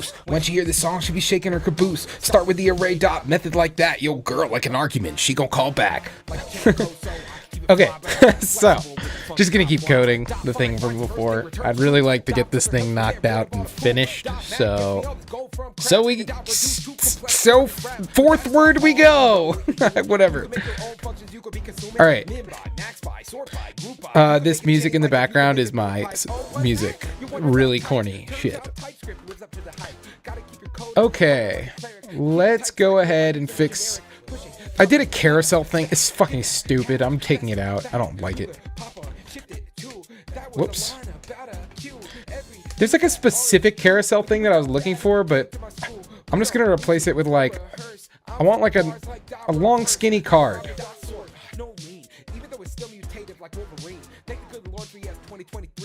loose. Once you hear this song, she be shaking her caboose. Start with the array dot method like that. Yo, girl, like an argument, she gon' call back. Okay, so just gonna keep coding the thing from before. I'd really like to get this thing knocked out and finished. So fourth word we go. Whatever. All right. This music in the background is my music. Really corny shit. Okay, let's go ahead and fix. I did a carousel thing. It's fucking stupid. I'm taking it out. I don't like it. Whoops. There's like a specific carousel thing that I was looking for, but I'm just gonna replace it with like, I want like a long skinny card.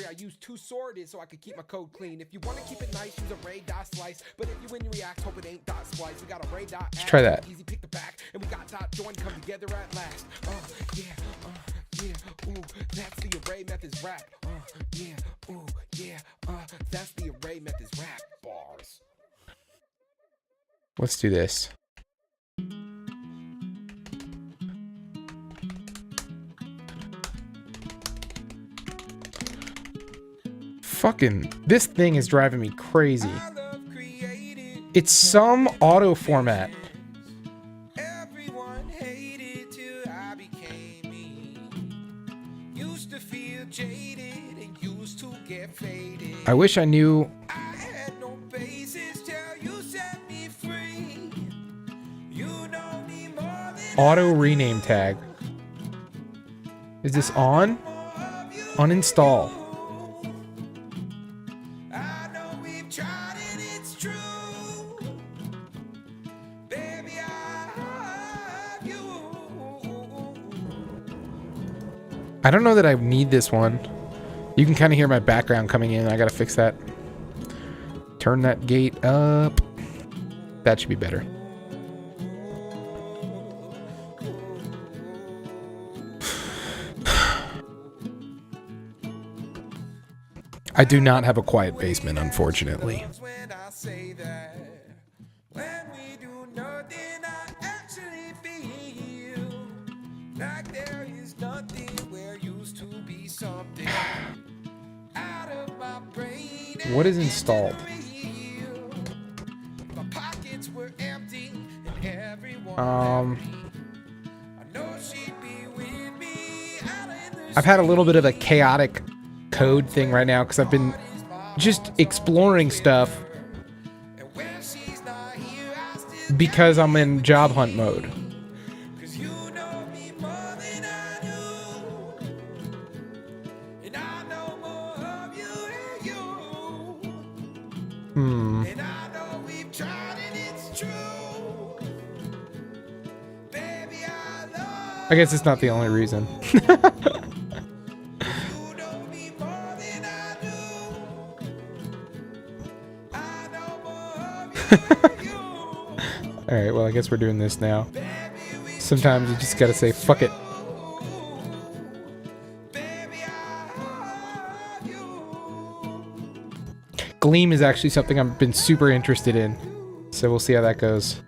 I use two sorted so I could keep my code clean. If you want to keep it nice, use array dot slice. But if you win your react, hope it ain't dot splice. We got array dot. Let's try that. Easy pick the back, and we got dot join come together at last. Yeah, yeah, ooh, that's the array methods rap. Yeah, ooh, yeah, that's the array methods rap bars. Let's do this. Fucking, this thing is driving me crazy. It's some auto format. I wish I knew. Auto rename tag. Is this on? Uninstall. I don't know that I need this one. You can kind of hear my background coming in. I gotta fix that. Turn that gate up. That should be better. I do not have a quiet basement, unfortunately. What is installed? I've had a little bit of a chaotic code thing right now because I've been just exploring stuff because I'm in job hunt mode. I guess it's not the only reason. Alright, well, I guess we're doing this now. Sometimes you just gotta say, fuck it. Gleam is actually something I've been super interested in. So we'll see how that goes.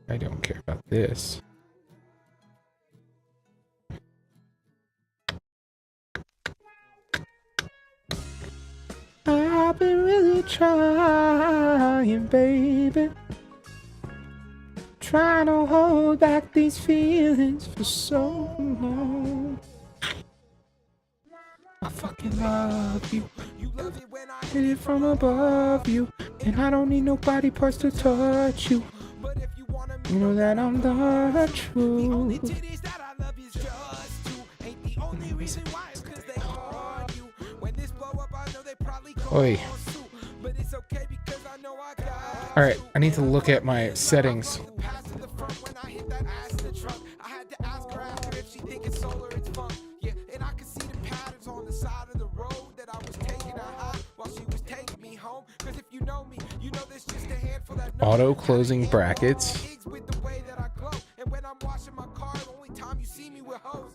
I don't care about this. I've been really trying, baby. Trying to hold back these feelings for so long. I fucking love you. You love it when I hit it from above you. And I don't need nobody parts to touch you. You know that I'm the truth. Oi. Alright, I need to look at my settings. While she was taking me home, 'cause if you know me, you know there's just a handful that Auto closing brackets.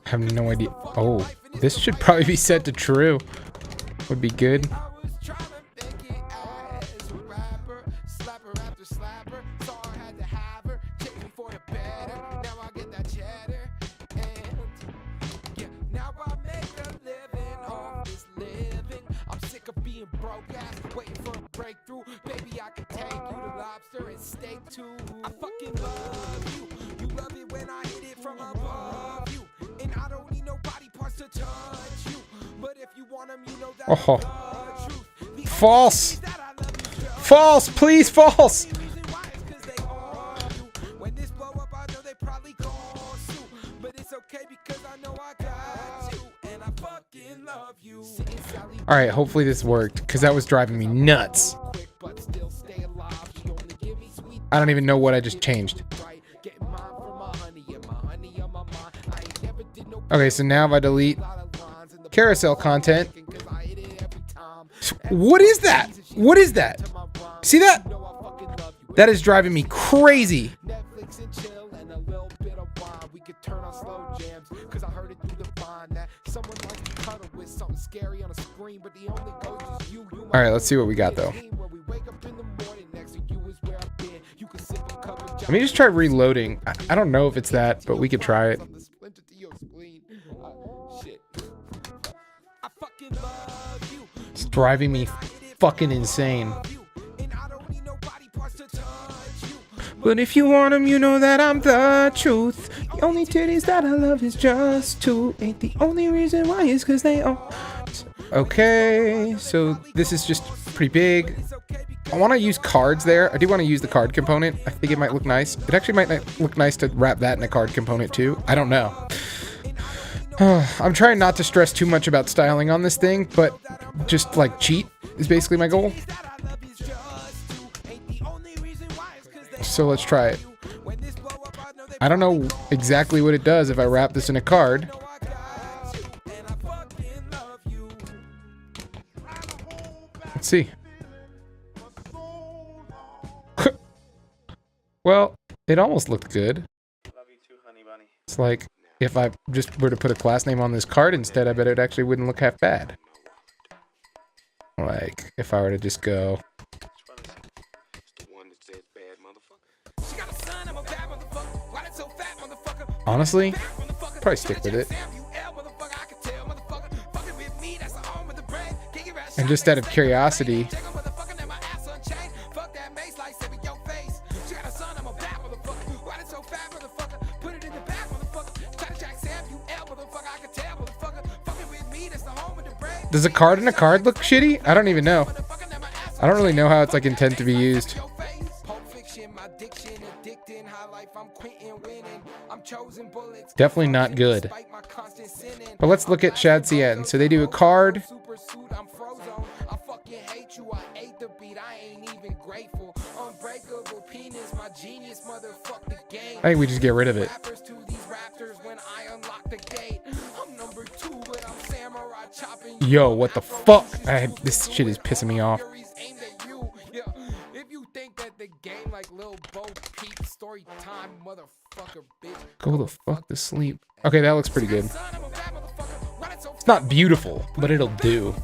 I have no idea. Oh, this should probably be set to true. Would be good. I fucking love you. You love it when I hit it from above you. And I don't need no body parts to touch you. But if you want them, you know that oh. False. False, please, false. When this blow up, I know they probably call you. But it's okay because I know I got you. And I fucking love you. All right, hopefully this worked because that was driving me nuts. I don't even know what I just changed. Okay, so now if I delete carousel content. What is that? What is that? See that? That is driving me crazy. All right, let's see what we got though. Let me just try reloading. I don't know if it's that, but we could try it. It's driving me fucking insane. But if you want them, you know that I'm the truth. The only titties that I love is just two. Ain't the only reason why is because they are. Okay, so this is just pretty big. I want to use cards there. I do want to use the card component. I think it might look nice. It actually might look nice to wrap that in a card component too. I don't know. I'm trying not to stress too much about styling on this thing, but just like cheat is basically my goal. So let's try it. I don't know exactly what it does if I wrap this in a card. Let's see. Well, it almost looked good. Love you too, honey bunny. It's like, if I just were to put a class name on this card instead, I bet it actually wouldn't look half bad. Like, if I were to just go... Honestly, probably stick with it. And just out of curiosity... Does a card in a card look shitty? I don't even know. I don't really know how it's like intended to be used. Definitely not good. But let's look at Shad CN. So they do a card. I think we just get rid of it. Yo, what the fuck? This shit is pissing me off. Go the fuck to sleep. Okay, that looks pretty good. It's not beautiful, but it'll do.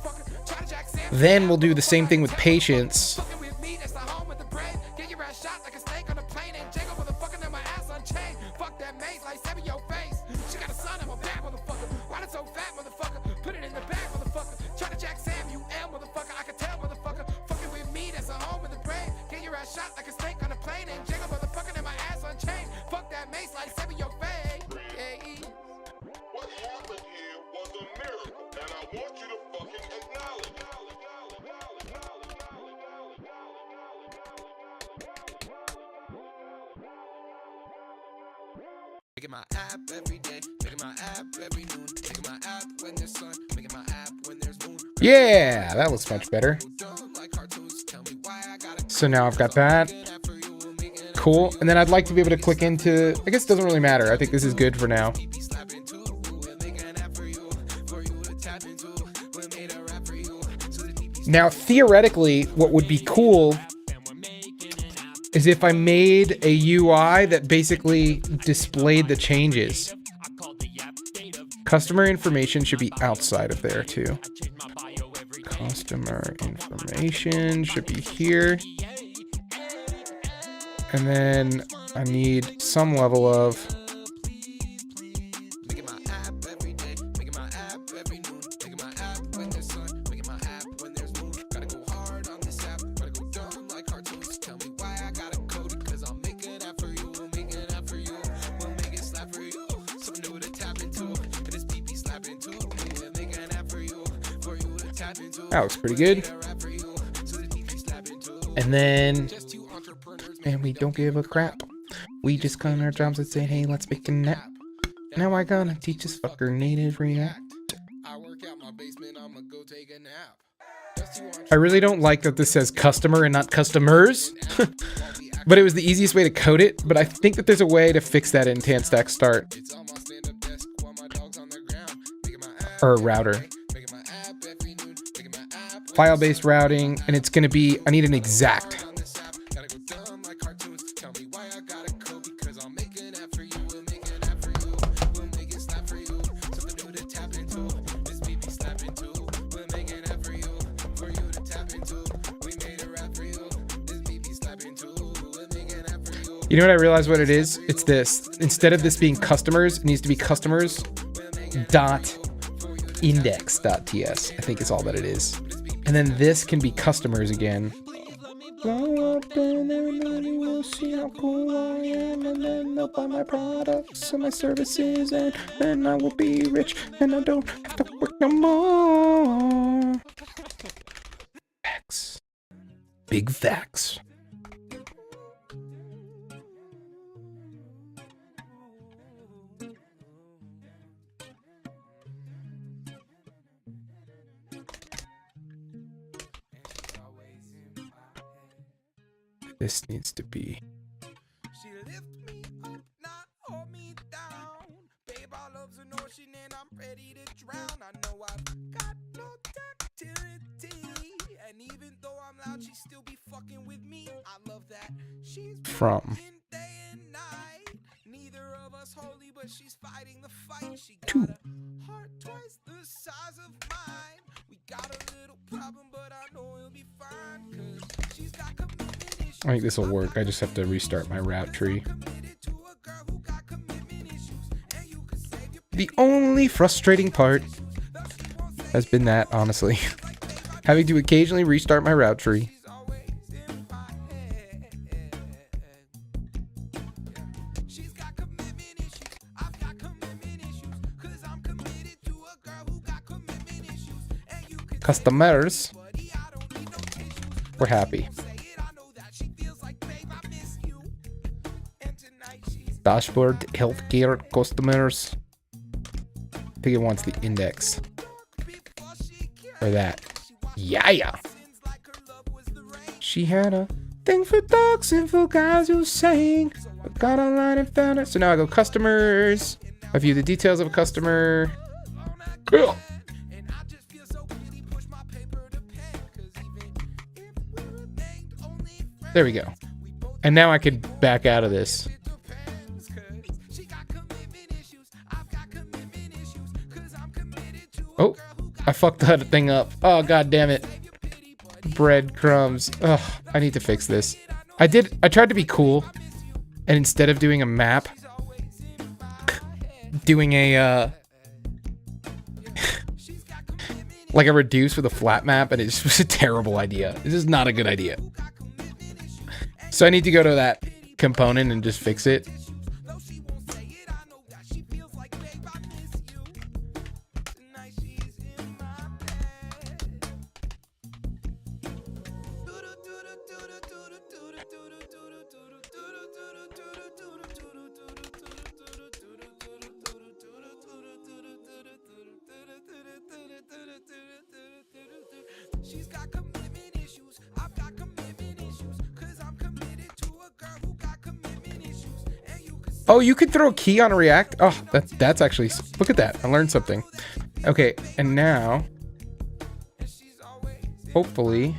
Then we'll do the same thing with Patience. Making my app every day, making my app every noon, making my app when there's sun, making my app when there's moon. Yeah, that looks much better. So now I've got that. Cool. And then I'd like to be able to click into, I guess it doesn't really matter. I think this is good for now. Now, theoretically, what would be cool is if I made a UI that basically displayed the changes. Customer information should be outside of there too. Customer information should be here. And then I need some level of that looks pretty good. And then, and we don't give a crap. We just come in our jobs and say, hey, let's make a nap. Now I gotta teach this fucker native React. I really don't like that this says customer and not customers. But it was the easiest way to code it. But I think that there's a way to fix that in TanStack start. Or router. File-based routing, and it's going to be, I need an exact. You know what I realized what it is? It's this. Instead of this being customers, it needs to be customers dot index.ts. I think is all that it is. And then this can be customers again. Blow up and everybody will see how cool I am, and then they'll buy my products and my services, and then I will be rich and I don't have to work no more. Facts. Big facts. This needs to be. She lift me up, not hold me down. Babe, I love an ocean and I'm ready to drown. I know I've got no tactility, and even though I'm loud, she still be fucking with me. I love that she's From day and night. Neither of us holy, but she's fighting the fight. She got two. a heart twice the size of mine. We got a little problem, but I know it'll be fine, 'cause she's got commitment. I think this will work. I just have to restart my route tree. The only frustrating part has been that, honestly. Having to occasionally restart my route tree. Customers were happy. Dashboard, healthcare, customers. I think it wants the index. Or that. Yeah. She had a thing for dogs and for guys who sang. I got online and found it. So now I go customers. I view the details of a customer. Cool. There we go. And now I can back out of this. Oh, I fucked that thing up. Oh, god damn it. Breadcrumbs. Ugh, I need to fix this. I tried to be cool. And instead of doing a map, doing a, like a reduce with a flat map, and it just was a terrible idea. This is not a good idea. So I need to go to that component and just fix it. She's got commitment issues. I've got commitment issues. 'Cause I'm committed to a girl who got commitment issues. And you can Oh, you could throw a key on a React? Oh, that's actually... Look at that. I learned something. Okay, and now... Hopefully...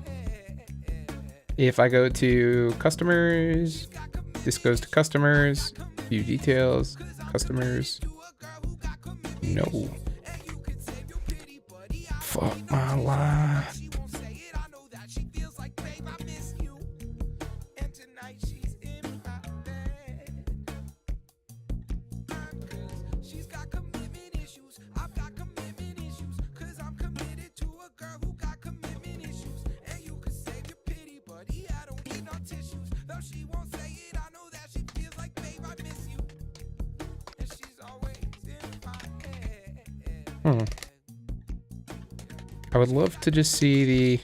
If I go to customers, this goes to customers, view details, customers. No. Fuck my life. I would love to just see the...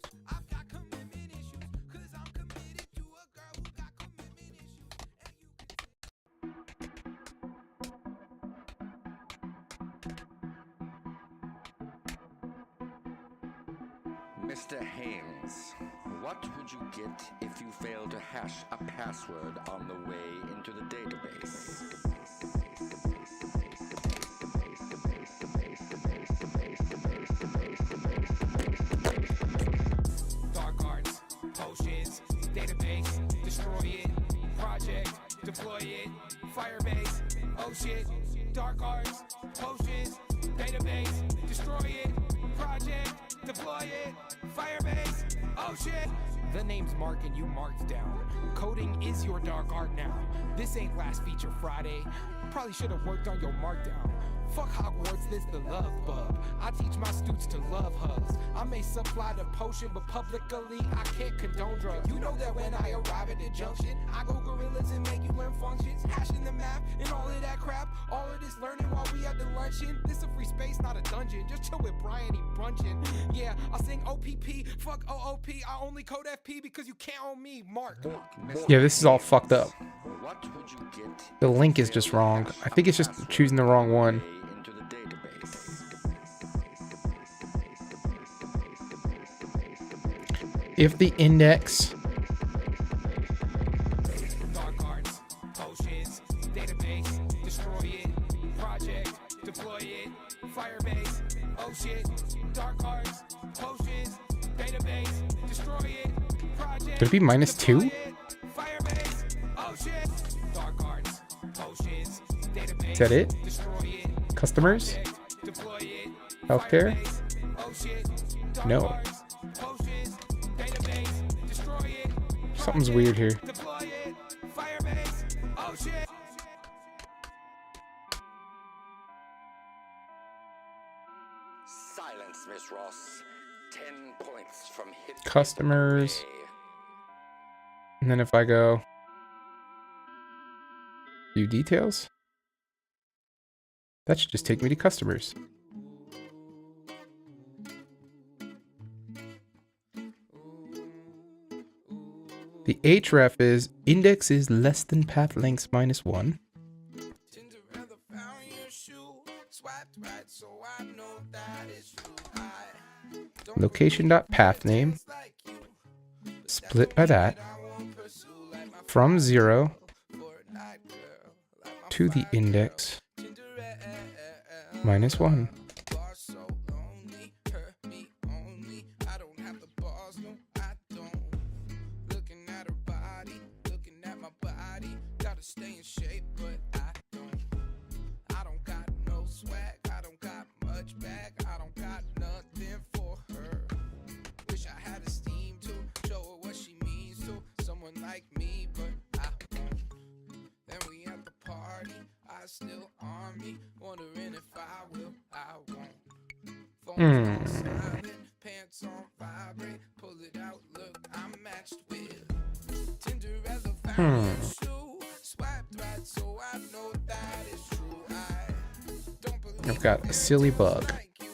Mr. Haynes, what would you get if you failed to hash a password on the way into the database? Dark arts, potions, database, destroy it, project, deploy it, firebase, oh shit, dark arts, potions, database, destroy it, project, deploy it, firebase, oh shit. The name's Mark and you marked down. Coding is your dark art now. This ain't last feature Friday. Probably should have worked on your markdown. Fuck Hogwarts, this the love bug. I teach my students to love hugs. I may supply the potion, but publicly I can't condone drugs. You know that when I arrive at the junction, I go gorillas and make UN functions, hashing the map and all of that crap. All of this learning while we at the luncheon. This a free space, not a dungeon. Just chill with Brian, he brunching. Yeah, I sing OPP, fuck OOP. I only code FP because you can't own me, Mark. Yeah, this is all fucked up. What would you get The link is just wrong. I think it's just choosing the wrong one. into the database? If the index... Dark arts, potions, database, destroy it, project, deploy it, firebase, oh shit, dark arts, potions, database, destroy it, project. Could it be -2? Firebase, oh shit, dark arts, potions, database, Is that it? destroy it, Customers? deploy it, Healthcare? firebase, oh shit, dark No. arts, potions, database, destroy it, Something's weird here. deploy it, firebase, oh shit. Silence, Miss Ross. 10 points from hit. Customers. And then if I go... view details? That should just take me to customers. The href is index is less than path lengths -1. Location.pathname split by that from 0 to the index -1. Still on me, wondering if I will, I won't. Hmm. Pants on vibrate, pull it out, look, I'm matched with Tinder as a value shoe. Swiped right, so I know that it's true. I don't believe I've got a silly bug. like you,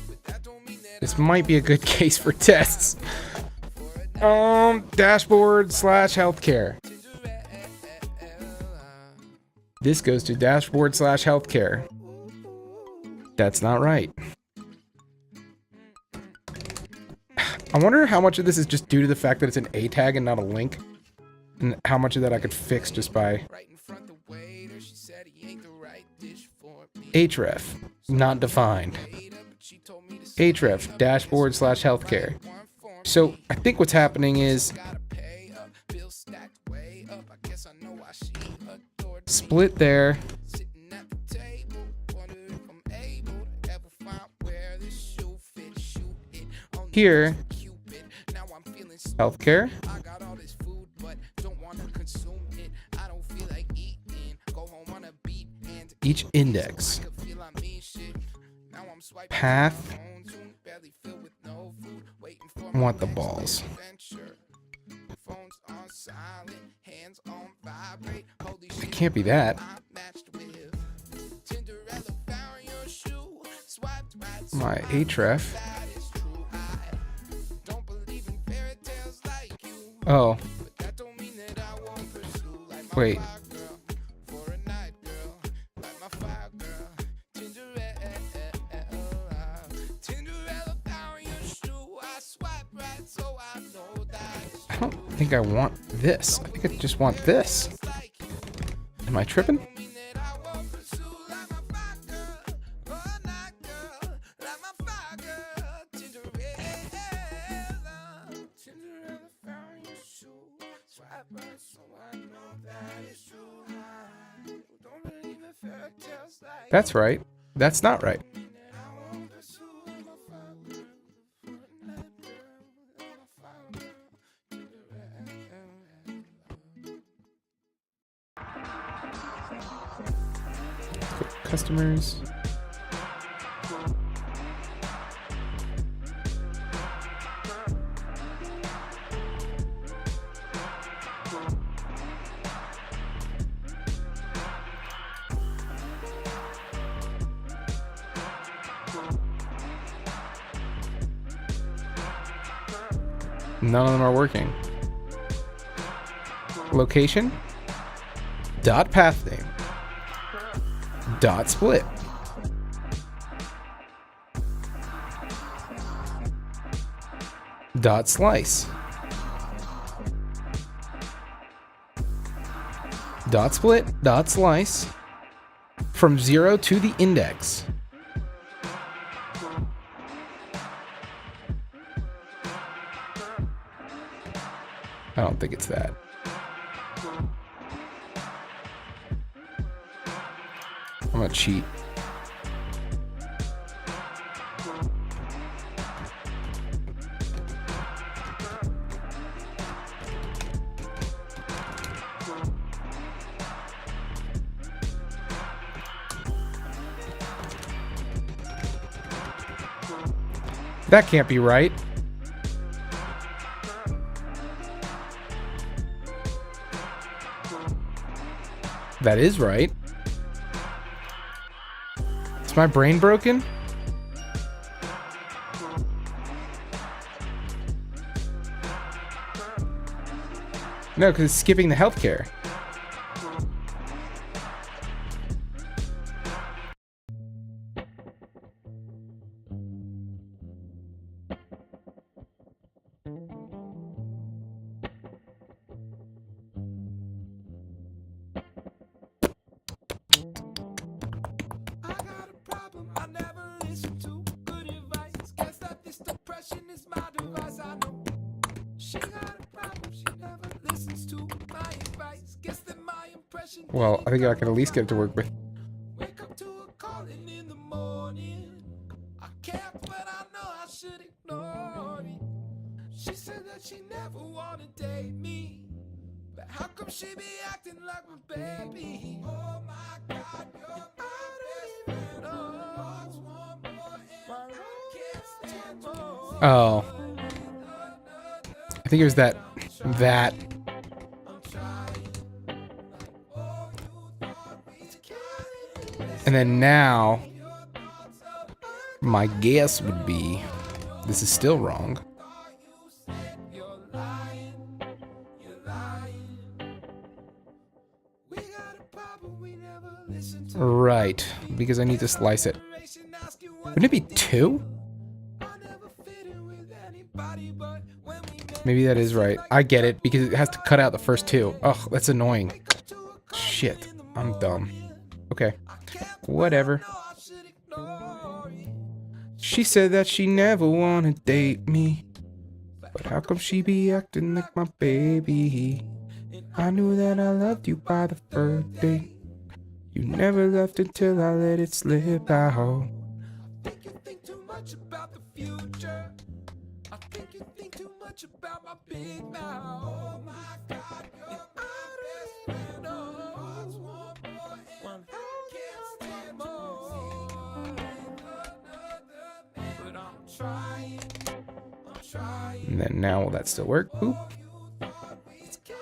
but that don't mean that This might be a good case for tests. Dashboard/healthcare. This goes to dashboard/healthcare. That's not right. I wonder how much of this is just due to the fact that it's an A tag and not a link. And how much of that I could fix just by right in front the waiter, she said he ain't the right dish for me. href, not defined. href, dashboard/healthcare. So I think what's happening is Split there. Here. Healthcare. Each index. Path. I want the balls. It can't be that. My href. Oh. Wait. I don't think I want this. I think I just want this. Am I tripping? That's right. That's not right. Customers. None of them are working. Location. Dot path name. Dot split. Dot slice. Dot split. Dot slice. From 0 to the index. I don't think it's that. I'm gonna cheat. That can't be right. That is right. Is my brain broken? No, because it's skipping the healthcare. Well, I think I can at least get it to work with. Wake up to a calling in the morning. I can't, but I know I should ignore it. She said that she never wanna date me, but how come she be acting like my baby? Oh my God, you're my best friend. Oh, what's one more and I can't stand more. Oh. I think it was that. And then now, my guess would be, this is still wrong. Right, because I need to slice it. Wouldn't it be 2? Maybe that is right. I get it, because it has to cut out the first 2. Ugh, that's annoying. Shit, I'm dumb. Okay, whatever. She said that she never wanna date me, but how come she be acting like my baby? I knew that I loved you by the first day. You never left until I let it slip out. Think you think too much about the future. I think you think too much about my big mouth. Oh my God, you're my best friend. Oh, one can't stand more. But I'm trying. And then now will that still work? Boop. It's gotta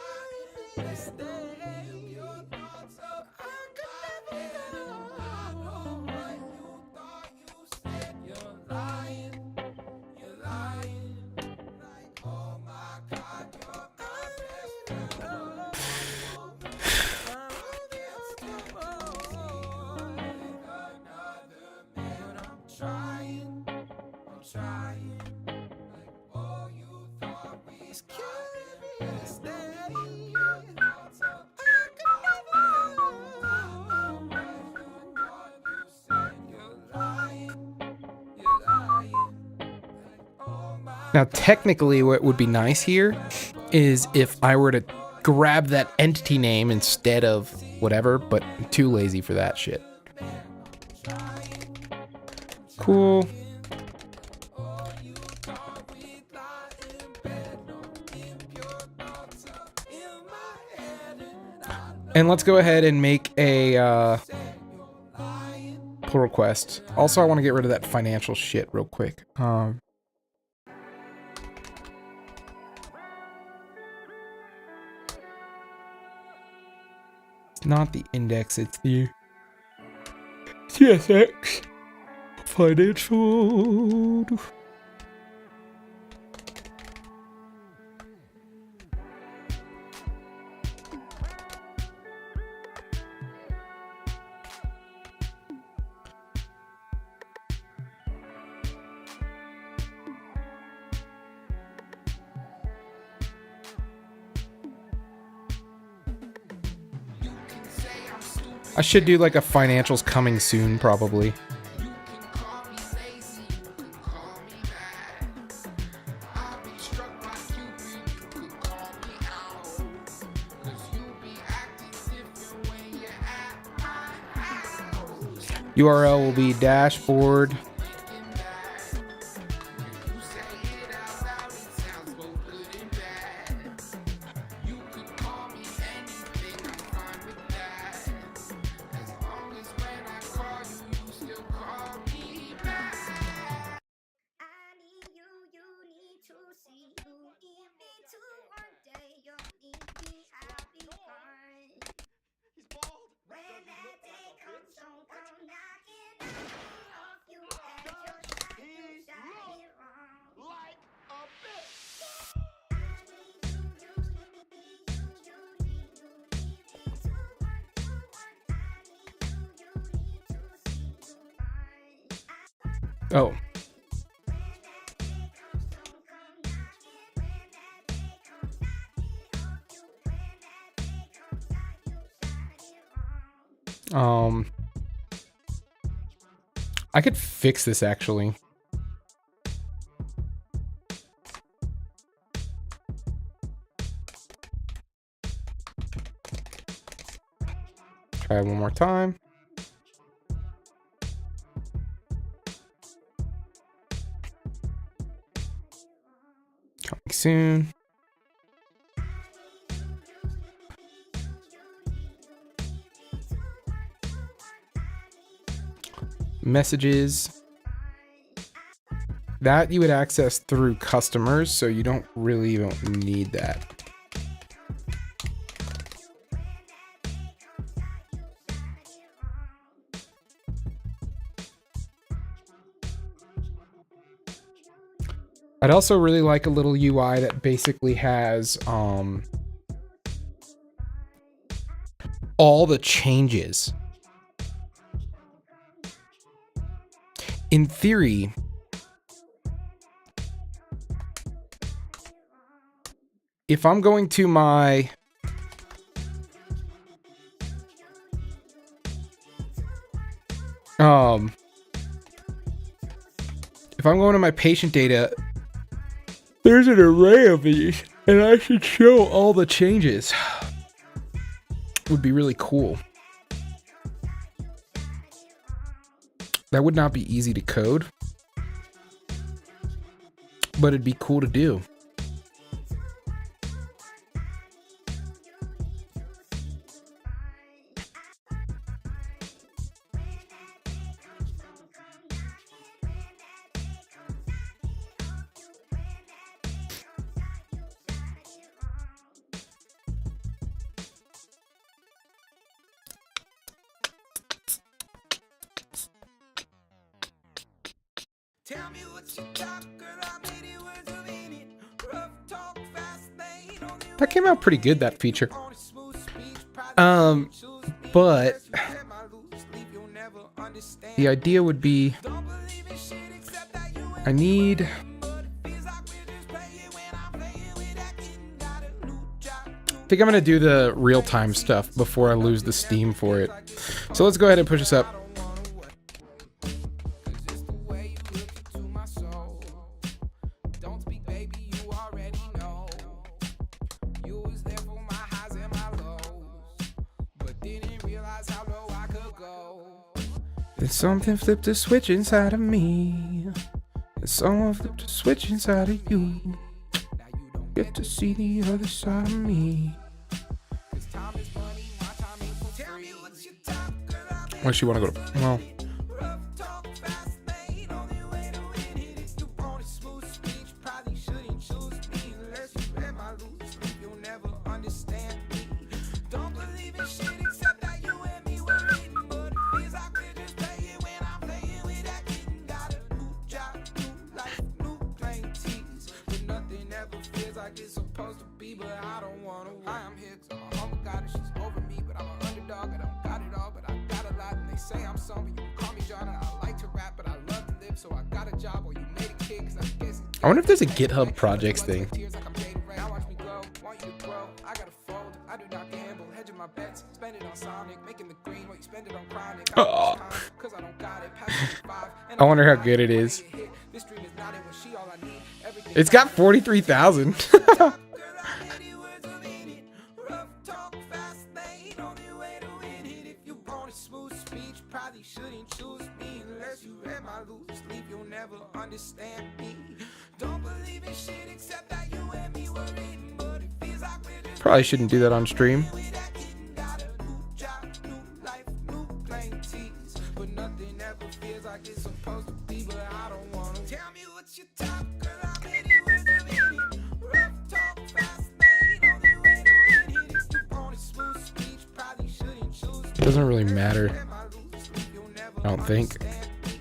be a stay. Your thoughts of I could never know what you thought you said. You're lying. Like, oh my God, you're my best friend. I'm trying. Like, oh, you thought we could be steady. I could never know what you thought you said. You're lying. Like, oh my Now, technically, what would be nice here is if I were to grab that entity name instead of whatever, but I'm too lazy for that shit. Cool. And let's go ahead and make a pull request. Also, I want to get rid of that financial shit real quick. It's not the index, it's the CSX financial. I should do like a financials coming soon, probably. URL will be dashboard. Oh. I could fix this actually. Try it one more time. Coming soon. Messages. That you would access through customers, so you don't really even need that. I'd also really like a little UI that basically has all the changes. In theory, if I'm going to my if I'm going to my patient data, there's an array of these, and I should show all the changes. would be really cool. That would not be easy to code, but it'd be cool to do. Tell me what you talk, girl, I'm 80 words a minute. Rough talk, fast lane, only That came out pretty good, that feature. on a smooth speech, But the idea would be, don't believe in shit except that you I need, but it feels like we're just playing when I'm playing with that kid. Got a new job, I think I'm gonna do the real-time stuff before I lose the steam for it. So let's go ahead and push this up. it's the way you look into my soul. Don't speak, baby, you already know. You was there for my highs and my lows, but didn't realize how low I could go. Then something flipped a switch inside of me. And someone flipped a switch inside of you. Now you don't Get to see the other side of me. cause time is money, my time ain't for free. Tell me what you talk, girl, I'm Unless you want to go to, well, rough talk, fast lane, only way to win it is to want a smooth speech. Probably shouldn't choose me unless you read my loose sleep. You'll never understand me. Don't believe in shit except that you and me were written, but it feels like we're just playing when I'm playing with that kitten. Got a new job, new life, new plain tees, but nothing ever feels like it's supposed to be. But I don't wanna. I'm here 'cause I'm a humble goddess. She's over me, but I'm an underdog. I don't got it all, but I got a lot. And they say I'm somber. You can call me John. I like to rap, but I love to live, so I got a job. Or you made a kid 'cause I guess it's I wonder if there's a GitHub projects thing. tears like I'm Jada Ray. Now watch me glow, want you to grow. I gotta fold, I do not gamble, hedging my bets, spend it on Sonic, making the green, what you spend it on chronic. Cause I don't got it, pass it to 5. I wonder how good it is. This stream is not it when she all I need. Everything It's got 43,000. girl, I'm 80 words a minute. Rough talk, fast lane, only way to win it. If you want a smooth speech, probably shouldn't choose me unless you read my loose sleep. You'll never understand me. Don't believe in shit except that you and me were written, but it feels like we're just Probably shouldn't do that on stream. with that kitten. Got a new job, new life, new plain tees, but nothing ever feels like it's supposed to be. But I don't wanna. Tell me what you talk, girl, I'm 80 words a minute. Rough talk, fast lane, only way to win it is to want a smooth speech. Probably shouldn't choose me. It doesn't really matter, Read my loose sleep, you'll never I don't think. understand me.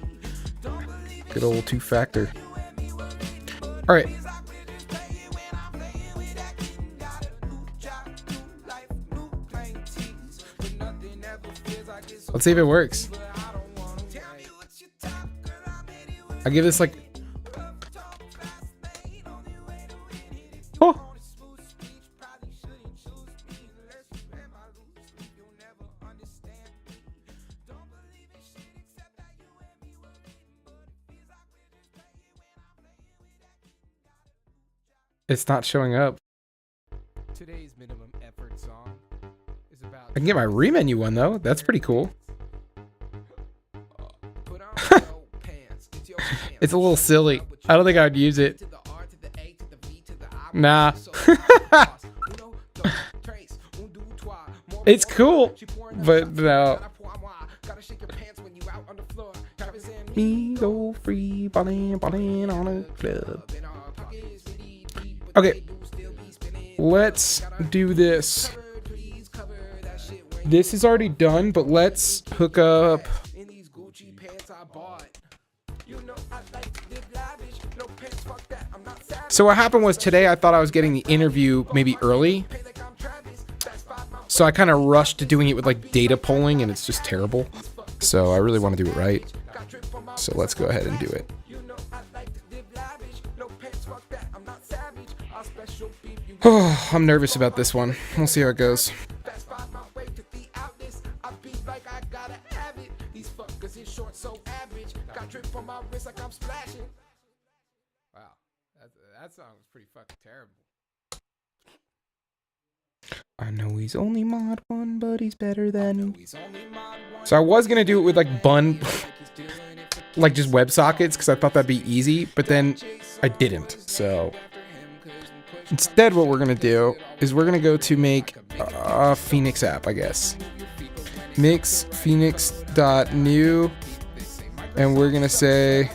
Don't believe in Good old two-factor. you and me were written, but All right. feels like we're just playing when I'm playing with that kitten. Got a new job, new life, new plain tees, but nothing ever feels like it's Let's see if it works. but I don't wanna. Tell me what you talk, girl, I'm 80 words I give this like, rough talk, fast lane, only way to win it is to oh, want a smooth speech. Probably shouldn't choose me unless you read my loose sleep. You'll never understand me. Don't believe in shit except that you and me were written, but it feels like we're just playing when I'm playing with that kitten. it's not showing up. Today's minimum effort song is about. I can get my remenu one though. That's pretty cool. Put on your pants. It's your pants. It's a little silly. I don't think I would use it. To the R to the A to the V to the I. Nah. So fast. Uno, dos, tres, un, deux, trois. More It's water. cool, She pouring up but shots. no. Gotta pour moi. Gotta shake your pants when you out on the floor. Travis and Me go free ballin', ballin' on a club. in our pockets, really deep, but Okay, they do still be spinning. let's do this. Cover, please cover that shit when This is already done, but let's hook up. in these Gucci pants I bought. You know I like to live lavish. No pants, fuck that. I'm not savage. So what happened was today I thought I was getting the interview maybe early. Pay like I'm Travis. That's 5 my So I kind of rushed to doing it with like data polling and it's just terrible. So I really want to do it right. got drip on my So let's go ahead and do it. You know I like to live lavish. No pants, fuck that. I'm not savage. I'll special beef you. I'm nervous about this one. We'll see how it goes. That's 5 my way to the outlets. I be like I gotta have it. These fuckers is short, so average. Got drip on my wrist like I'm splashing. Wow, that song was pretty fucking terrible. I know he's only mod 1, but he's better than... So I was going to do it with like bun, like just WebSockets, because I thought that'd be easy, but then I didn't. So instead what we're going to do is we're going to go to make a Phoenix app, I guess. Mix phoenix.new, and we're going to say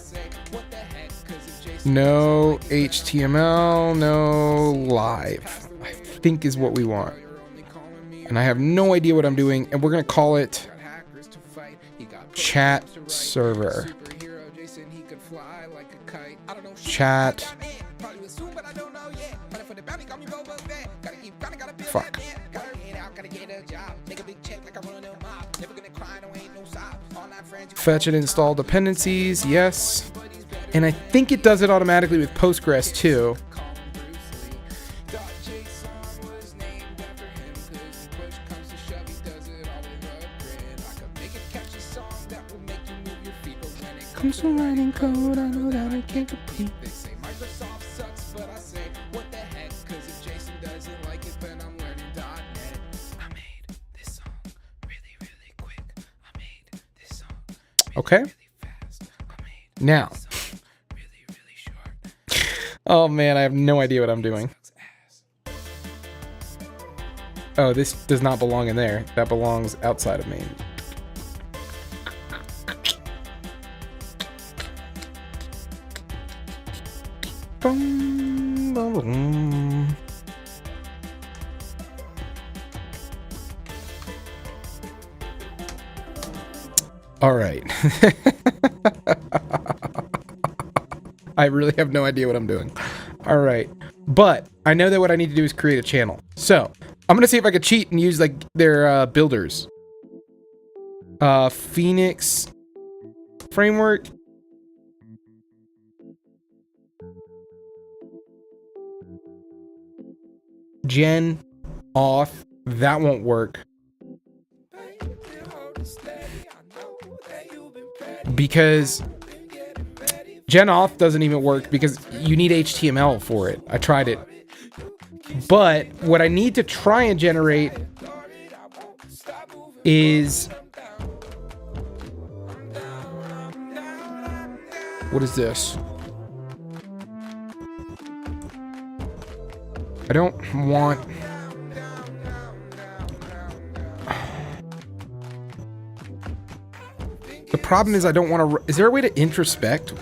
no HTML, no live, I think is what we want. And I have no idea what I'm doing, and we're going to call it chat server. Chat. Fuck. Fetch and install dependencies, yes. And I think it does it automatically with Postgres too. Comes to writing code, I know that I can't complete. Okay. Now. Oh man, I have no idea what I'm doing. Oh, this does not belong in there. That belongs outside of main. Boom, boom, boom. All right. I really have no idea what I'm doing. All right. But I know that what I need to do is create a channel. So I'm going to see if I could cheat and use like their builders. Phoenix framework. Gen auth. That won't work. Because gen auth doesn't even work because you need HTML for it. I tried it. But what I need to try and generate is... What is this? I don't want... The problem is I don't want to... Is there a way to introspect?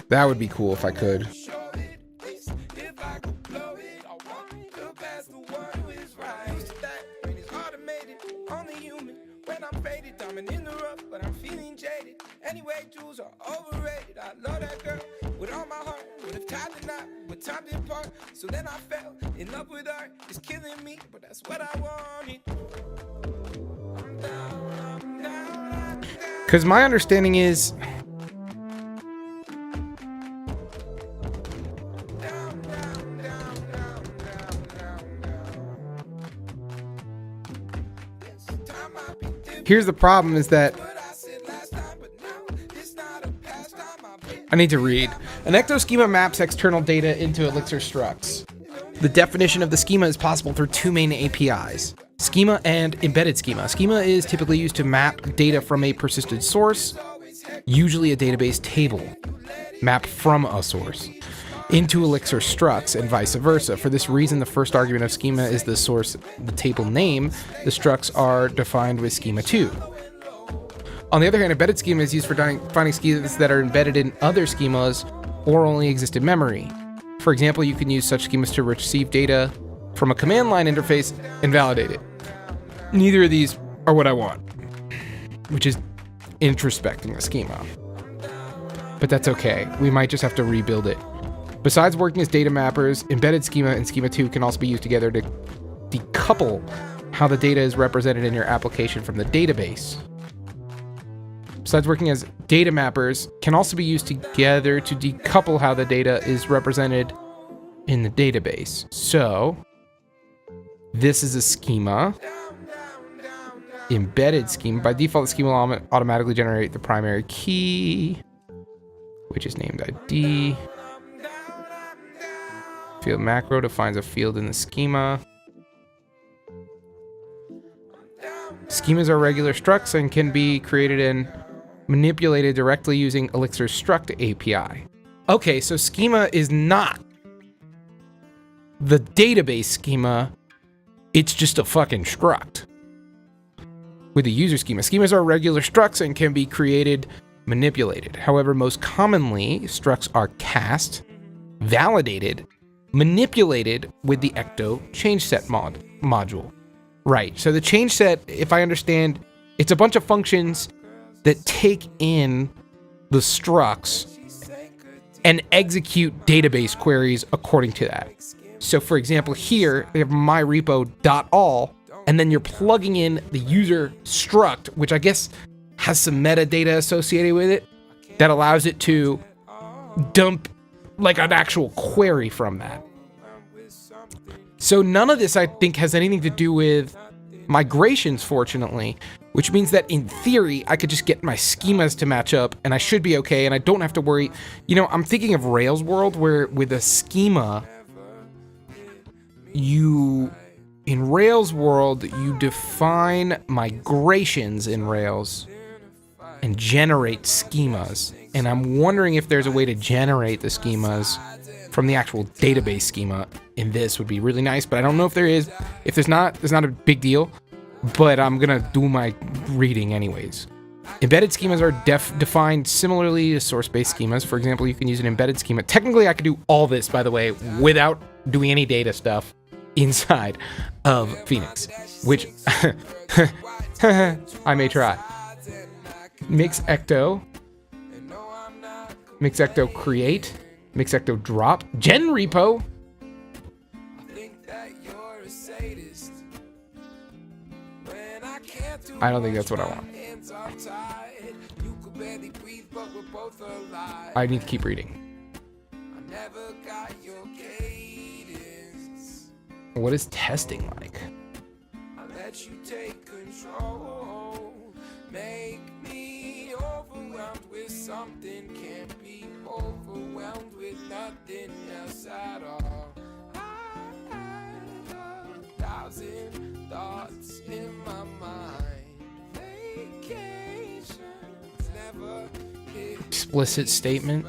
That would be cool if I could. So then I fell in love with her. It's killing me, but that's what I wanted. Because my understanding is... Here's the problem is that... I need to read. An ecto schema maps external data into Elixir structs. The definition of the schema is possible through two main APIs. Schema and embedded schema. Schema is typically used to map data from a persisted source, usually a database table, mapped from a source, into Elixir structs and vice versa. For this reason, the first argument of schema is the source, the table name. The structs are defined with schema 2. On the other hand, embedded schema is used for finding schemas that are embedded in other schemas or only exist in memory. For example, you can use such schemas to receive data from a command line interface and validate it. Neither of these are what I want, which is introspecting the schema. But that's okay. We might just have to rebuild it. Besides working as data mappers, embedded schema and schema 2 can also be used together to decouple how the data is represented in your application from the database. Besides working as data mappers, can also be used together to decouple how the data is represented in the database. So, this is a schema. Embedded schema. By default, the schema will automatically generate the primary key, which is named ID. Field macro defines a field in the schema. Schemas are regular structs and can be created and manipulated directly using Elixir's struct API. Okay, so schema is not the database schema. It's just a fucking struct with a user schema. Schemas are regular structs and can be created, manipulated. However, most commonly, structs are cast, validated, manipulated with the Ecto change set module. Right, so the change set, if I understand, it's a bunch of functions that take in the structs and execute database queries according to that. So for example, here we have myrepo.all, and then you're plugging in the user struct, which I guess has some metadata associated with it that allows it to dump like an actual query from that. So none of this, I think, has anything to do with migrations, fortunately, which means that in theory, I could just get my schemas to match up and I should be okay, and I don't have to worry. You know, I'm thinking of Rails world, where with a schema, in Rails world, you define migrations in Rails and generate schemas. And I'm wondering if there's a way to generate the schemas from the actual database schema in this would be really nice, but I don't know if there is. If there's not a big deal, but I'm gonna do my reading anyways. Embedded schemas are defined similarly to source-based schemas. For example, you can use an embedded schema. Technically, I could do all this, by the way, without doing any data stuff inside of Phoenix, which I may try. Mix Ecto create, Mix Ecto drop, gen repo. I don't think that's what I want. I need to keep reading. What is testing like? Something can't be overwhelmed with nothing else at all. I had 1,000 thoughts in my mind. Vacations never hit. Explicit statement.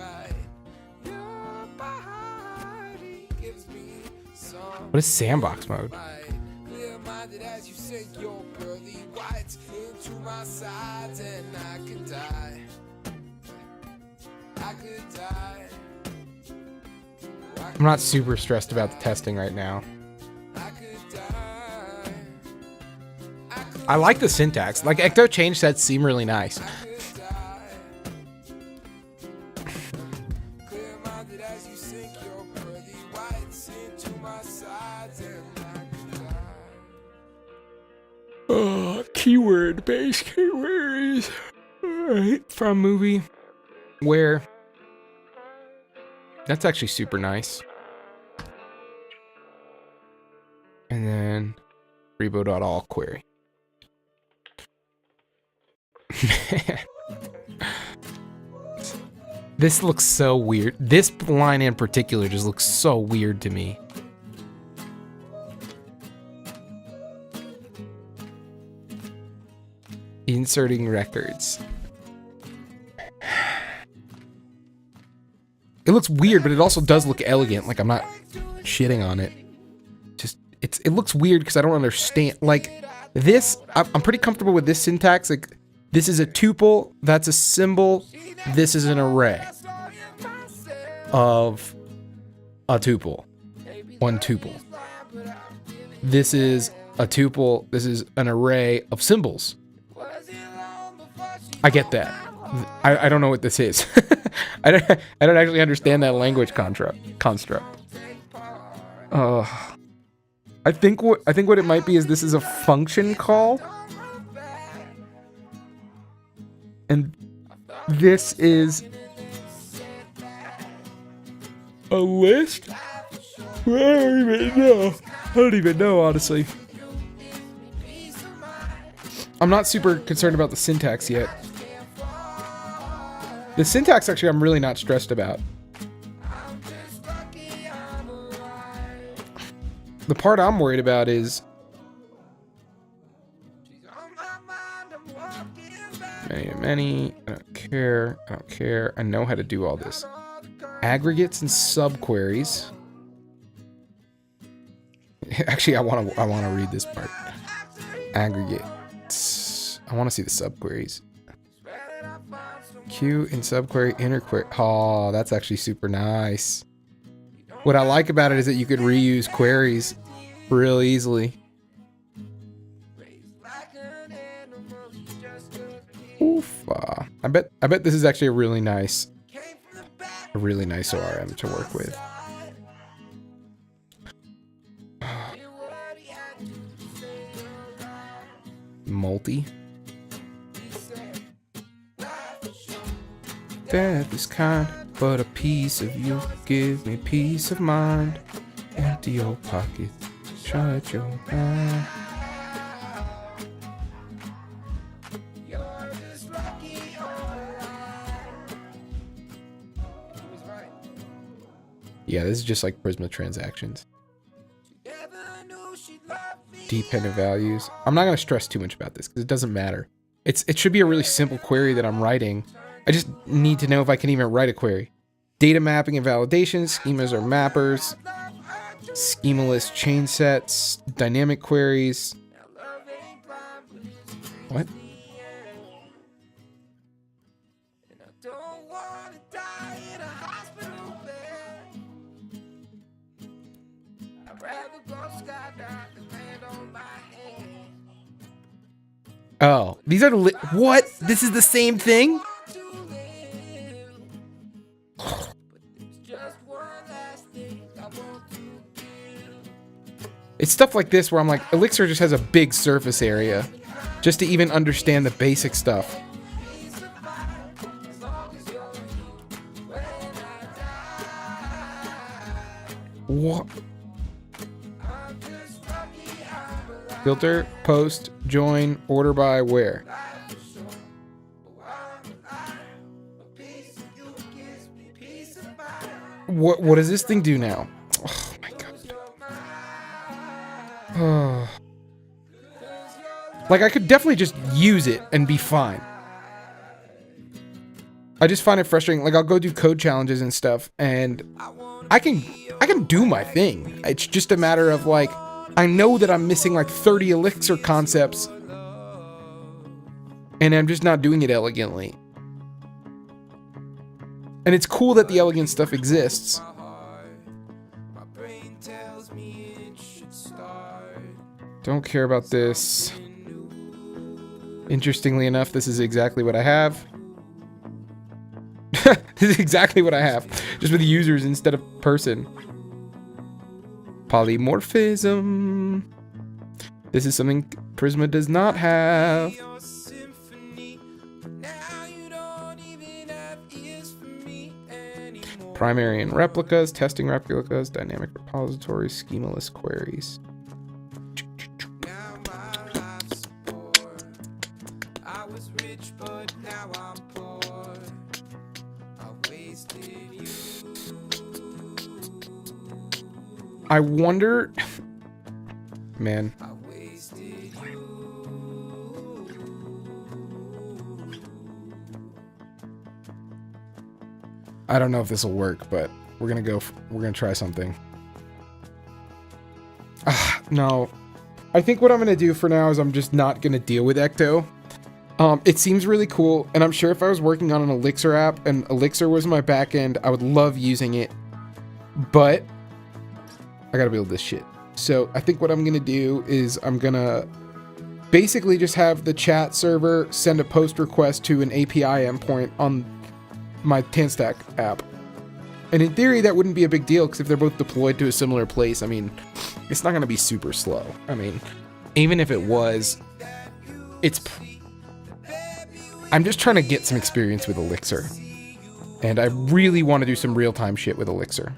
What is sandbox mode? Clear-minded as you sink your pearly whites into my sides, and I could die. I could die. I'm not super stressed about the testing right now. I like the syntax. Like, Ecto change sets seem really nice. Keyword-based keywords. Alright, from movie. Where that's actually super nice. And then repo.all query. This looks so weird. This line in particular just looks so weird to me. Inserting records. It looks weird, but it also does look elegant. Like, I'm not shitting on it. Just, it looks weird because I don't understand. Like, this, I'm pretty comfortable with this syntax. Like, this is a tuple, that's a symbol, this is an array of a tuple. One tuple. This is a tuple, this is an array of symbols. I get that. I don't know what this is. I don't actually understand that language construct. I think what it might be is this is a function call, and this is a list. I don't even know, honestly. I'm not super concerned about the syntax yet. The syntax, actually, I'm really not stressed about. The part I'm worried about is many. I don't care. I don't care. I know how to do all this. Aggregates and subqueries. Actually, I want to read this part. Aggregates. I want to see the subqueries. Queue in subquery, inner query. Oh, that's actually super nice. What I like about it is that you could reuse queries real easily. Oof. I bet this is actually a really nice ORM to work with. Multi. Death is kind, but a piece of you give me peace of mind. Empty your pocket, shut your mouth. Yeah, this is just like Prisma transactions. Dependent values. I'm not going to stress too much about this because it doesn't matter. It should be a really simple query that I'm writing. I just need to know if I can even write a query. Data mapping and validation. Schemas are mappers. Schemaless chain sets. Dynamic queries. What? Oh, these are the what? This is the same thing? It's stuff like this where I'm like, Elixir just has a big surface area just to even understand the basic stuff. What? Filter, post, join, order by, where? What does this thing do now? Oh my god. Oh. Like I could definitely just use it and be fine. I just find it frustrating. Like I'll go do code challenges and stuff and I can do my thing. It's just a matter of like I know that I'm missing like 30 Elixir concepts and I'm just not doing it elegantly. And it's cool that the elegant stuff exists. Don't care about this. Interestingly enough, this is exactly what I have. This is exactly what I have. Just with users instead of person. Polymorphism. This is something Prisma does not have. Primary and replicas, testing replicas, dynamic repositories, schemaless queries. I wonder, man. I don't know if this will work, but we're gonna try something. No. I think what I'm gonna do for now is I'm just not gonna deal with Ecto. It seems really cool, and I'm sure if I was working on an Elixir app and Elixir was my backend, I would love using it. But I gotta build this shit. So I think what I'm gonna do is I'm gonna basically just have the chat server send a post request to an API endpoint on my TanStack app. And in theory, that wouldn't be a big deal because if they're both deployed to a similar place, I mean, it's not gonna be super slow. I mean, even if it was, I'm just trying to get some experience with Elixir. And I really want to do some real-time shit with Elixir.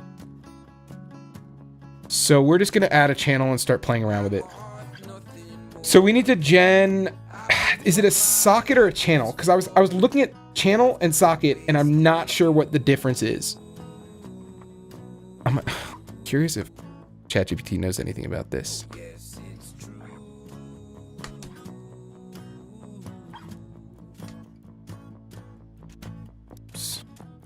So we're just gonna add a channel and start playing around with it. So we need to is it a socket or a channel? Because I was looking at channel and socket and I'm not sure what the difference is. I'm curious if ChatGPT knows anything about this.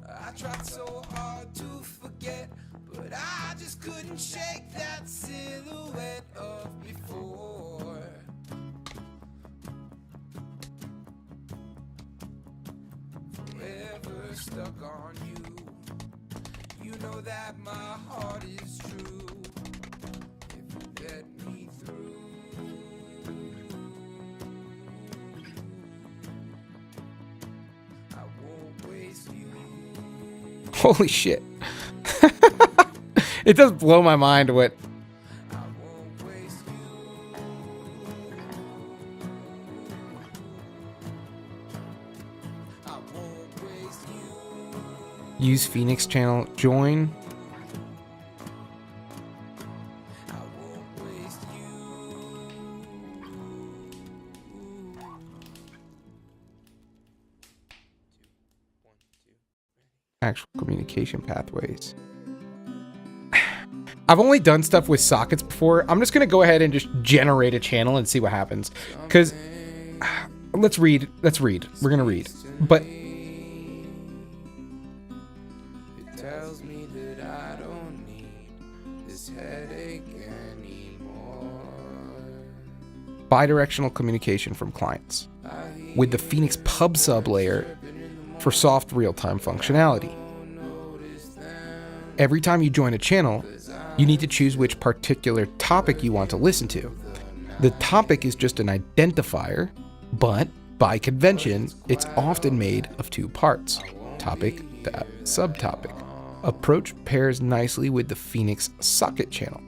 I tried so hard to forget, but I just couldn't shake that silhouette of before. Forever stuck on you. You know that my heart is true. If you let me through. I won't waste you. Holy shit. It does blow my mind what. I won't waste you. I won't waste you. Use Phoenix channel. Join. I won't waste you. Actual communication pathways. I've only done stuff with sockets before. I'm just going to go ahead and just generate a channel and see what happens. Because let's read. We're going to read. But It tells me that I don't need this headache anymore. bidirectional communication from clients with the Phoenix pub sub layer for soft real-time functionality. Every time you join a channel, you need to choose which particular topic you want to listen to. The topic is just an identifier, but by convention, it's often made of two parts: topic, subtopic. Approach pairs nicely with the Phoenix socket channel,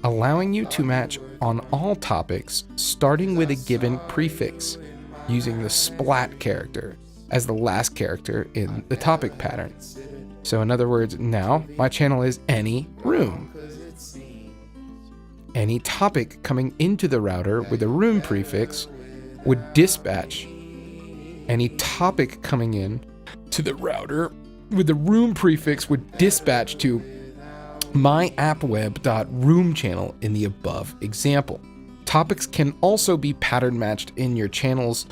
allowing you to match on all topics starting with a given prefix, using the splat character as the last character in the topic pattern. So in other words, now my channel is any room. Any topic coming into the router with a room prefix would dispatch. Any topic coming in to the router with the room prefix would dispatch to myappweb.room channel in the above example. Topics can also be pattern matched in your channel's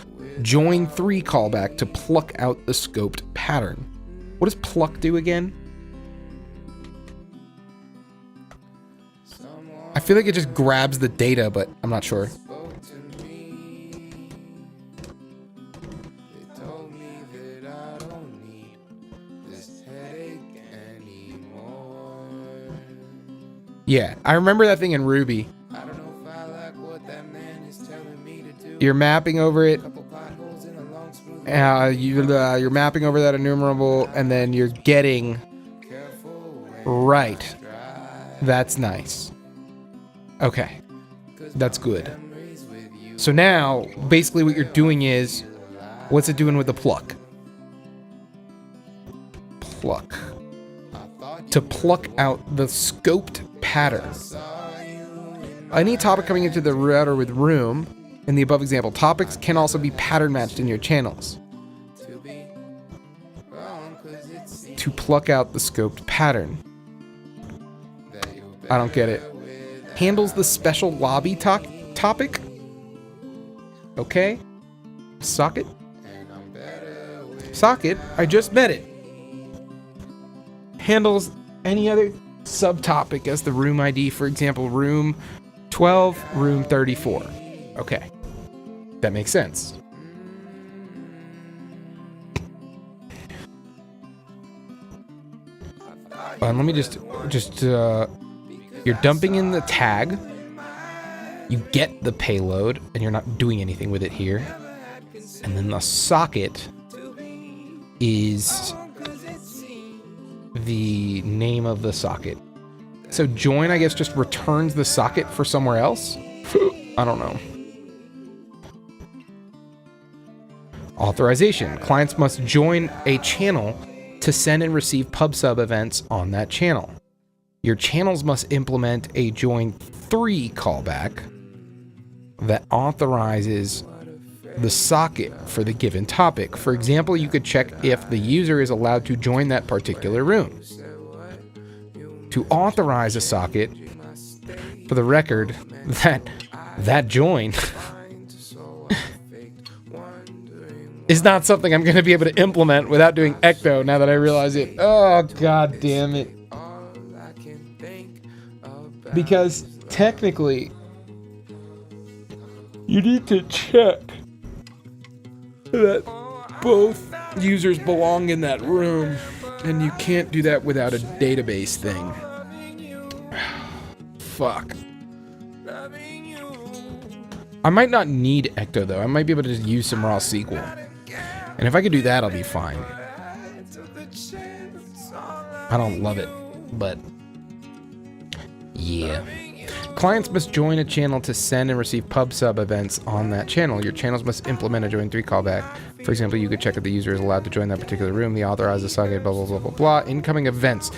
join 3 callback to pluck out the scoped pattern. What does pluck do again? I feel like it just grabs the data, but I'm not sure. Yeah, I remember that thing in Ruby. You're mapping over it. You're mapping over that enumerable, and then you're getting right. That's nice. Okay, that's good. So now, basically what you're doing is, what's it doing with the pluck? Pluck. To pluck out the scoped pattern. Any topic coming into the router with room, in the above example, topics can also be pattern matched in your channels. To pluck out the scoped pattern. I don't get it. Handles the special lobby topic? Okay. Socket? Socket? I just met it. Handles any other subtopic as the room ID, for example, room 12, room 34. Okay. That makes sense. Let me just you're dumping in the tag. You get the payload, and you're not doing anything with it here. And then the socket is the name of the socket. So join, I guess, just returns the socket for somewhere else? I don't know. Authorization. Clients must join a channel to send and receive pub sub events on that channel. Your channels must implement a join 3 callback that authorizes the socket for the given topic. For example, you could check if the user is allowed to join that particular room. To authorize a socket, for the record, that join is not something I'm going to be able to implement without doing ecto now that I realize it. Oh, god damn it. Because technically, you need to check that both users belong in that room, and you can't do that without a database thing. Fuck. I might not need ecto though. I might be able to just use some raw SQL. And if I could do that, I'll be fine. I don't love it, but yeah. Clients must join a channel to send and receive pub sub events on that channel. Your channels must implement a join 3 callback. For example, you could check if the user is allowed to join that particular room, the authorize the socket, blah, blah, blah, blah, blah. Incoming events.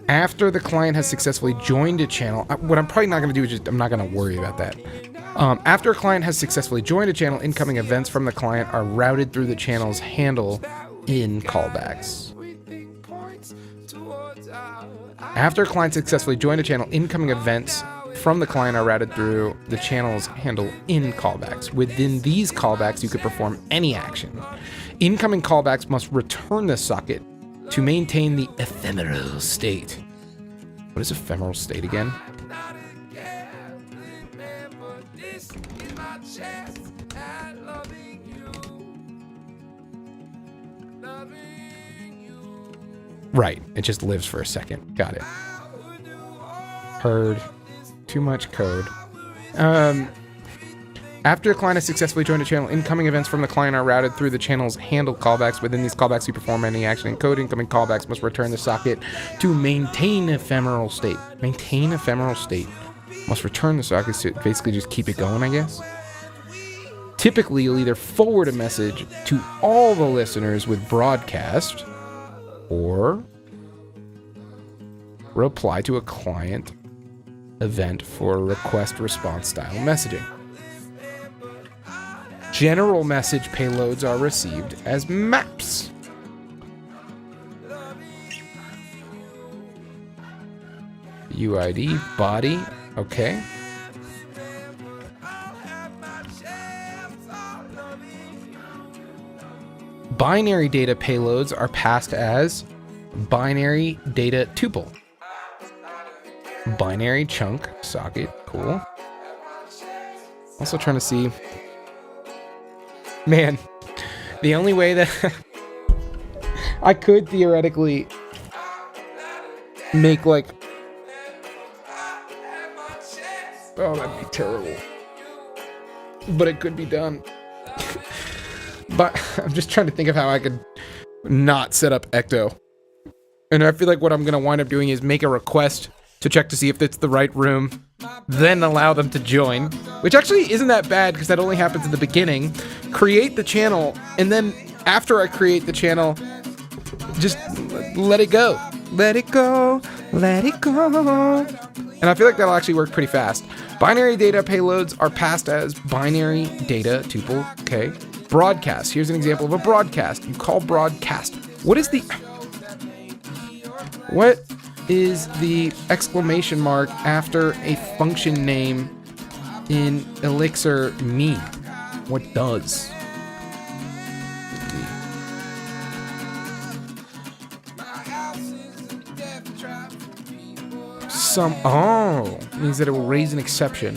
After the client has successfully joined a channel, what I'm probably not going to do is I'm not going to worry about that. After a client has successfully joined a channel, incoming events from the client are routed through the channel's handle in callbacks. After a client successfully joined a channel, incoming events from the client are routed through the channel's handle in callbacks. Within these callbacks, you could perform any action. Incoming callbacks must return the socket to maintain the ephemeral state. What is ephemeral state again? Right, it just lives for a second. Got it. Heard. Too much code. After a client has successfully joined a channel, incoming events from the client are routed through the channel's handle callbacks. Within these callbacks, you perform any action in code. Incoming callbacks must return the socket to maintain ephemeral state. Maintain ephemeral state. Must return the socket to basically just keep it going, I guess. Typically, you'll either forward a message to all the listeners with broadcast or reply to a client event for request response style messaging. General message payloads are received as maps. UID, body, okay. Binary data payloads are passed as binary data tuple. Binary chunk socket, cool. Also trying to see. Man, the only way that I could theoretically make like, oh, that'd be terrible. But it could be done. But I'm just trying to think of how I could not set up ecto. And I feel like what I'm going to wind up doing is make a request to check to see if it's the right room, then allow them to join, which actually isn't that bad because that only happens in the beginning. Create the channel, and then after I create the channel, just let it go. Let it go. Let it go. And I feel like that'll actually work pretty fast. Binary data payloads are passed as binary data tuple, okay. Broadcast. Here's an example of a broadcast. You call broadcast. What is the exclamation mark after a function name in Elixir mean? What does? Means that it will raise an exception.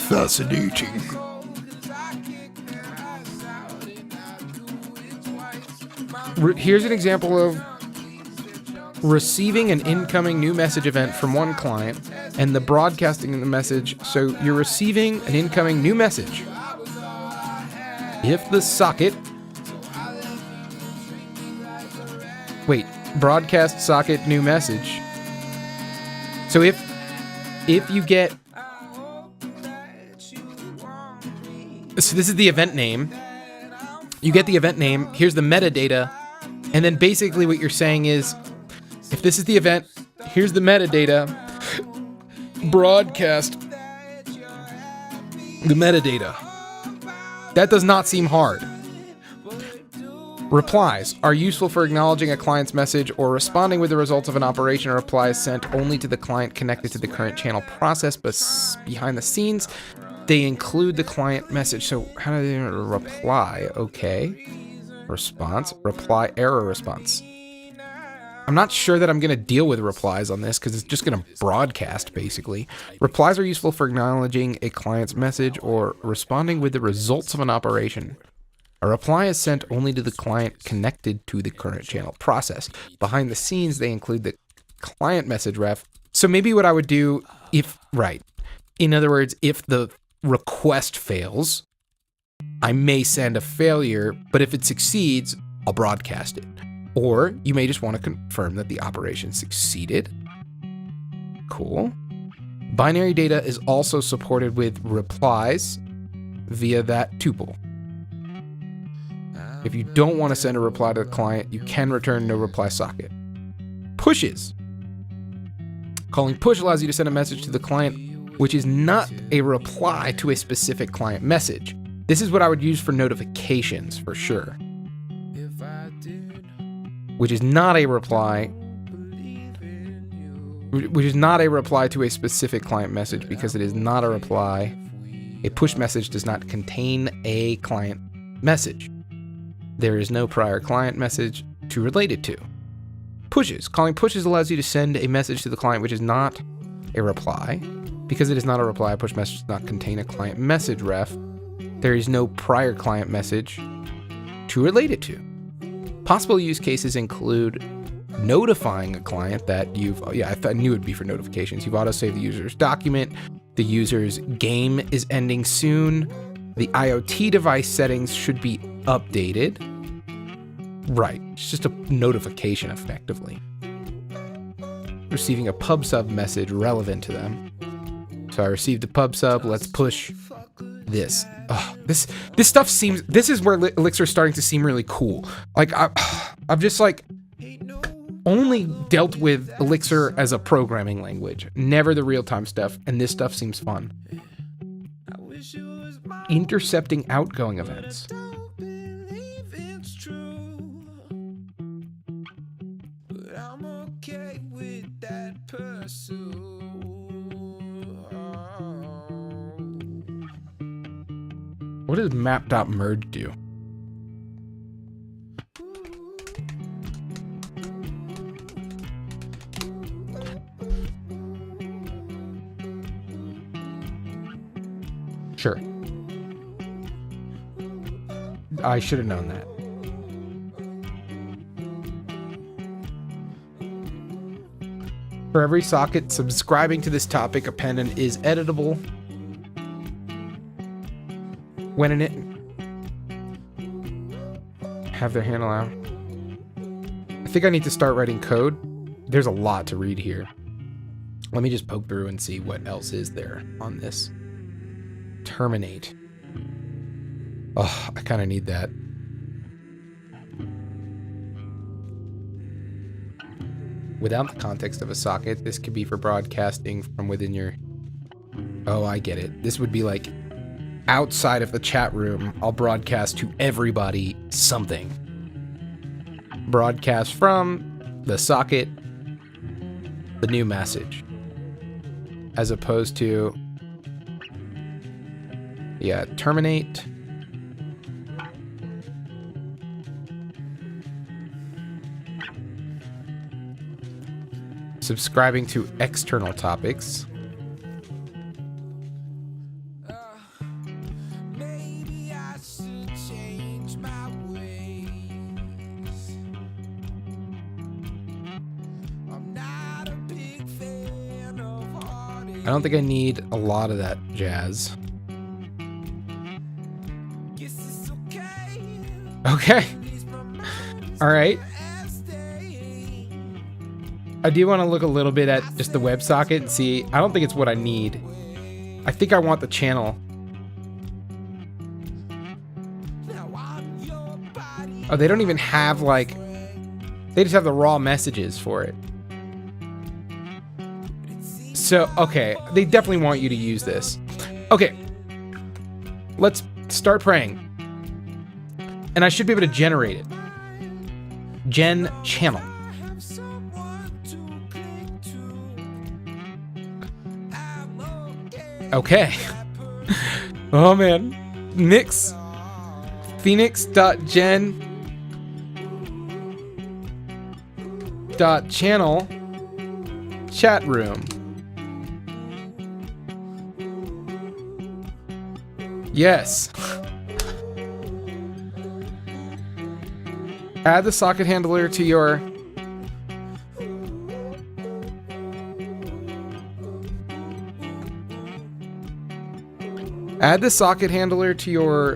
Fascinating. Here's an example of receiving an incoming new message event from one client and the broadcasting the message. So you're receiving an incoming new message. If the socket... Wait, broadcast socket new message. So if you get... So this is the event name. You get the event name. Here's the metadata. And then basically what you're saying is, if this is the event, here's the metadata. Broadcast the metadata. That does not seem hard. Replies are useful for acknowledging a client's message or responding with the results of an operation. A reply is sent only to the client connected to the current channel process, but behind the scenes, they include the client message. So how do they reply? Okay. Response, reply, error response. I'm not sure that I'm going to deal with replies on this because it's just going to broadcast, basically. Replies are useful for acknowledging a client's message or responding with the results of an operation. A reply is sent only to the client connected to the current channel process. Behind the scenes, they include the client message ref. So maybe what I would do if, right, in other words, if the request fails, I may send a failure, but if it succeeds, I'll broadcast it. Or you may just want to confirm that the operation succeeded. Cool. Binary data is also supported with replies via that tuple. If you don't want to send a reply to the client, you can return no reply socket. Pushes. Calling push allows you to send a message to the client, which is not a reply to a specific client message. This is what I would use for notifications for sure. Which is not a reply. Which is not a reply to a specific client message because it is not a reply. A push message does not contain a client message. There is no prior client message to relate it to. Pushes. Calling pushes allows you to send a message to the client which is not a reply. Because it is not a reply, a push message does not contain a client message ref. There is no prior client message to relate it to. Possible use cases include notifying a client that I knew it'd be for notifications. You've autosaved the user's document. The user's game is ending soon. The IoT device settings should be updated. Right, it's just a notification effectively. Receiving a pub sub message relevant to them. So I received the pub sub, let's push this. Oh, this stuff seems, this is where Elixir is starting to seem really cool. Like I've just like only dealt with Elixir as a programming language, never the real-time stuff, and this stuff seems fun. Intercepting outgoing events. What does map.merge do? Sure. I should have known that. For every socket subscribing to this topic, appendant is editable. When in it, have their handle out. I think I need to start writing code. There's a lot to read here. Let me just poke through and see what else is there on this. Terminate. Oh, I kind of need that. Without the context of a socket, this could be for broadcasting from within your... Oh, I get it. This would be like outside of the chat room, I'll broadcast to everybody something. Broadcast from the socket, the new message. As opposed to, yeah, terminate. Subscribing to external topics. I don't think I need a lot of that jazz. Okay. All right. I do want to look a little bit at just the WebSocket and see. I don't think it's what I need. I think I want the channel. Oh, they don't even have like, they just have the raw messages for it. So, okay, they definitely want you to use this. Okay, let's start praying. And I should be able to generate it. Gen channel. Okay. Oh man. Nix. Phoenix.gen .channel chat room. Yes. Add the socket handler to your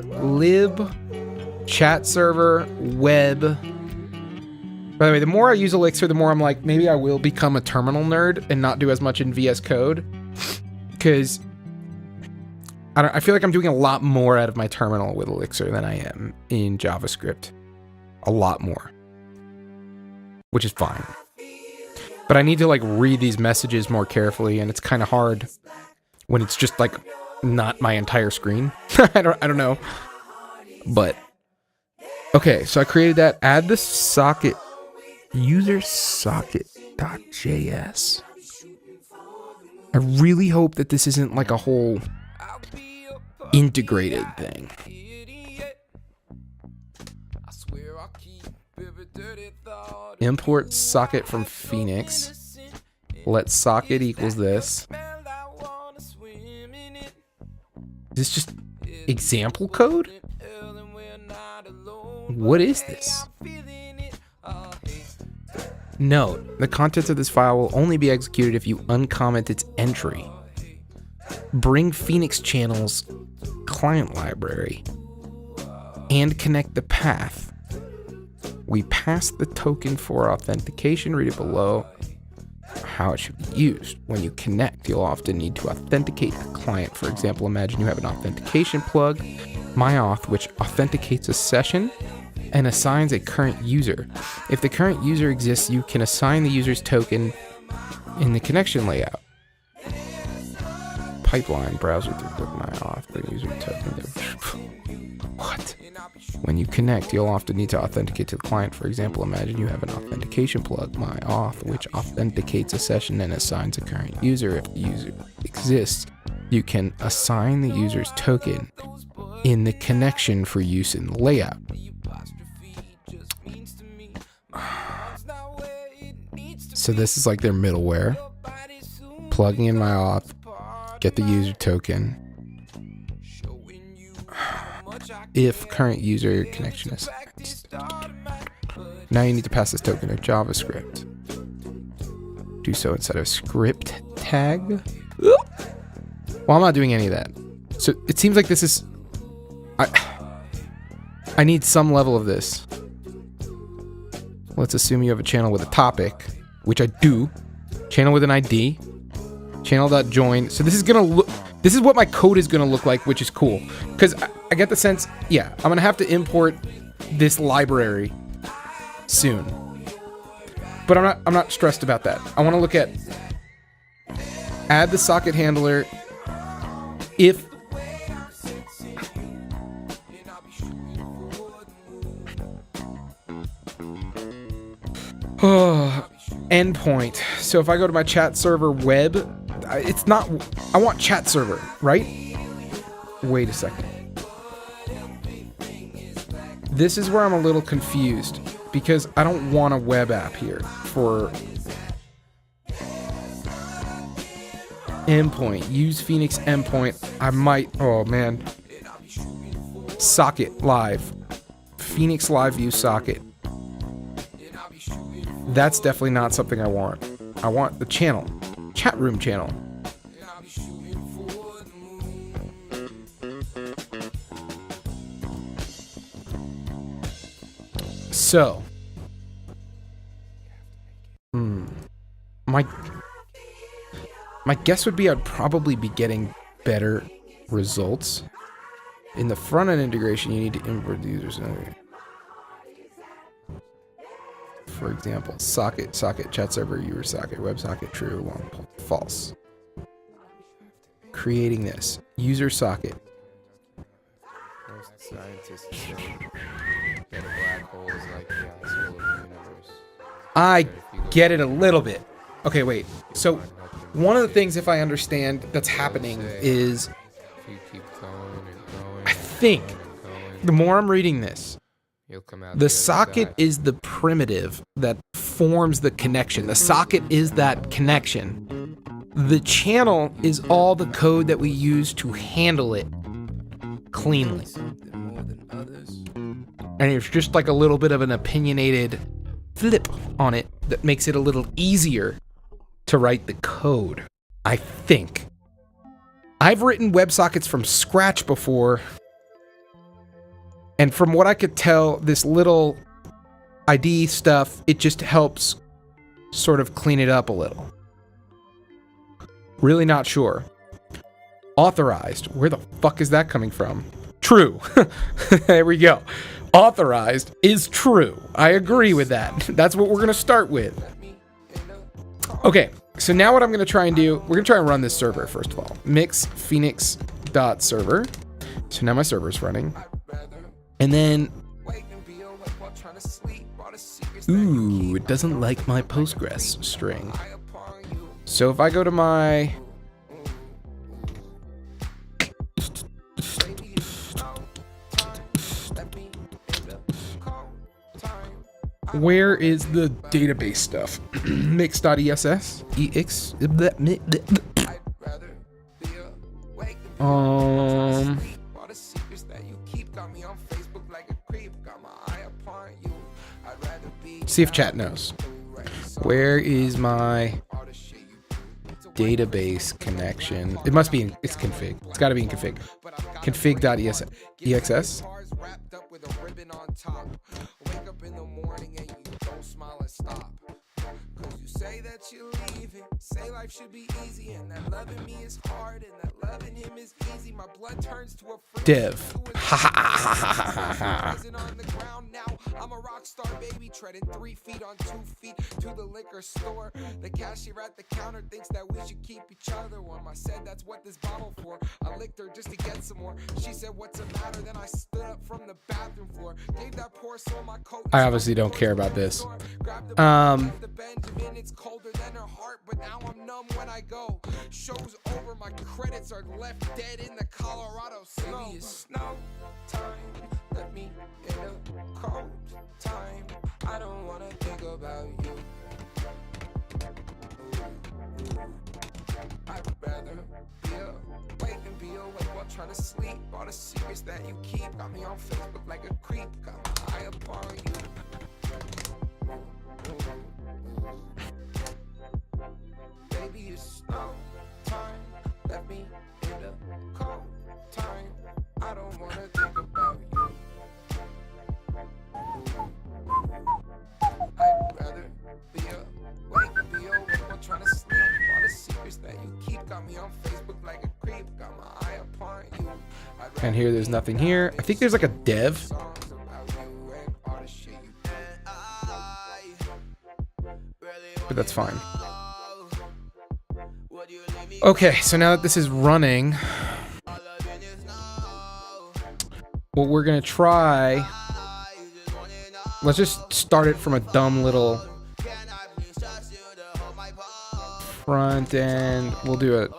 lib chat server web. By the way, the more I use Elixir, the more I'm like, maybe I will become a terminal nerd and not do as much in VS Code. Because I feel like I'm doing a lot more out of my terminal with Elixir than I am in JavaScript. A lot more. Which is fine. But I need to like read these messages more carefully, and it's kind of hard when it's just like not my entire screen. I don't know. But okay, so I created that. Add the socket user socket.js. I really hope that this isn't like a whole integrated thing. Import socket from Phoenix. Let socket equals this. Is this just example code? What is this? Note, the contents of this file will only be executed if you uncomment its entry. Bring Phoenix channels client library and connect the path. We pass the token for authentication. Read it below. How it should be used. When you connect, you'll often need to authenticate a client. For example, imagine you have an authentication plug, myauth, which authenticates a session and assigns a current user. If the current user exists, you can assign the user's token in the connection layout. Pipeline browser through myauth, the user token. What? When you connect, you'll often need to authenticate to the client. For example, imagine you have an authentication plug, myauth, which authenticates a session and assigns a current user. If the user exists, you can assign the user's token in the connection for use in the layout. So this is like their middleware. Plugging in myauth, get the user token. If current user connection is now you need to pass this token to JavaScript. Do so inside of script tag. Well, I'm not doing any of that. So it seems like this is I need some level of this. Let's assume you have a channel with a topic, which I do. Channel with an ID. Channel.join. So this is gonna look. This is what my code is gonna look like, which is cool. Because I get the sense, yeah, I'm gonna have to import this library soon. But I'm not stressed about that. I want to look at add the socket handler if endpoint. So if I go to my chat server web, it's not, I want chat server, right? Wait a second. This is where I'm a little confused because I don't want a web app here for endpoint. Use Phoenix endpoint. I might, oh man. Socket live. Phoenix live view socket. That's definitely not something I want. I want the channel. Chat room channel. So, my guess would be I'd probably be getting better results. In the front-end integration, you need to import the users. For example, socket, chat server, user socket, WebSocket, true, long, false. Creating this. User socket. Most scientists that a black hole is like the asshole of the universe. I get it a little bit. Okay, wait. So one of the things, if I understand, that's happening is, I think, the more I'm reading this, the socket is the primitive that forms the connection. The socket is that connection. The channel is all the code that we use to handle it cleanly. And it's just like a little bit of an opinionated flip on it that makes it a little easier to write the code, I think. I've written WebSockets from scratch before, and from what I could tell, this little ID stuff, it just helps sort of clean it up a little. Really not sure. Authorized. Where the fuck is that coming from? True. There we go. Authorized is true. I agree with that. That's what we're going to start with. Okay, so now what I'm going to try and do, we're going to try and run this server first of all. Mix phoenix.server. So now my server's running. And then, ooh, it doesn't like my Postgres string. So if I go to my, where is the database stuff? Mix.ess? EX? See if chat knows. Where is my database connection? It must be in, it's config. It's got to be in config. Config.exs. Wake up in the morning and you don't smile and stop. Cause you say that you're leaving, say life should be easy, and that loving me is hard, and that loving him is easy. My blood turns to a div. On the ground now, I'm a rock star baby, treading 3 feet on 2 feet to the liquor store. The cashier at the counter thinks that we should keep each other warm. I said that's what this bottle for. I licked her just to get some more. She said what's the matter? Then I stood up from the bathroom floor. Gave that poor soul my coat. I obviously don't care about this. It's colder than her heart, but now I'm numb when I go. Show's over, my credits are left dead in the Colorado snow. Baby, it's snow time, let me in a cold time. I don't wanna think about you. I'd rather be awake than be awake while trying to sleep. All the secrets that you keep got me on Facebook like a creep. Got my eye upon you. Baby, it's snow time. Let me in a cold time. I don't wanna think about you. I'd rather be awake than be awake while trying to sleep. All the secrets that you keep got me on Facebook like a creep. Got my eye upon you. And here, there's nothing here. I think there's like a dev. But that's fine. Okay, so now that this is running, what we're gonna try, let's just start it from a dumb little front end. We'll do it.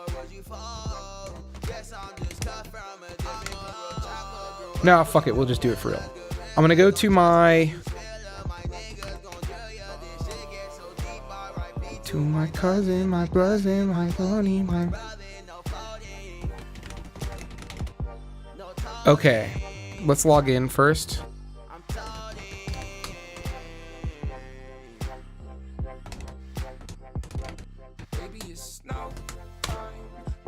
No, fuck it, we'll just do it for real. I'm gonna go to my cousin, my brother, my buddy, my... Okay, let's log in first. Baby, it's snow time.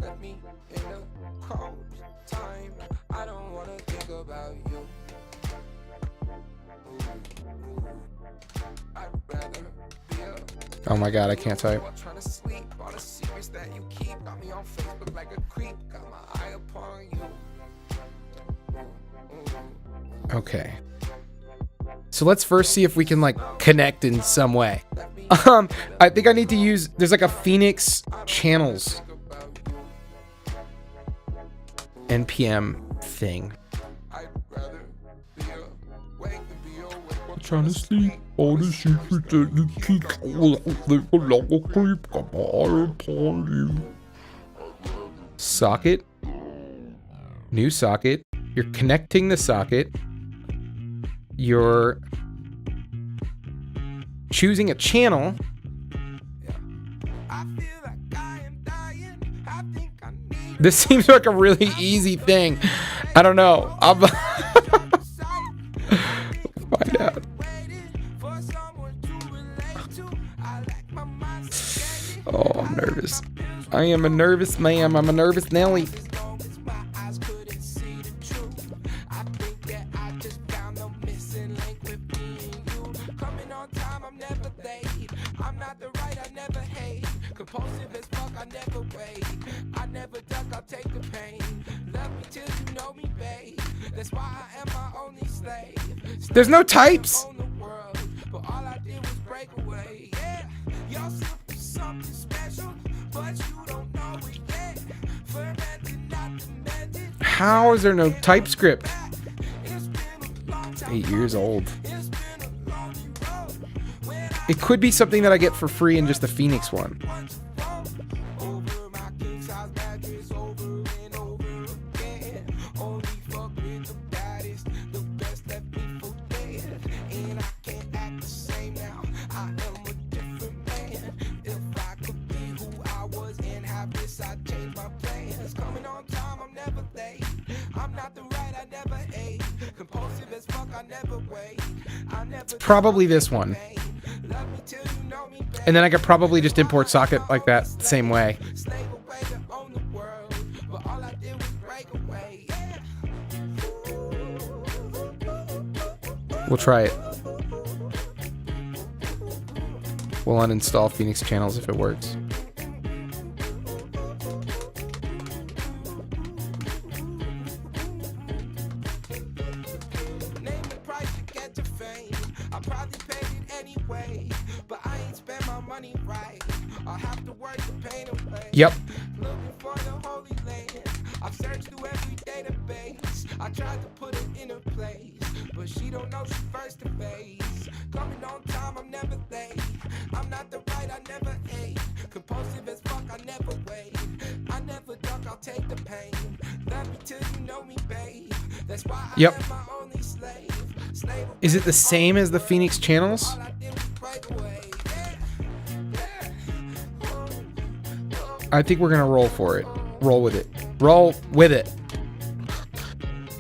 Let me in a cold time. I don't wanna think about you. I'd rather be a... Oh my god, I can't type. Okay. So let's first see if we can like connect in some way. I think I need to use, there's like a Phoenix channels NPM thing. trying to sleep. All the secrets that you keep. They belong to creep. Come on, upon you. Socket. New socket. You're connecting the socket. You're choosing a channel. This seems like a really easy thing. I don't know. I'll find out. Oh, I'm nervous. I am a nervous man. I'm a nervous Nelly. Compulsive as fuck, I never wait. I never duck, I'll take the pain. Love me till you know me, babe. That's why I am my only slave. There's no types. On the world, but all I did was break away. Yeah, y'all simply something special, but you don't know it yet. Fermented, not demented. How is there no TypeScript? It's 8 years old. It could be something that I get for free in just the Phoenix one. It's probably this one. And then I could probably just import socket like that same way. We'll try it. We'll uninstall Phoenix channels if it works. Yep. I've searched through every database. I tried to put it in a place, but she don't know she first to face. Coming on time, I'm never late. I'm not the right, I never hate. Compulsive as fuck, I never wait. I never duck, I'll take the pain. Love me till you know me, babe. That's why I am my only slave. Is it the same as the Phoenix channels? I think we're gonna roll for it. Roll with it. Roll with it.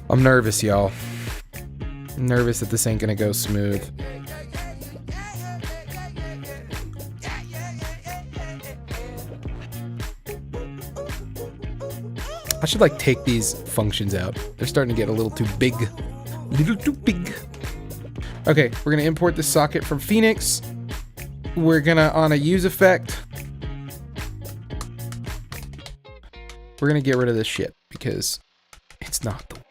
I'm nervous, y'all. I'm nervous that this ain't gonna go smooth. I should like take these functions out. They're starting to get a little too big. A little too big. Okay, we're gonna import the socket from Phoenix. We're gonna, on a use effect, we're gonna get rid of this shit because it's not the way.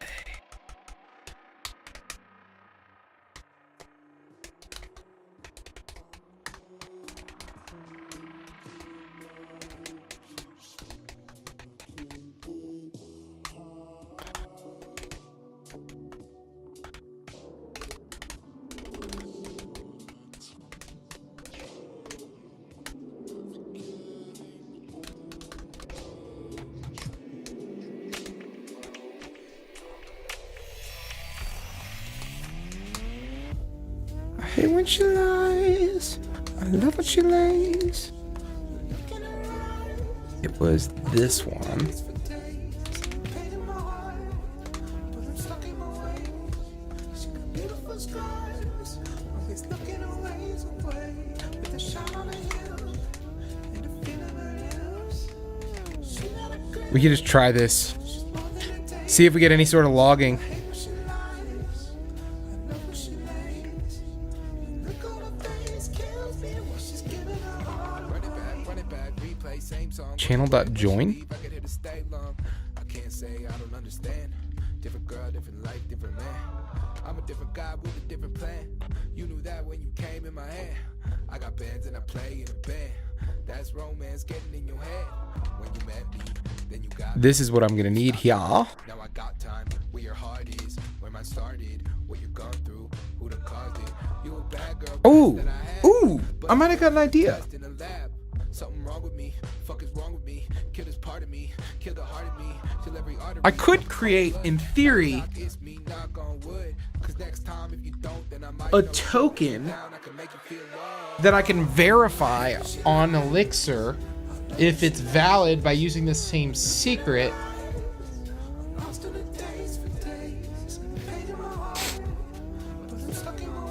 I hate when she lies. I love when she lays. It was this one. We can just try this. See if we get any sort of logging. Channel.join. I can't say I don't understand. Different girl, different life, different man. I'm a different guy with a different plan. You knew that when you came in my hand. I got bands and I play in a band. That's romance getting in your head. When you met me, then you got. This is what I'm gonna need here. Now I got time where your heart is, where mine started. what you're gone through, who done caused it. You a bad girl. Ooh, that I had, ooh, but I might have got an idea. in the lab. Something wrong with me. Fuck is wrong with me. Kill this part of me. Kill the heart of me. Till every artery. I could create, in theory, It's me, knock on wood. 'Cause next time if you don't, then I might a know token down. I can make you feel love. that I can verify on Elixir if it's valid by using the same secret.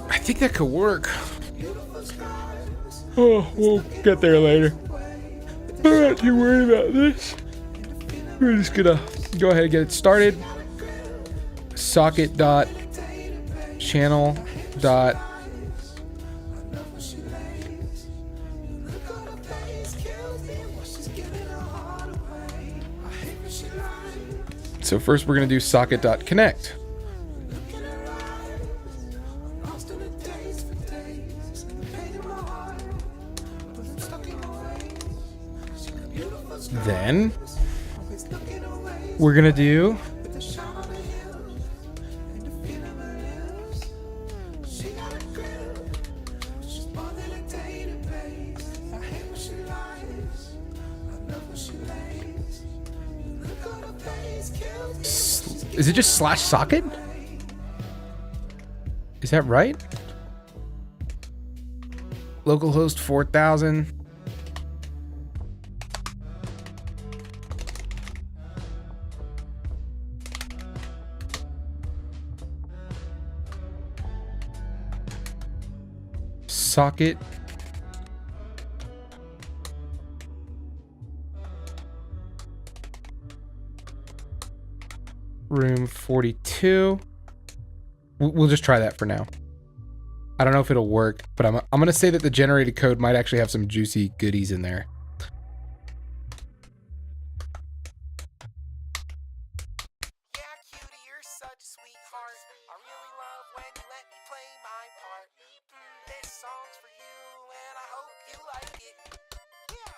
I think that could work. Oh, we'll get there later. I'm not too worried about this. We're just gonna go ahead and get it started. Socket dot channel dot so first we're gonna do socket dot connect. Then we're gonna do is it just slash socket? Is that right? Localhost 4000. Socket room 42. We'll just try that for now. I don't know if it'll work, but I'm gonna say that the generated code might actually have some juicy goodies in there. Yeah, cutie, you're such a sweetheart. I really love when you let me play my part. This song's for you, and I hope you like it. Yeah.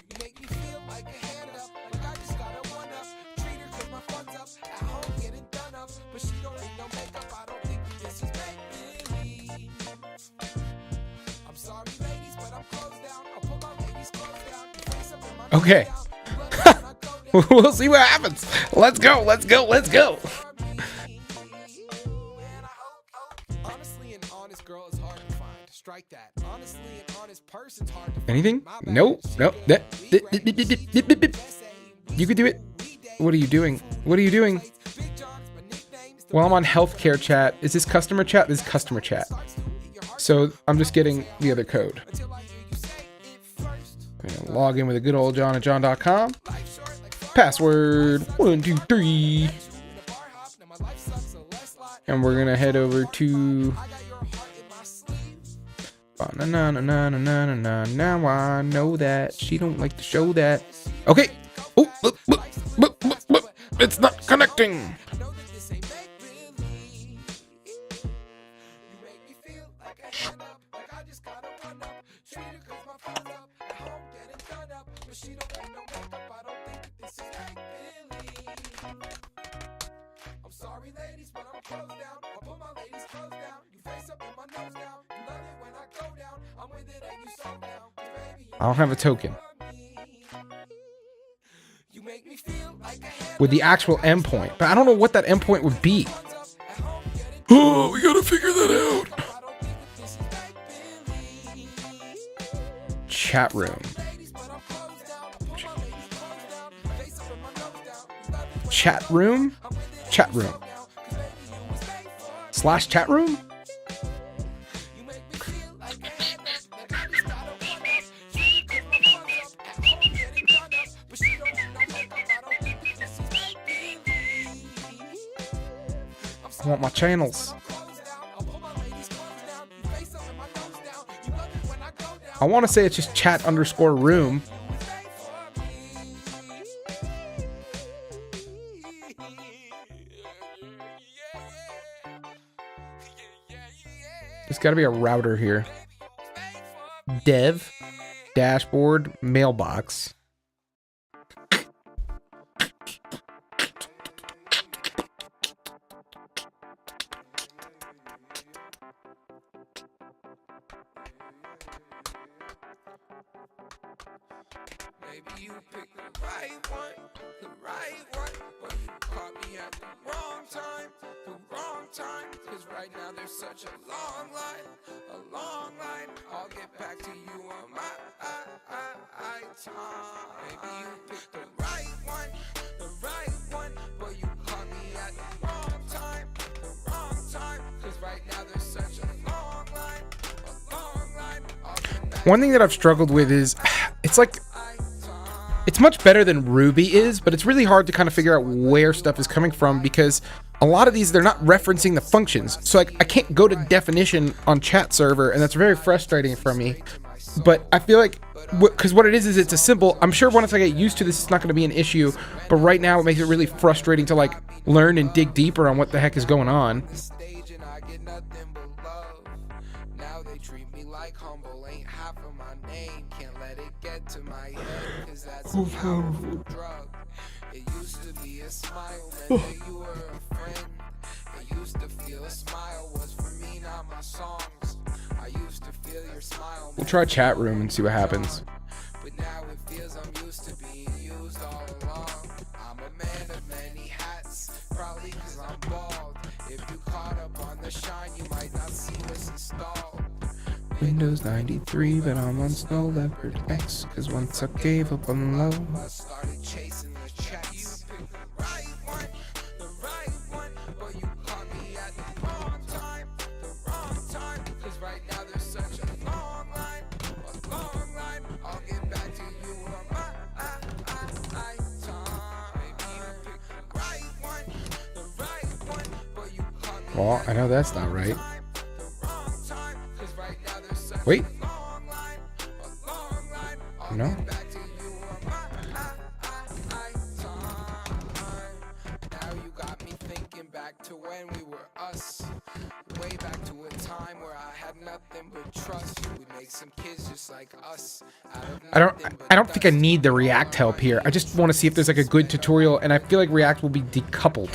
You make me feel like a hand up, like I just got a one up. Treat her 'cause my fun's up, at home getting done up. But she don't need no makeup, I don't think this is make believe. I'm sorry, ladies, but I'm closed down. I'll put my ladies clothes down. Face up in my Okay. We'll see what happens. Let's go, let's go, let's go. Honestly, an honest girl is hard to find. Strike that. Honestly, an honest person's hard to find. Anything? Nope. Nope. You could do it. What are you doing? What are you doing? Well, I'm on healthcare chat. Is this customer chat? This is customer chat. So I'm just getting the other code. I'm gonna log in with a good old John at john.com. Password 123. And we're gonna head over to now I know that she don't like to show that. Okay. Oh, it's not connecting. I'm sorry, ladies, but I'm closed down. I'll put my ladies clothes down. You face up and my nose down. You love it when I go down. I'm with it and you so down. Baby, I don't have a token you make me feel like a with the actual endpoint, but I don't know what that endpoint would be. Oh, we gotta figure that out. Chat room. Chat room? Chat room. Slash chat room? I want my channels. I want to say it's just chat underscore room. There's got to be a router here. Dev, dashboard, mailbox. Maybe you picked the right one, but you caught me at the wrong time. Cause right now there's such a long line. I'll get back to you on my time. Maybe you picked the right one, but you caught me at the wrong time. Cause right now there's such a long line. I'll get back. One thing that I've struggled with is, it's like, it's much better than Ruby is, but it's really hard to kind of figure out where stuff is coming from because a lot of these, they're not referencing the functions. So like, I can't go to definition on chat server, and that's very frustrating for me. But I feel like, because what it is it's a simple, I'm sure once I get used to this, it's not going to be an issue. But right now, it makes it really frustrating to like learn and dig deeper on what the heck is going on. Now they treat me like humble, ain't half of my name, can't let it get to my head, cause that's a powerful drug. It used to be a smile, man, that you were a friend. It used to feel a smile was for me, not my songs. I used to feel your smile. We'll try chat room and see what happens. But now it feels I'm used to being used all along. I'm a man of many hats, probably cause I'm bald. If you caught up on the shine, you might not see what's installed. Windows 93, but I'm on Snow Leopard X, cause once I gave up on low. I started chasing the checks. You picked the right one, but you caught me at the wrong time. Cause right now there's such a long line. I'll get back to you on my time. Maybe you picked the right one, but you caught me. Well, I know that's not right. Wait. No. To when we were us, way back to a time where I had nothing but trust. We'd make some kids just like us. I don't think I need the React help here. I just want to see if there's like a good tutorial, and I feel like React will be decoupled.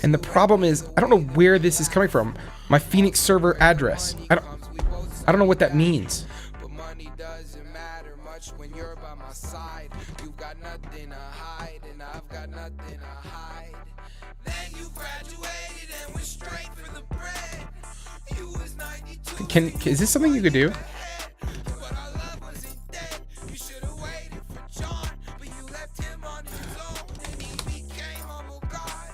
And the problem is, I don't know where this is coming from. My Phoenix server address. I don't know what that means. But money doesn't matter much when you're by my side. You've got nothing to hide, and I've got nothing to hide. Then you graduated and went straight for the bread. You was 92. Is this something you could do? But our love wasn't dead. You should have waited for John, but you left him on his own, and he became humble God.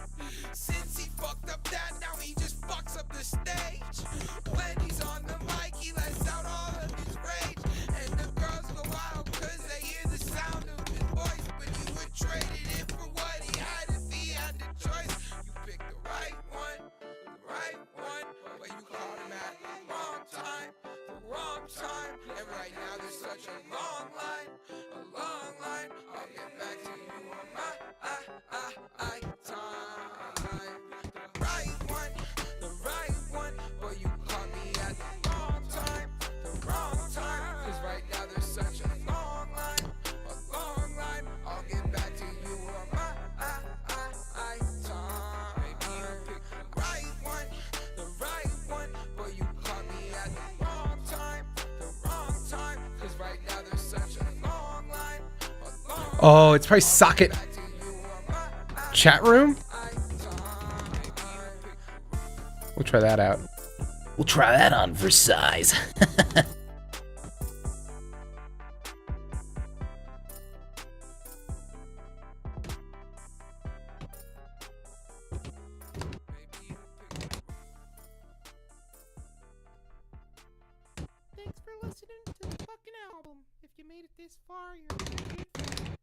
Since he fucked up that, now he just fucks up the stage. When he's on the mic, he lets out all of his rage, and the girls go wild cause they hear the sound of his voice. But you were traded in for what he had if he had the choice. You picked the right one, but you caught him at the wrong time. And right now there's such a long line. I'll get back to you on my time. The right one, but you caught me at the wrong time. Cause right now there's such a long line. I'll get back to you on my time. Maybe you picked the right one, but you caught me at the wrong time. Cause right now there's such a long line. Oh, it's probably socket chat room. We'll try that out. We'll try that on for size. Thanks for listening to the fucking album. If you made it this far, you're a good fan.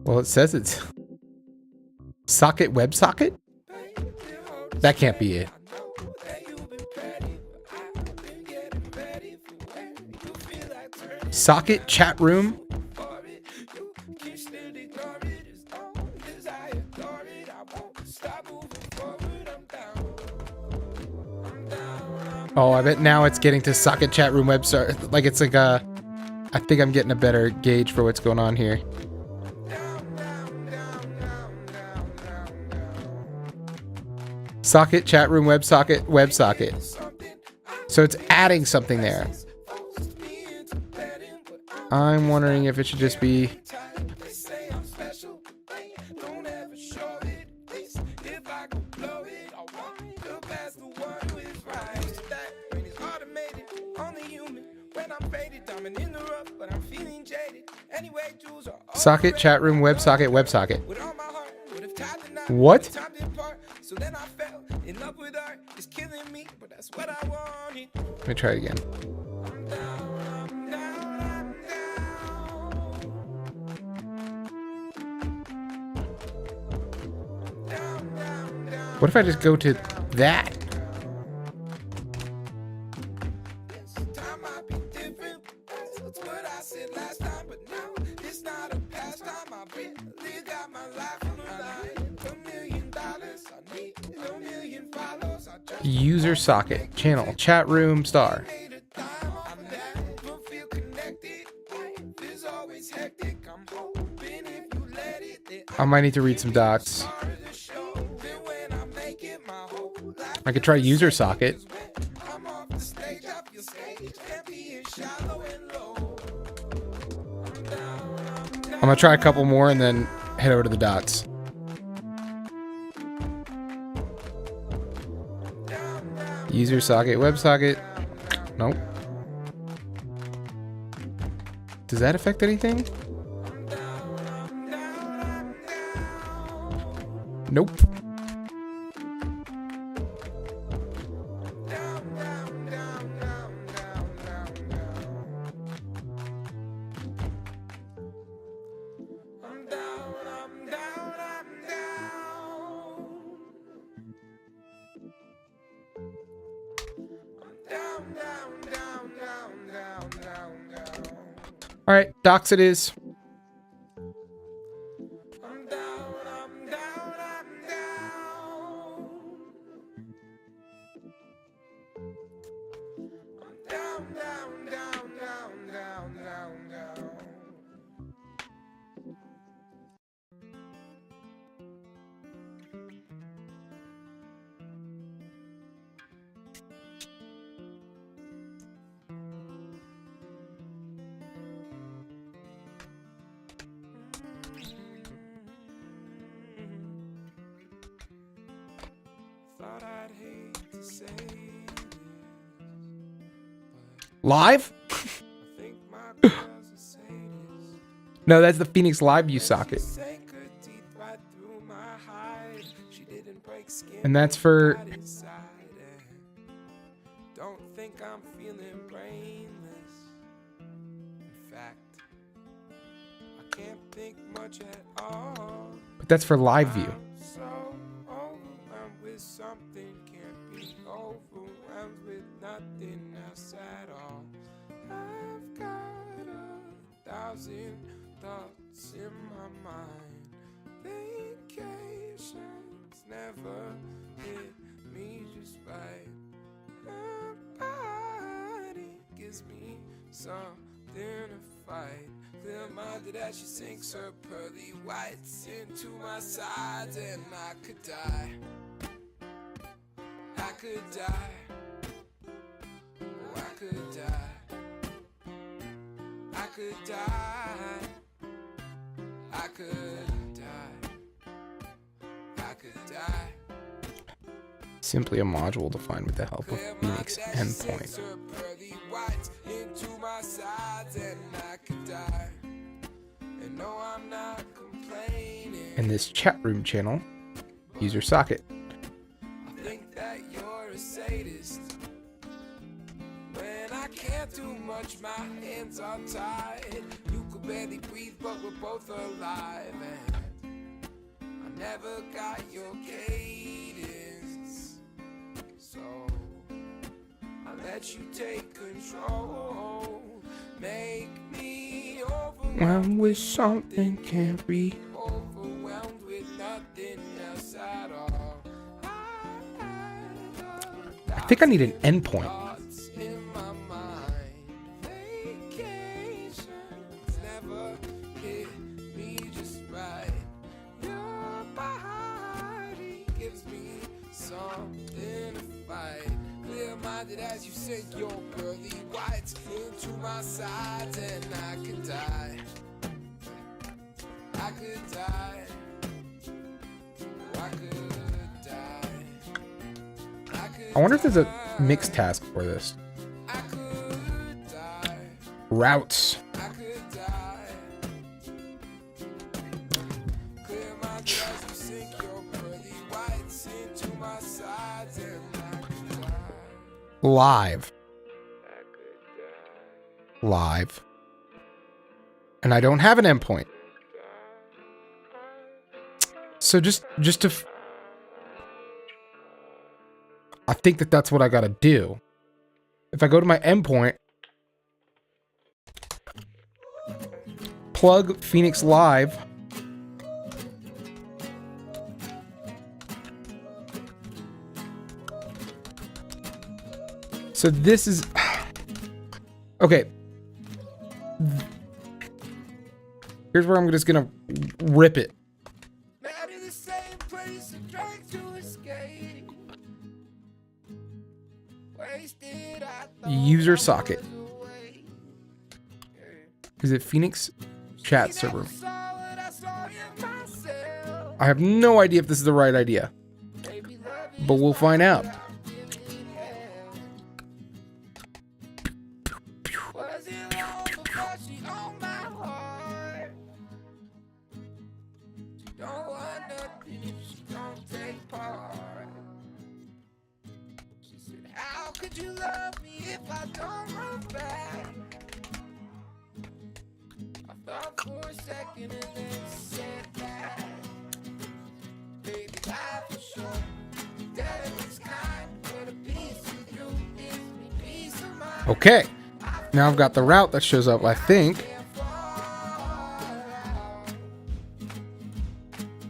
Well, it says it's socket WebSocket. That can't be it. Socket chat room. Oh, I bet now it's getting to socket chat room website. Like it's like a. I think I'm getting a better gauge for what's going on here. Socket, chat room, WebSocket, WebSocket. So it's adding something there. I'm wondering if it should just be... Socket, chat room, WebSocket, WebSocket. What? Let me try it again. What if I just go to that? User socket, channel, chat room, star. I might need to read some docs. I could try user socket. I'm gonna try a couple more and then head over to the dots. User socket, WebSocket. Nope. Does that affect anything? Nope. All right, docs it is. Live? No, that's the Phoenix Live View socket. And that's for... Don't think I'm feeling brainless. In fact, I can't think much at all. But that's for live view. So overwhelmed with something, can't be overwhelmed with nothing else at all. I've got 1,000 thoughts in my mind. Vacations never hit me just right. Her body gives me something to fight. Clear-minded as she sinks her pearly whites into my sides, and I could die. I could die. Oh, I could die. I could die. I could die. I could die. Simply a module defined with the help of Phoenix endpoint. And this chat room channel, user socket. I think that you're a sadist. When I can't do much, my hands are tied. You could barely breathe, but we're both alive. And I never got your cadence, so I let you take control. Make me overwhelmed with something can't be. Overwhelmed with nothing else at all. I think I need an endpoint. Thoughts in my mind. Vacations never hit me just right. Your body gives me something reminded as you sink your pearly whites into my sides, and I could die. I could die. I could die. I wonder if there's a mix task for this. I could die. Routes. I could die. Clear my throat as you sink your pearly whites into my sides, and I could die. Live. I could die. Live. And I don't have an endpoint. So just to... I think that that's what I gotta do. If I go to my endpoint, plug Phoenix Live, so this is okay. Here's where I'm just gonna rip it. Not in the same place I tried to escape. Wasted, I thought User I socket. was away. Is it Phoenix chat server? Saw what I saw in myself. I have no idea if this is the right idea, Baby, love is but we'll find out. what I really have. Was it all before she owned my heart? She don't want nothing if she don't take part. She said, how could you love me if I don't run back? I thought for a second and then said that. Baby, life is short. Death is kind, but a piece of you gives me peace of mind. Okay, now I've got the route that shows up, I think.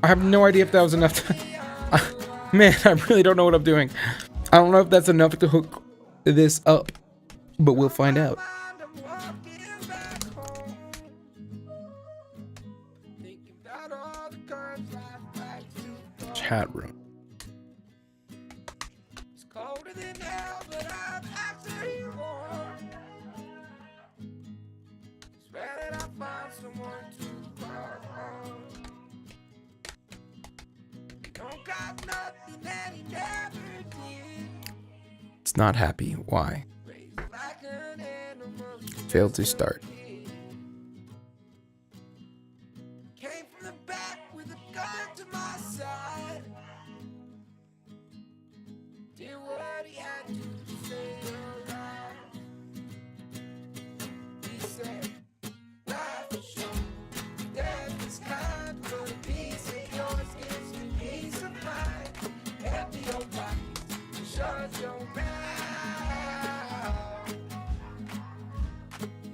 I have no idea if that was enough to... Man, I really don't know what I'm doing. I don't know if that's enough to hook this up, but we'll find out. I'm walking back home, thinking about all the girls I've back to go. Chat room. It's colder than hell, but I'm actually warm. Swear that I find someone to call home. Don't got nothing that he never did. It's not happy. Why? Raised like an animal. Failed to start. Came from the back with a gun to my side. Did what he had to say alive. He said, life is short, death is kind, but a piece of yours gives me peace of mind. Empty your pockets, shut your mouth.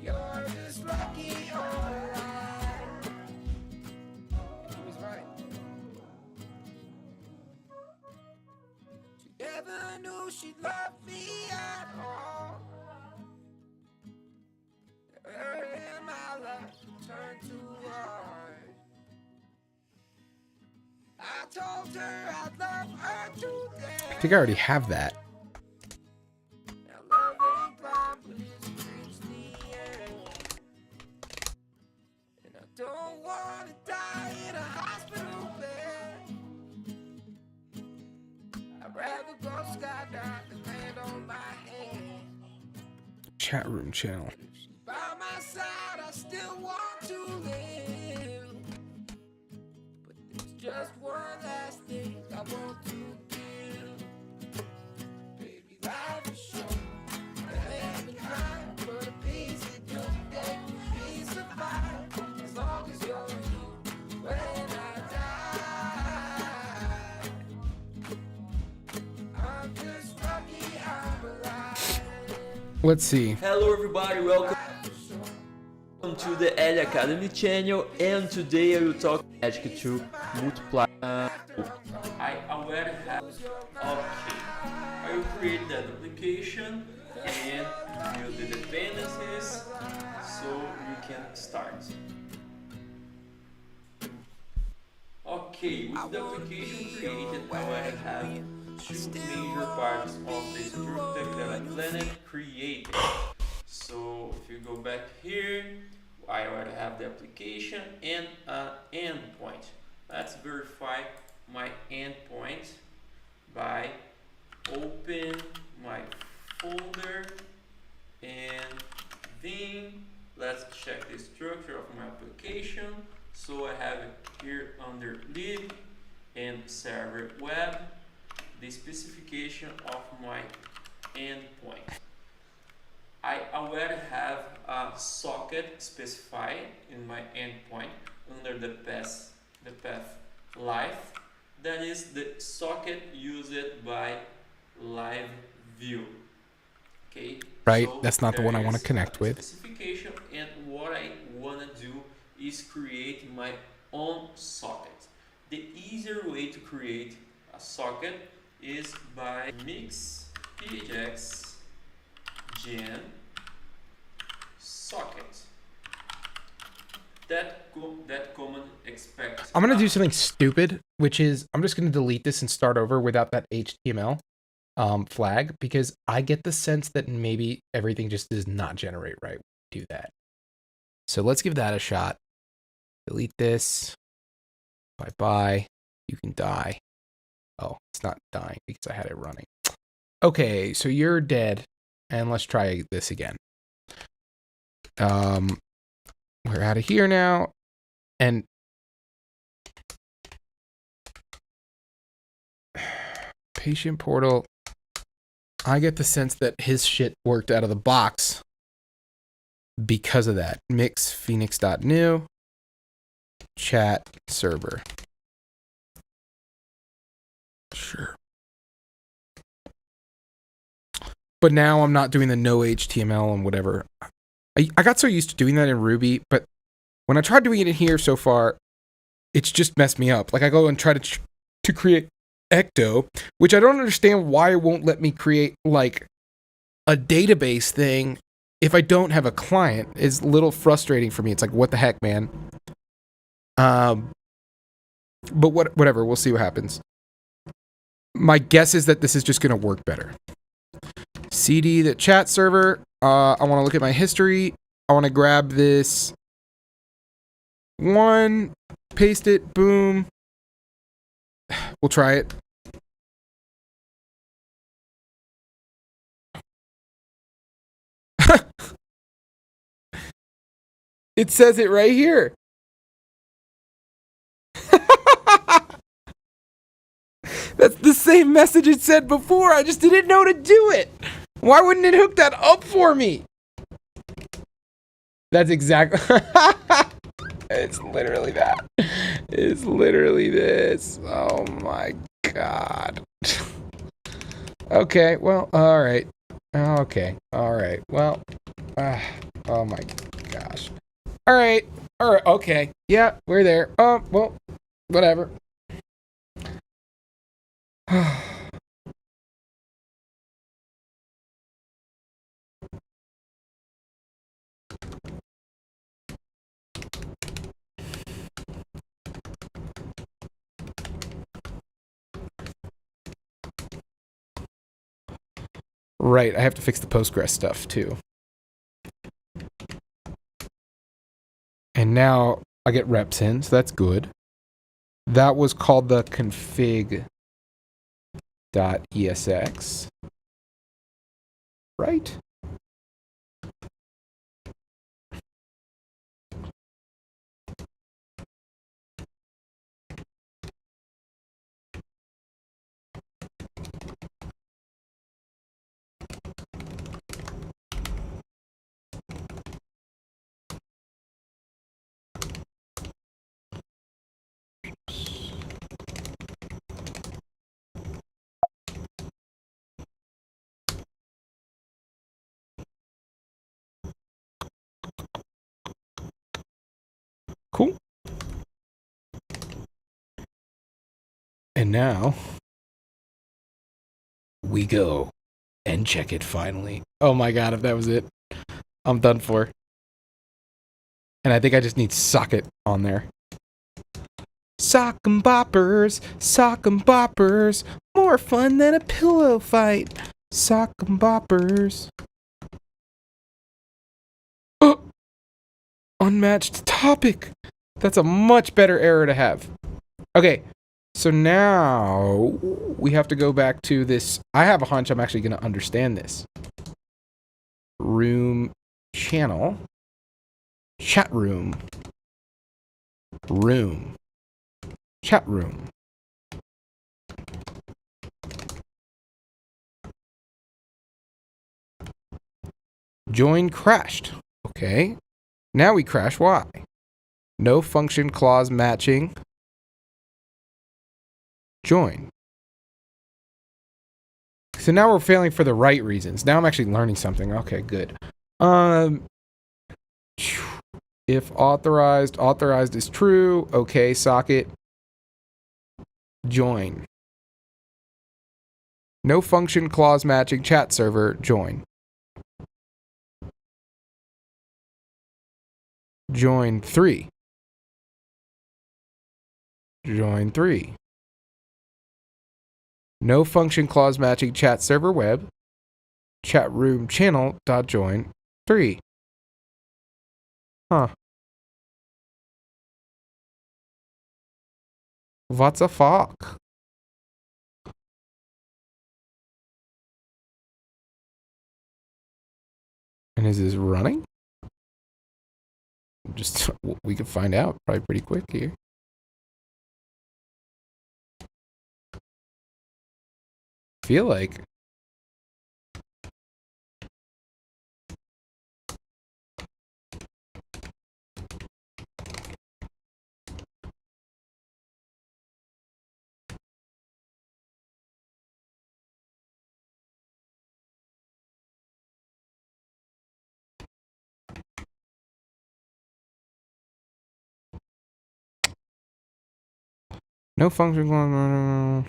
You're just lucky or alive. He was right. She never knew she'd love me at all. Her and my life turned to hard. I told her I'd love her to death. I think I already have that. Now love ain't blind, but it's reached the end. And I don't wanna die in a hospital bed. I'd rather go skydiving than land on my head. Chat room channel. If she's by my side, I still want to live. But there's just one last thing I want to give. Baby, life is short. There ain't kind, but a piece of you gave me peace of mind. As long as you're here when I die, I'm just lucky I'm alive. Let's see. Hello everybody, welcome to the Ellie Academy channel, and today I will talk Magic to multiply. I already have. Okay, I will create that application and build the dependencies so you can start. Okay, with the application created, I already have two major parts of the structure that I planned created. So if you go back here, I already have the application and an endpoint. Let's verify my endpoint by open my folder and then let's check the structure of my application. So I have it here under lib and server web, the specification of my endpoint. I already have a socket specified in my endpoint under the path live. That is the socket used by live view. Okay. Right, so that's not the there one I want to is connect a with. Specification, and what I want to do is create my own socket. The easier way to create a socket is by mix pjx gen socket. That command expects. I'm gonna do something stupid, which is I'm just gonna delete this and start over without that HTML flag, because I get the sense that maybe everything just does not generate right when you do that. So let's give that a shot. Delete this. Bye-bye. You can die. Oh, it's not dying because I had it running. Okay, so you're dead. And let's try this again. We're out of here now. And patient portal. I get the sense that his shit worked out of the box because of that. Mix phoenix.new chat server. Sure. But now I'm not doing the no HTML and whatever. I got so used to doing that in Ruby, but when I tried doing it in here so far, it's just messed me up. Like I go and try to create Ecto, which I don't understand why it won't let me create like a database thing if I don't have a client. Is a little frustrating for me. It's like, what the heck, man? But whatever, we'll see what happens. My guess is that this is just going to work better. CD the chat server. I want to look at my history. I want to grab this one, paste it, boom. We'll try it. It says it right here. That's the same message it said before. I just didn't know to do it. Why wouldn't it hook that up for me? That's exactly... It's literally that. It's literally this. Oh my god. Okay, well, alright. Okay, alright. Well, oh my gosh. Alright, okay. Yeah, we're there. Oh, well, whatever. Right, I have to fix the Postgres stuff too. And now I get reps in, so that's good. That was called the config.esx. Right? Cool. And now we go and check it finally. Oh my god, if that was it, I'm done for. And I think I just need socket on there. Sock 'em boppers, more fun than a pillow fight. Sock 'em boppers. Oh, unmatched topic. That's a much better error to have. Okay, so now we have to go back to this. I have a hunch I'm actually going to understand this. Room channel. Chat room. Room. Chat room. Join crashed. Okay. Now we crash. Why? No function clause matching. Join. So now we're failing for the right reasons. Now I'm actually learning something. Okay, good. If authorized is true. Okay, socket. Join. No function clause matching chat server. Join. Join 3. Join 3. No function clause matching chat server web. Chat room channel dot join 3. Huh. What the fuck? And is this running? Just, we can find out probably pretty quick here. Feel like. No function clause.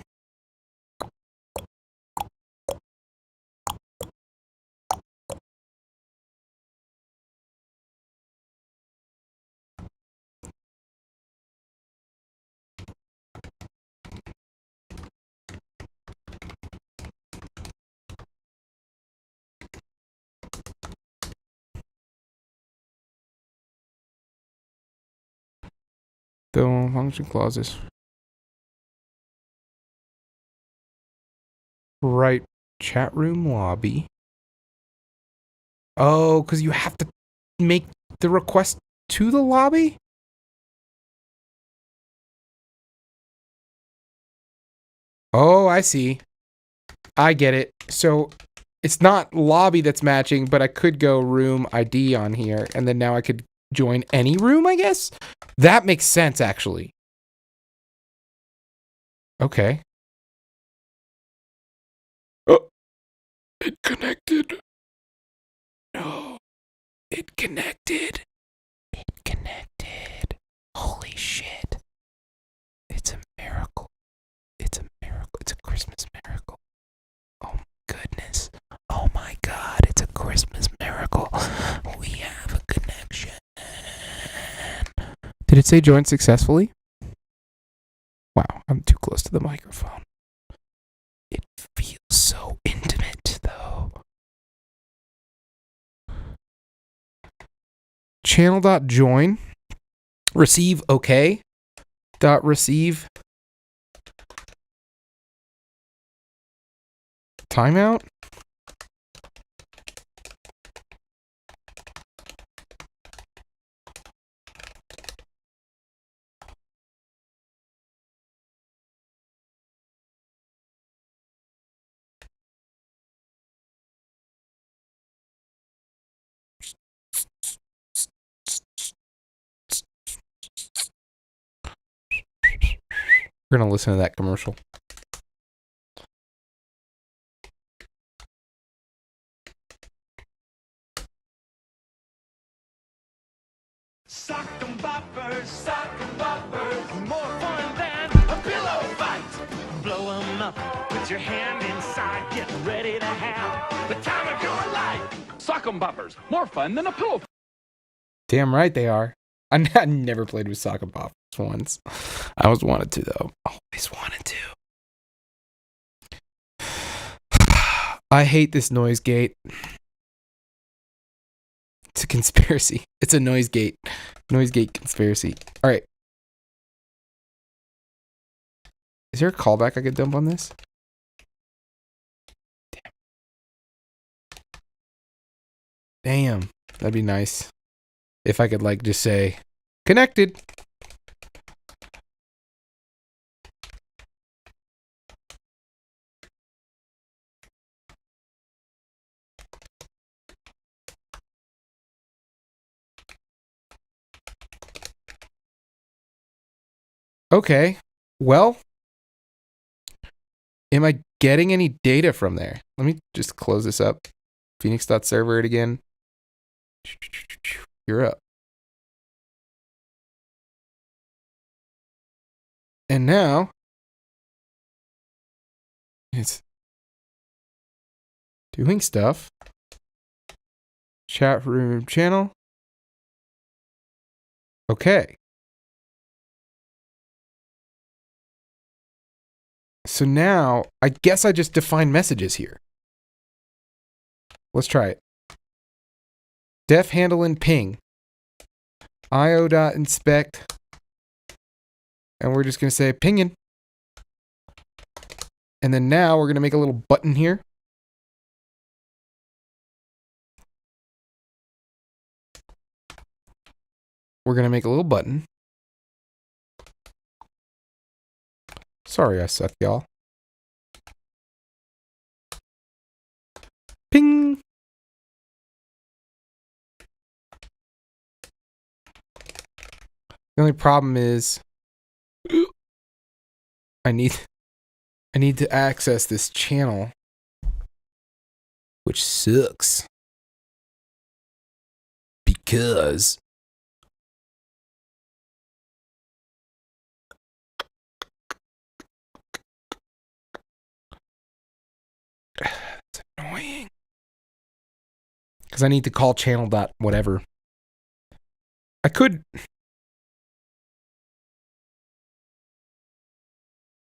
The function clauses. Right. Chat room lobby. Oh, because you have to make the request to the lobby? Oh, I see. I get it. So it's not lobby that's matching, but I could go room ID on here, and then now I could join any room, I guess? That makes sense, actually. Okay. Oh, it connected. No, it connected. It connected. Holy shit. It's a miracle. It's a miracle. It's a Christmas miracle. Oh my goodness. Oh my God. It's a Christmas miracle. We have a connection. Did it say join successfully? Wow, I'm too close to the microphone. It feels so intimate, though. Channel.join. Receive okay. Dot receive. Timeout. We're going to listen to that commercial. Sock 'em boppers, more fun than a pillow fight. Blow 'em up, put your hand inside, get ready to have the time of your life. Sock 'em boppers, more fun than a pillow. Damn right they are. I never played with Sock 'em Boppers last ones. I always wanted to, though. Always wanted to. I hate this noise gate. It's a conspiracy. It's a noise gate. Noise gate conspiracy. All right. Is there a callback I could dump on this? Damn. That'd be nice. If I could, like, just say, connected. Okay. Well, am I getting any data from there? Let me just close this up. Phoenix.server it again. You're up. And now it's doing stuff. Chat room channel. Okay. So now I guess I just define messages here. Let's try it. Def handle and ping. io.inspect. And we're just going to say pingin. And then now we're going to make a little button here. We're going to make a little button. Sorry I suck, y'all. Ping. The only problem is I need to access this channel, which sucks. Because it's annoying. Because I need to call channel dot whatever. I could.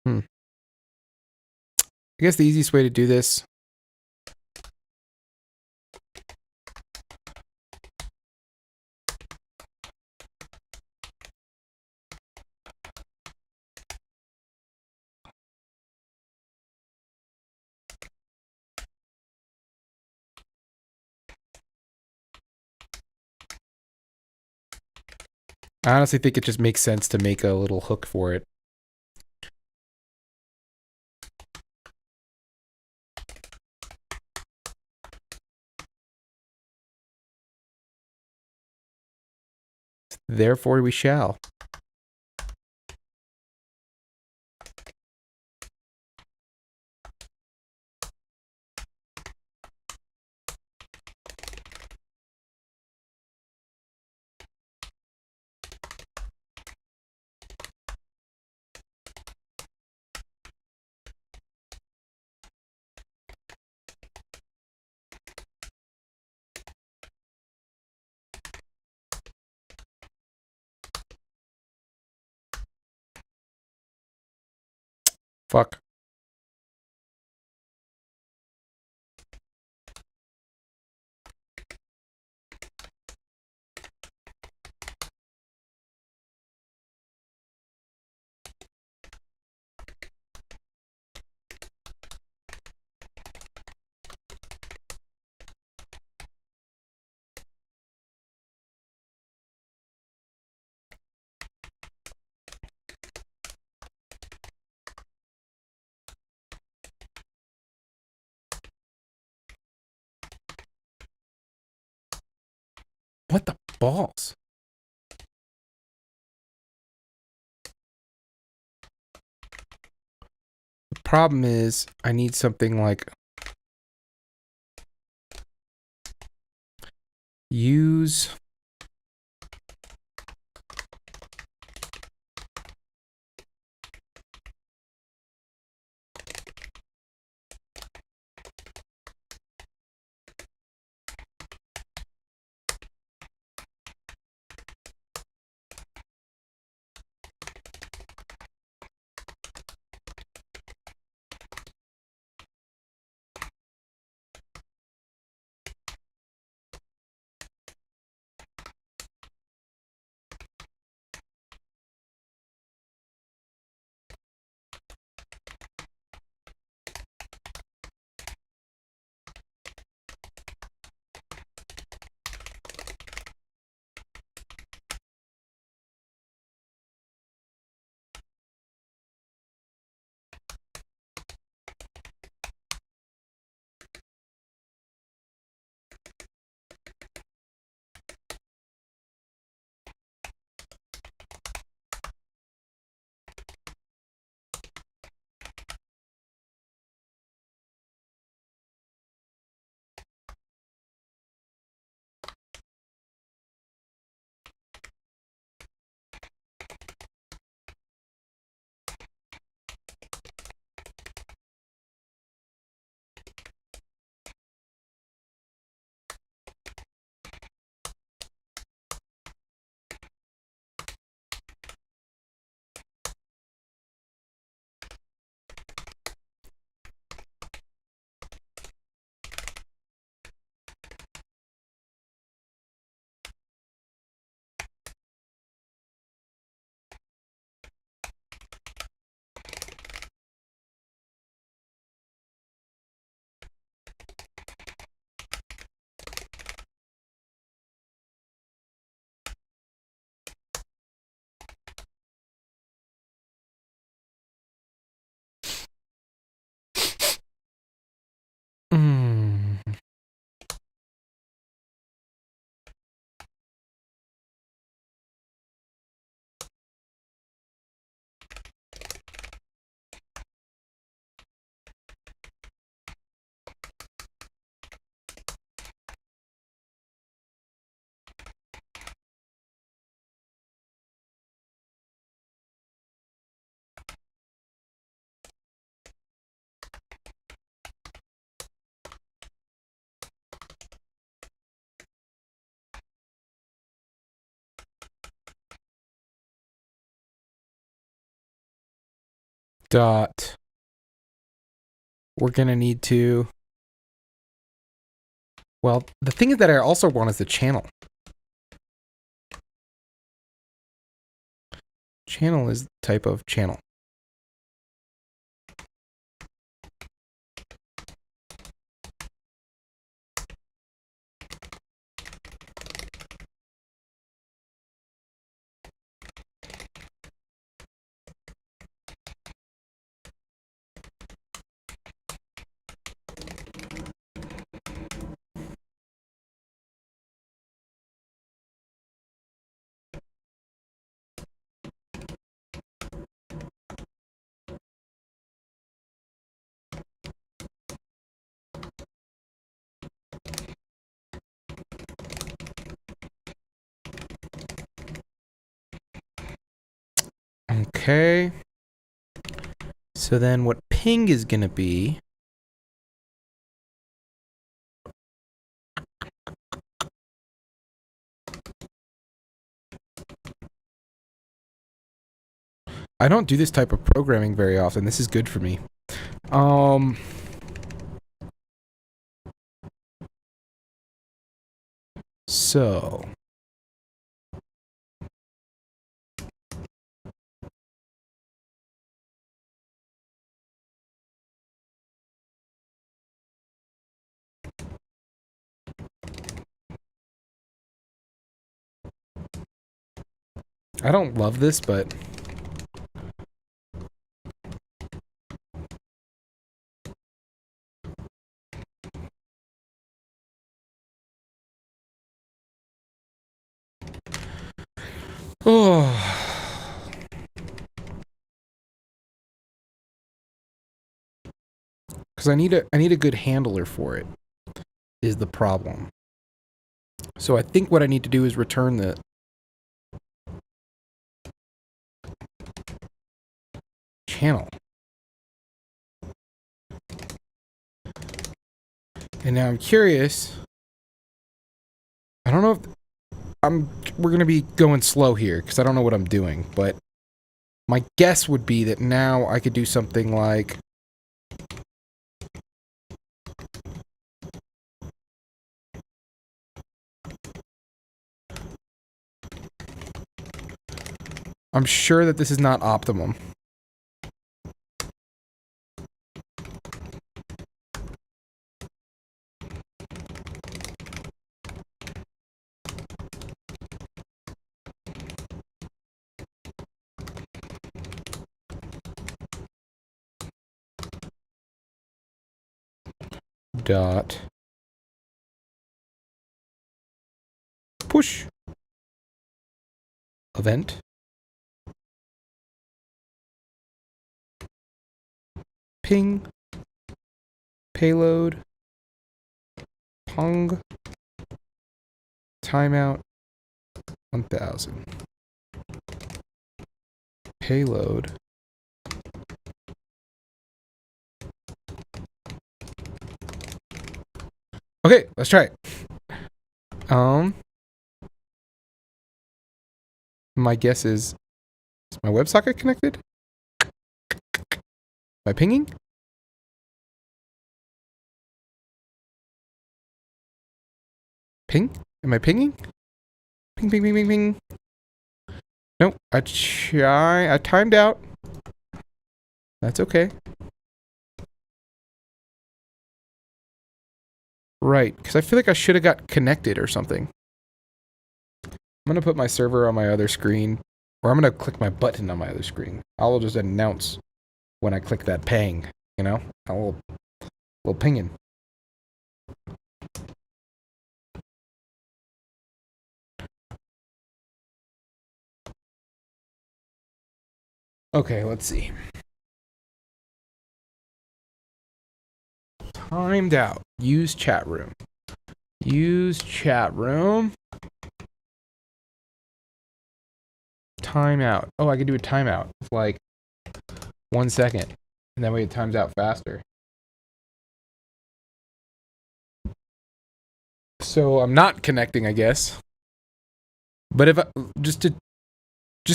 I guess the easiest way to do this. I honestly think it just makes sense to make a little hook for it. Therefore we shall. Fuck. What the balls? The problem is I need something like use Mm. Dot. We're gonna need to. Well, the thing that I also want is the channel. Channel is the type of channel. Okay. So then what ping is going to be... I don't do this type of programming very often. This is good for me. So... I don't love this, but... Oh... Because I need a good handler for it, is the problem. So I think what I need to do is return the channel. And now I'm curious. I don't know if we're gonna be going slow here because I don't know what I'm doing, but my guess would be that now I could do something like I'm sure that this is not optimum. Dot push event ping payload pong timeout 1000 payload okay, let's try it. My guess is my WebSocket connected? Am I pinging? Ping? Am I pinging? Ping, ping, ping, ping, ping. Nope. I timed out. That's okay. Right, because I feel like I should have got connected or something. I'm going to put my server on my other screen, or I'm going to click my button on my other screen. I'll just announce when I click that ping, you know? A little pinging. Okay, let's see. Timed out. Use chat room. Use chat room. Timeout. Oh, I can do a timeout. It's like 1 second. And that way it times out faster. So I'm not connecting, I guess. But if I just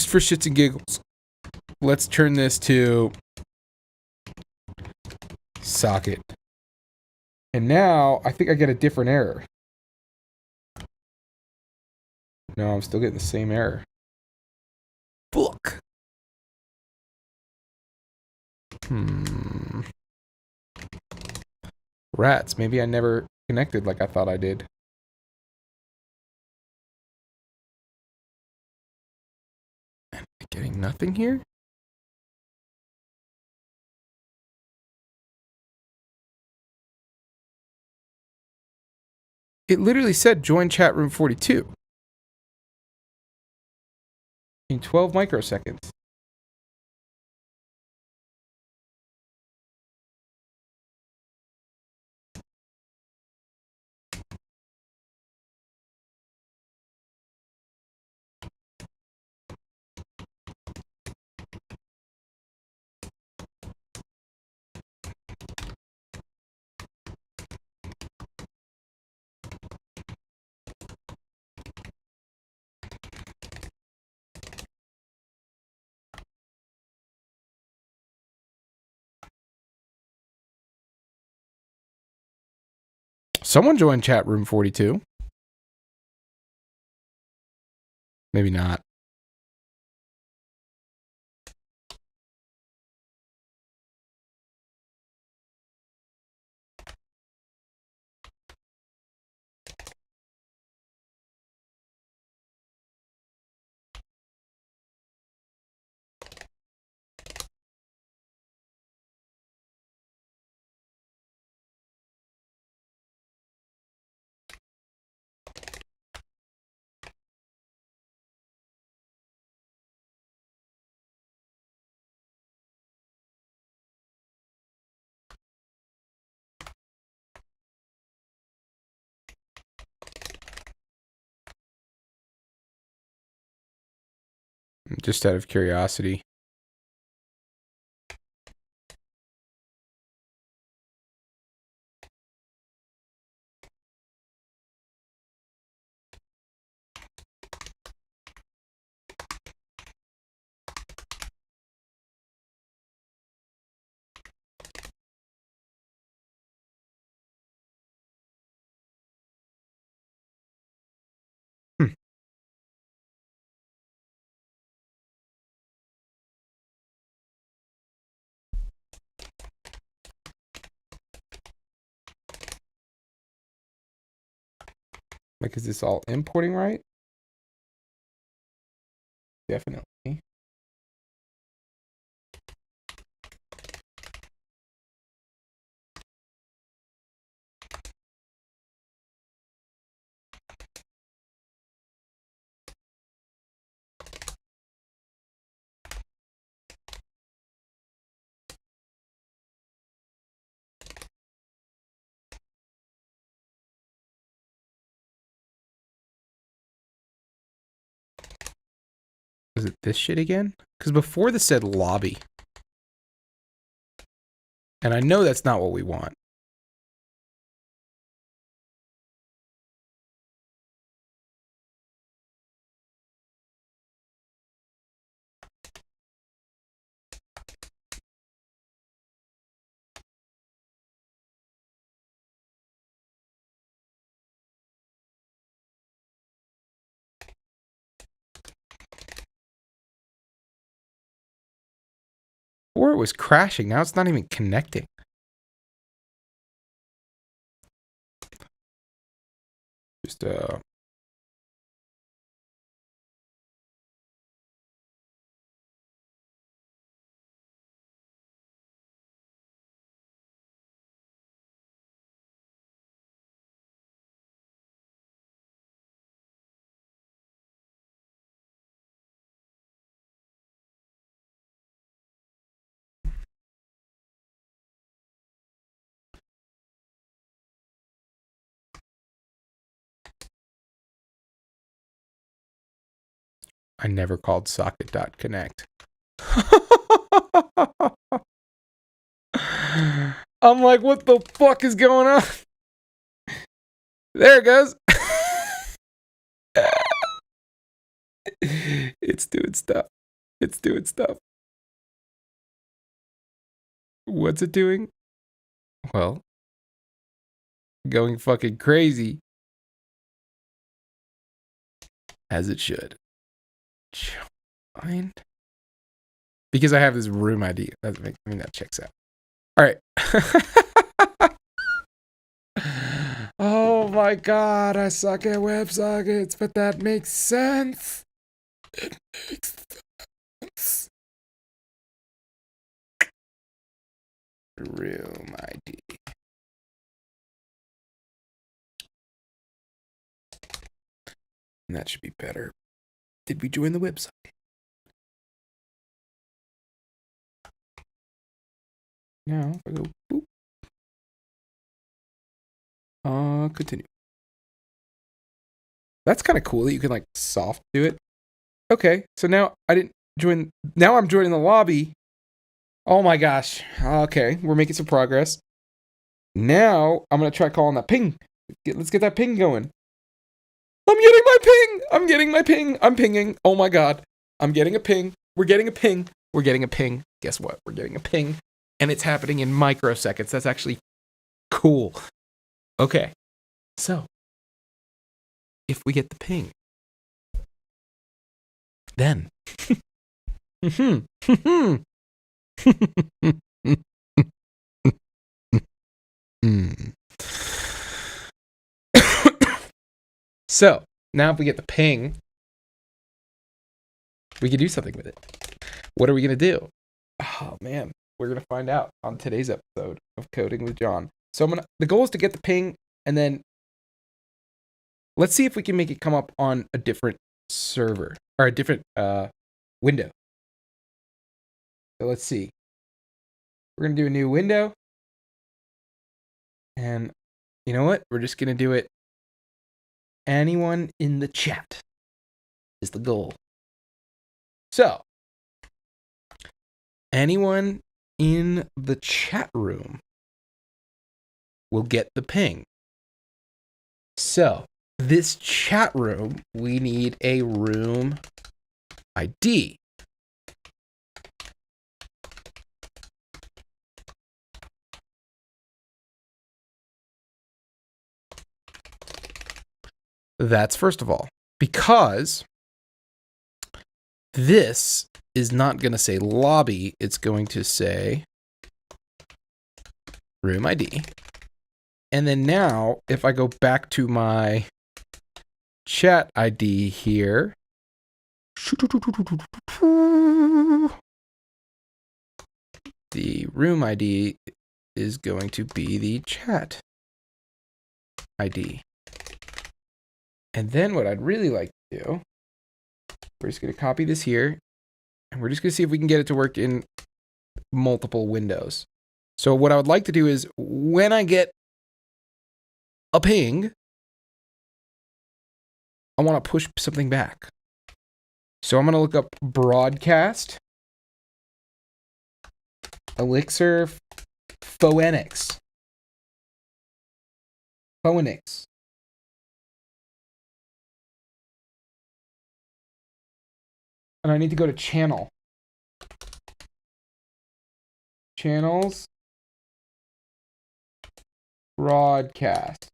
for shits and giggles, let's turn this to socket. And now I think I get a different error. No, I'm still getting the same error. Fuck. Rats. Maybe I never connected like I thought I did. Am I getting nothing here? It literally said join chat room 42 in 12 microseconds. Someone joined chat room 42. Maybe not. Just out of curiosity. Like, is this all importing right? Definitely. Was it this shit again? Because before this said lobby. And I know that's not what we want. Before it was crashing. Now it's not even connecting. Just I never called socket.connect. I'm like, what the fuck is going on? There it goes. It's doing stuff. It's doing stuff. What's it doing? Well, going fucking crazy. As it should. Join. Because I have this room ID. That checks out. All right. Oh my god, I suck at WebSockets, but that makes sense. It makes sense. Room ID. And that should be better. Did we join the website? Now, if I go boop. Continue. That's kind of cool that you can like soft do it. Okay, so now I didn't join. Now I'm joining the lobby. Oh my gosh. Okay, we're making some progress. Now I'm gonna try calling that ping. Let's get that ping going. I'm getting my ping. I'm getting my ping. I'm pinging. Oh my god. I'm getting a ping. We're getting a ping. We're getting a ping. Guess what? We're getting a ping. And it's happening in microseconds. That's actually cool. Okay. So, if we get the ping, then. So, now if we get the ping, we can do something with it. What are we going to do? Oh, man. We're going to find out on today's episode of Coding with John. So, the goal is to get the ping, and then let's see if we can make it come up on a different server, or a different window. So, let's see. We're going to do a new window. And you know what? We're just going to do it. Anyone in the chat is the goal. So, anyone in the chat room will get the ping. So, this chat room, we need a room ID. That's first of all, because this is not going to say lobby, it's going to say room ID. And then now, if I go back to my chat ID here, the room ID is going to be the chat ID. And then what I'd really like to do, we're just going to copy this here, and we're just going to see if we can get it to work in multiple windows. So what I would like to do is, when I get a ping, I want to push something back. So I'm going to look up broadcast, Elixir, Phoenix. And I need to go to channel. Channels. Broadcast.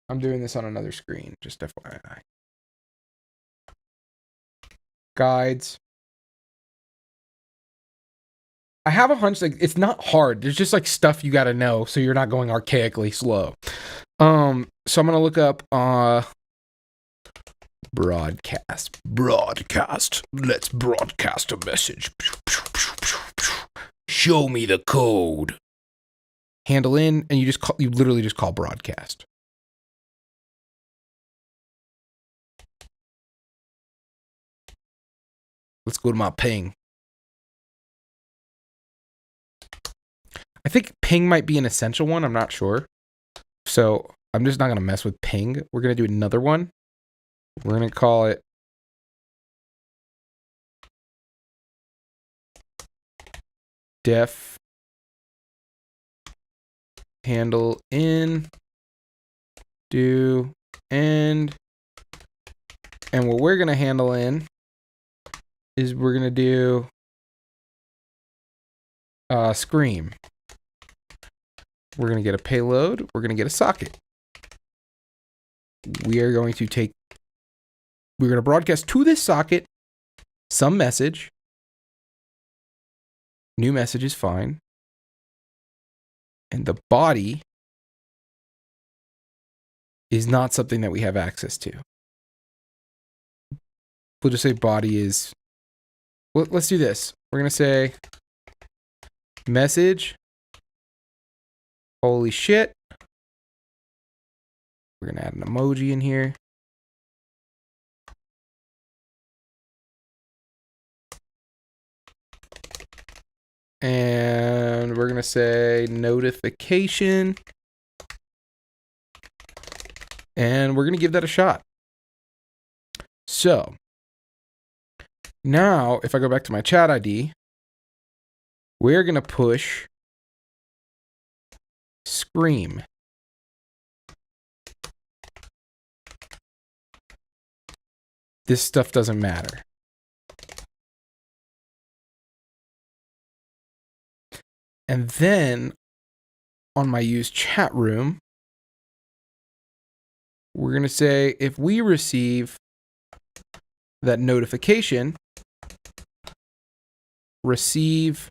I'm doing this on another screen, just FYI. Guides. I have a hunch like it's not hard. There's just like stuff you got to know so you're not going archaically slow. So I'm going to look up broadcast. Let's broadcast a message. Show me the code. Handle in, and you literally just call broadcast. Let's go to my ping. I think ping might be an essential one. I'm not sure. So I'm just not going to mess with ping. We're going to do another one. We're going to call it def handle in do end. And what we're going to handle in is we're going to do scream. We're going to get a payload. We're going to get a socket. We're going to broadcast to this socket some message. New message is fine. And the body is not something that we have access to. We'll just say body is... Well, let's do this. We're going to say message. Holy shit. We're going to add an emoji in here. And we're going to say notification. And we're going to give that a shot. So, now if I go back to my chat ID, we're going to push scream. This stuff doesn't matter. And then on my use chat room, we're going to say if we receive that notification, receive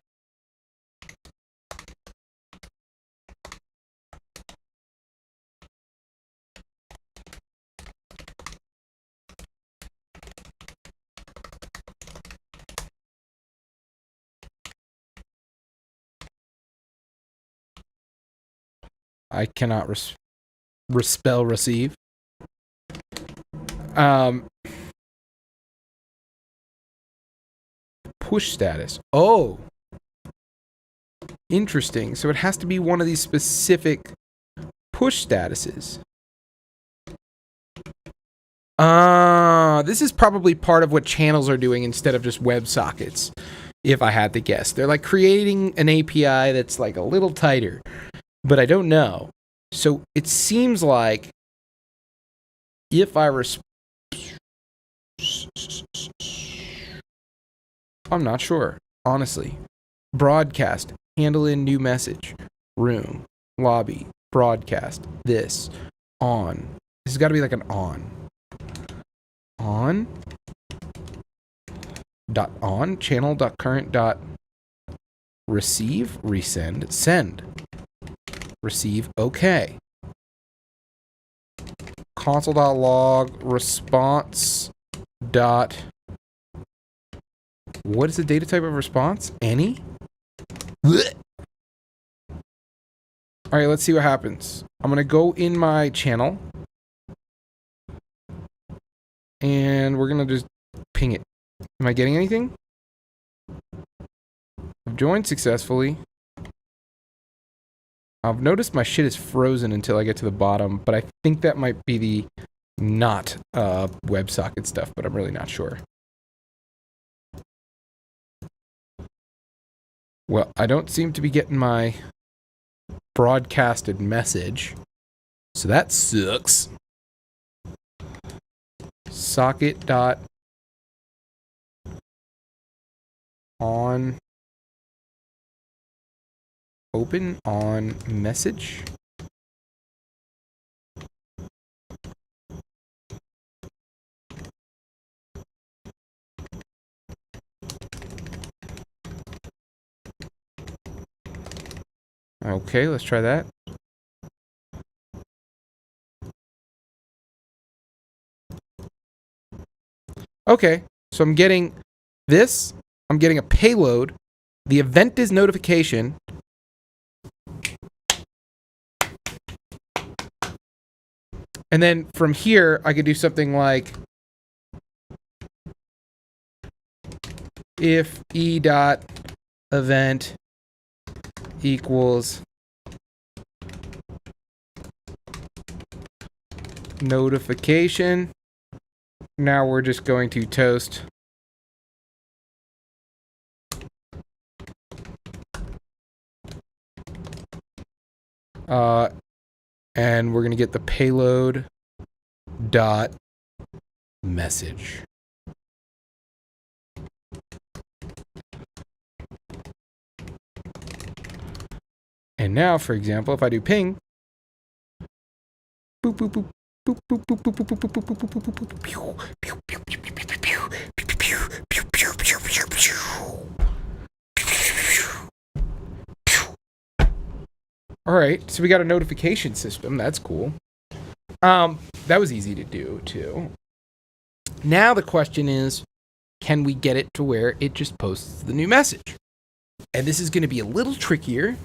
I cannot spell receive. Push status. Oh, interesting. So it has to be one of these specific push statuses. This is probably part of what channels are doing instead of just WebSockets, if I had to guess. They're like creating an API that's like a little tighter. But I don't know. So it seems like if I I'm not sure, honestly. Broadcast, handle in new message, room, lobby, broadcast, this, on. This has got to be like an on. On, channel dot current dot receive, resend, send. Receive, okay. Console.log response dot. What is the data type of response? Any? Blech. All right, let's see what happens. I'm going to go in my channel. And we're going to just ping it. Am I getting anything? I've joined successfully. I've noticed my shit is frozen until I get to the bottom, but I think that might be the not WebSocket stuff, but I'm really not sure. Well, I don't seem to be getting my broadcasted message, so that sucks. Socket dot on open on message. Okay, let's try that. Okay, so I'm getting this. I'm getting a payload. The event is notification. And then from here, I could do something like if e dot event equals notification. Now we're just going to toast. And we're going to get the payload dot message. And now, for example, if I do ping, boop, boop, boop, boop, boop, boop, boop, boop, boop, boop, boop, boop, boop, boop, pew, pew, pew, pew, pew, pew, pew, pew, pew, pew, pew, pew, pew, pew. All right, so we got a notification system. That's cool. That was easy to do too. Now the question is, can we get it to where it just posts the new message? And this is going to be a little trickier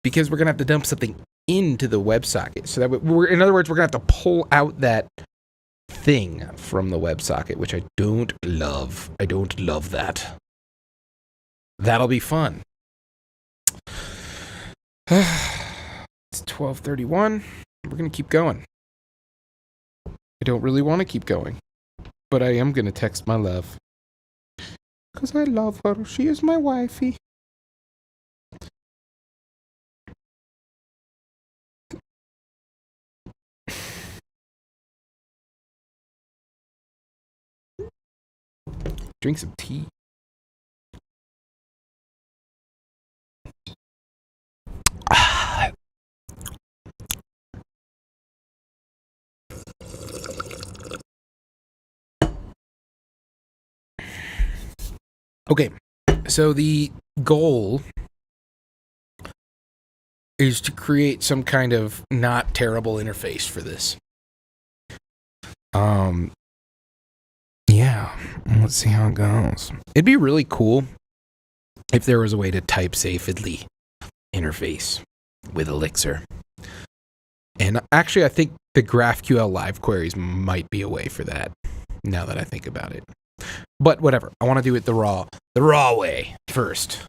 because we're going to have to dump something into the WebSocket. So that in other words, we're going to have to pull out that thing from the WebSocket, which I don't love. I don't love that. That'll be fun. It's 12:31. We're going to keep going. I don't really want to keep going, but I am going to text my love. Because I love her. She is my wifey. Drink some tea. Okay, so the goal is to create some kind of not terrible interface for this. Yeah, let's see how it goes. It'd be really cool if there was a way to type safely interface with Elixir. And actually, I think the GraphQL live queries might be a way for that, now that I think about it. But whatever, I want to do it the raw way first.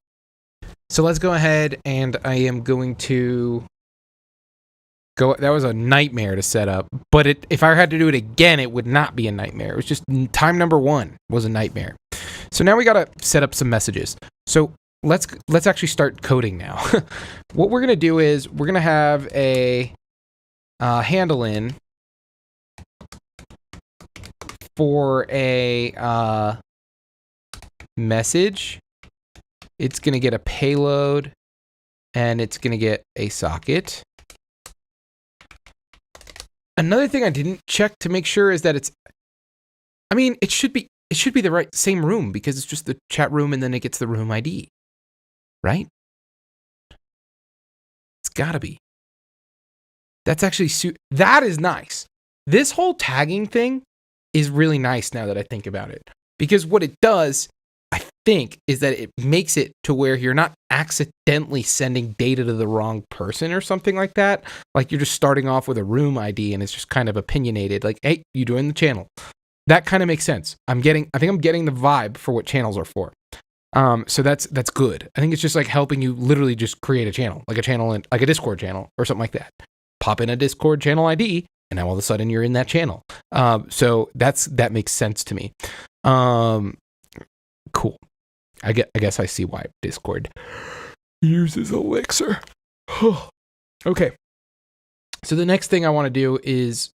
So let's go ahead and I am going to go. That was a nightmare to set up, but if I had to do it again, it would not be a nightmare. It was just time number 1 was a nightmare. So now we got to set up some messages. So let's actually start coding now. What we're going to do is we're going to have a handle in for a message. It's going to get a payload and it's going to get a socket. Another thing I didn't check to make sure is that it should be the right same room because it's just the chat room and then it gets the room ID. Right? It's got to be. That's actually that is nice. This whole tagging thing is really nice now that I think about it. Because what it does, I think, is that it makes it to where you're not accidentally sending data to the wrong person or something like that. Like you're just starting off with a room ID and it's just kind of opinionated. Like, hey, you joined the channel. That kind of makes sense. I think I'm getting the vibe for what channels are for. So that's good. I think it's just like helping you literally just create a channel, like a Discord channel or something like that. Pop in a Discord channel ID, and now all of a sudden you're in that channel. So that makes sense to me. Cool. I guess I see why Discord uses Elixir. Okay. So the next thing I want to do is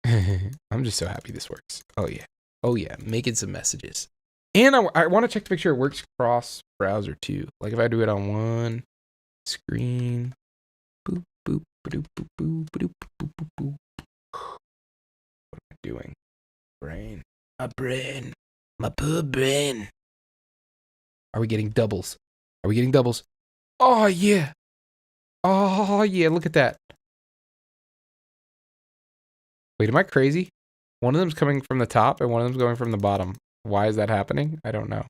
I'm just so happy this works. Oh yeah, making some messages. And I want to check to make sure it works cross browser too. Like if I do it on one screen, boop boop boop boop boop boop boop boop boop. What am I doing? Brain. My brain. My poor brain. Are we getting doubles? Oh yeah. Oh yeah, look at that. Wait, am I crazy? One of them's coming from the top and one of them's going from the bottom. Why is that happening? I don't know.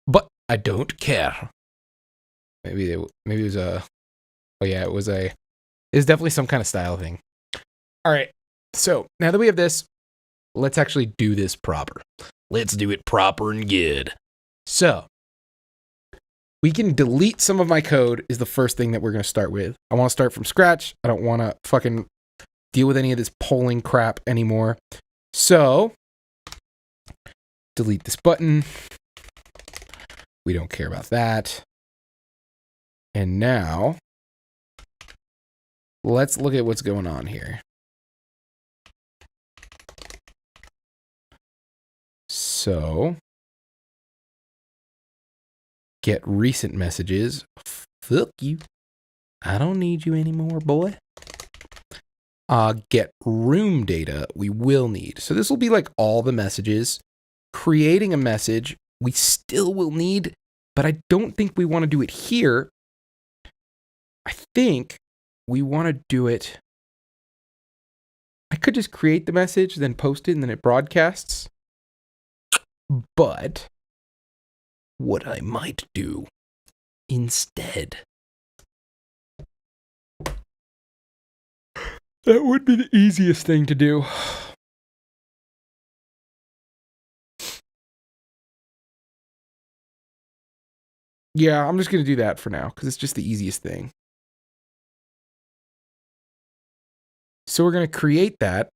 But I don't care. Maybe it was a... Oh yeah, it was definitely some kind of style thing. All right. So now that we have this, let's actually do this proper. Let's do it proper and good. So we can delete some of my code is the first thing that we're going to start with. I want to start from scratch. I don't want to fucking deal with any of this polling crap anymore. So, delete this button. We don't care about that. And now, let's look at what's going on here. So, get recent messages. Fuck you. I don't need you anymore, boy. Get room data. We will need. So this will be like all the messages. Creating a message, we still will need, but I don't think we want to do it here. I think we want to do it. I could just create the message, then post it, and then it broadcasts. But what I might do instead, that would be the easiest thing to do. Yeah, I'm just going to do that for now because it's just the easiest thing. So we're going to create that.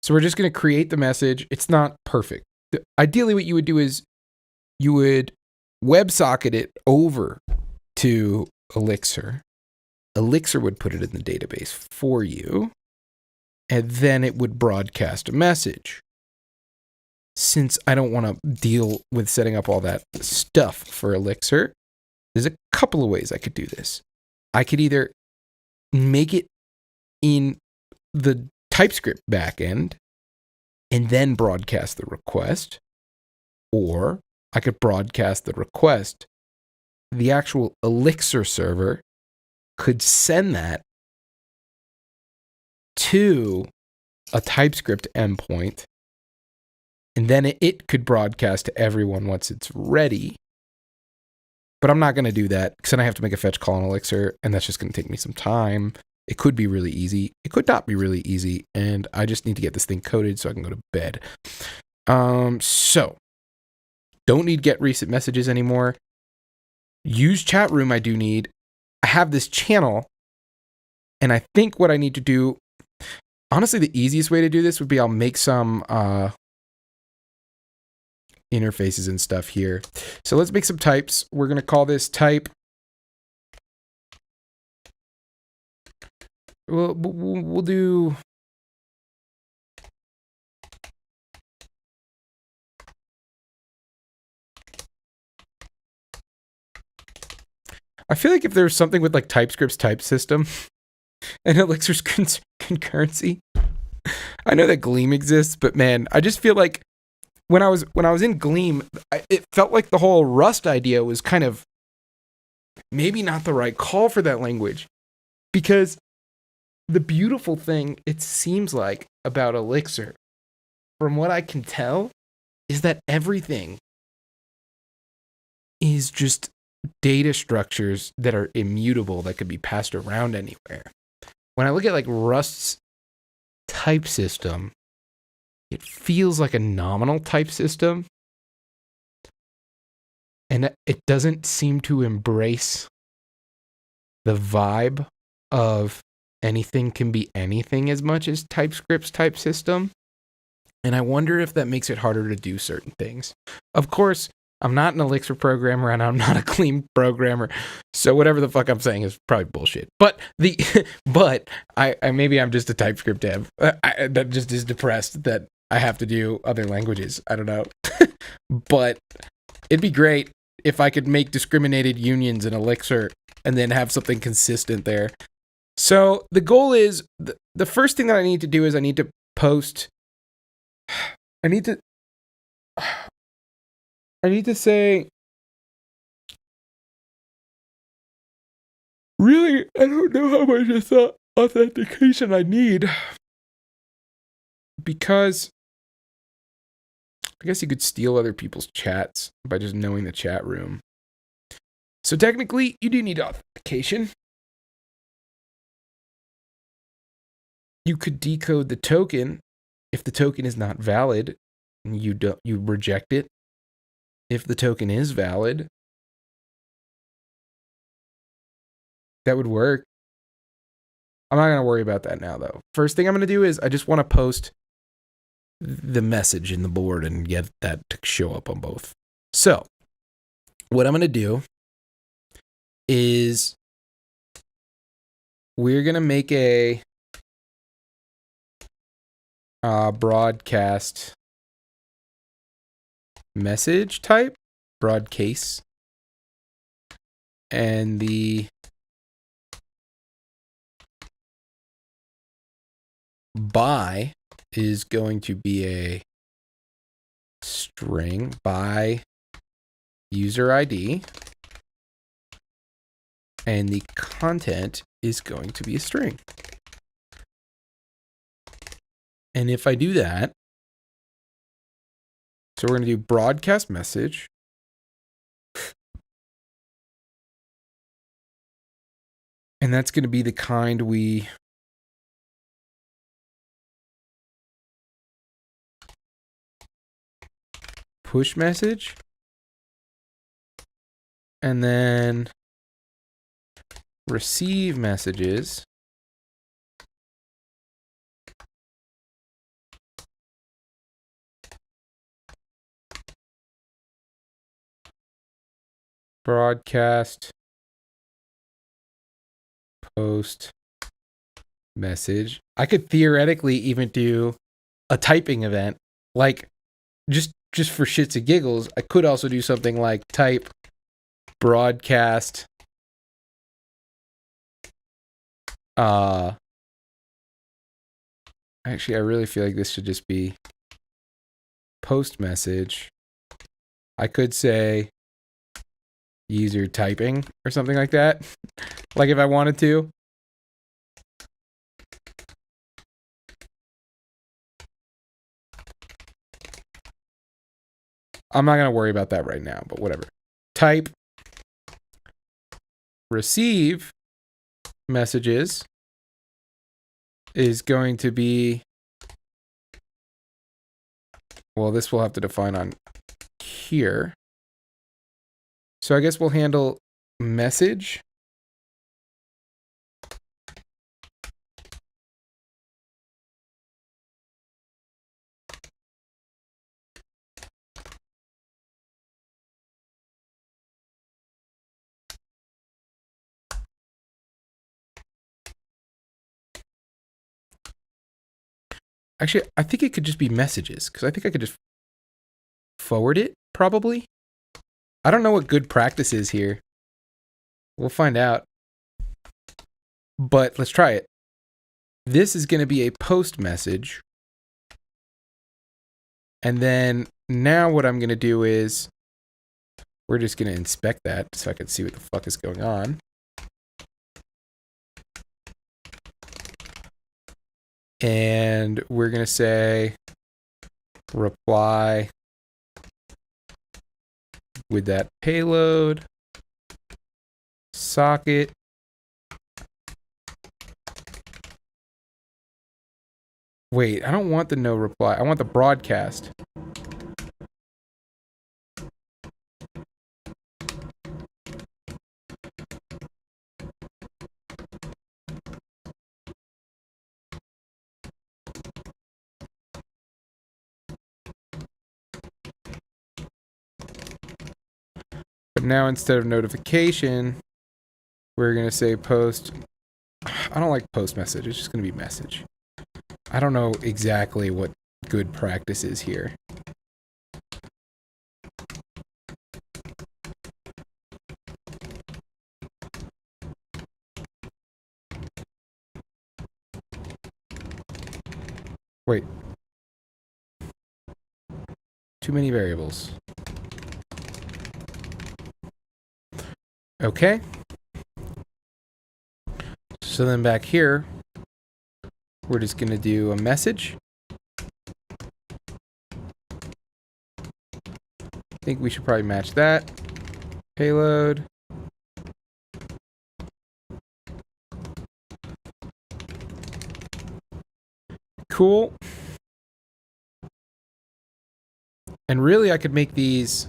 So we're just going to create the message. It's not perfect. Ideally, what you would do is you would WebSocket it over to Elixir. Elixir would put it in the database for you, and then it would broadcast a message. Since I don't want to deal with setting up all that stuff for Elixir, there's a couple of ways I could do this. I could either make it in the TypeScript backend and then broadcast the request, or I could broadcast the request. The actual Elixir server could send that to a TypeScript endpoint, and then it could broadcast to everyone once it's ready. But I'm not going to do that because then I have to make a fetch call on Elixir, and that's just going to take me some time. It could be really easy. It could not be really easy, and I just need to get this thing coded so I can go to bed. So, don't need get recent messages anymore. Use chat room I do need. I have this channel, and I think what I need to do, honestly, the easiest way to do this would be I'll make some interfaces and stuff here. So let's make some types. We're going to call this type. We'll do. I feel like if there's something with like TypeScript's type system and Elixir's concurrency, I know that Gleam exists, but man, I just feel like when I was in Gleam, it felt like the whole Rust idea was kind of maybe not the right call for that language, because the beautiful thing it seems like about Elixir, from what I can tell, is that everything is just data structures that are immutable that could be passed around anywhere. When I look at like Rust's type system, it feels like a nominal type system, and it doesn't seem to embrace the vibe of anything can be anything as much as TypeScript's type system. And I wonder if that makes it harder to do certain things. Of course, I'm not an Elixir programmer and I'm not a Gleam programmer, so whatever the fuck I'm saying is probably bullshit. But I maybe I'm just a TypeScript dev that just is depressed that I have to do other languages. I don't know. But it'd be great if I could make discriminated unions in Elixir and then have something consistent there. So the goal is, the first thing that I need to do is I need to post, I need to say, really, I don't know how much authentication I need, because I guess you could steal other people's chats by just knowing the chat room. So technically, you do need authentication. You could decode the token. If the token is not valid, you reject it. if the token is valid, that would work. I'm not going to worry about that now, though. First thing I'm going to do is I just want to post the message in the board and get that to show up on both. So what I'm going to do is we're going to make a broadcast message type, broadcase, and the by is going to be a string by user ID, and the content is going to be a string. And if I do that, so we're going to do broadcast message. And that's going to be the kind we push message. And then receive messages. Broadcast, post, message. I could theoretically even do a typing event, like just for shits and giggles. I could also do something like type broadcast actually I really feel like this should just be post message. I could say user typing or something like that. Like if I wanted to. I'm not going to worry about that right now, but whatever. Type receive messages is going to be, well, this we'll have to define on here. So I guess we'll handle message. Actually, I think it could just be messages, because I think I could just forward it, probably. I don't know what good practice is here. We'll find out. But let's try it. This is going to be a post message. And then now what I'm going to do is we're just going to inspect that so I can see what the fuck is going on. And we're going to say reply with that payload socket. Wait, I don't want the no reply. I want the broadcast. But now instead of notification, we're going to say post. I don't like post message. It's just going to be message. I don't know exactly what good practice is here. Wait. Too many variables. Okay. So then back here, we're just going to do a message. I think we should probably match that. Payload. Cool. And really, I could make these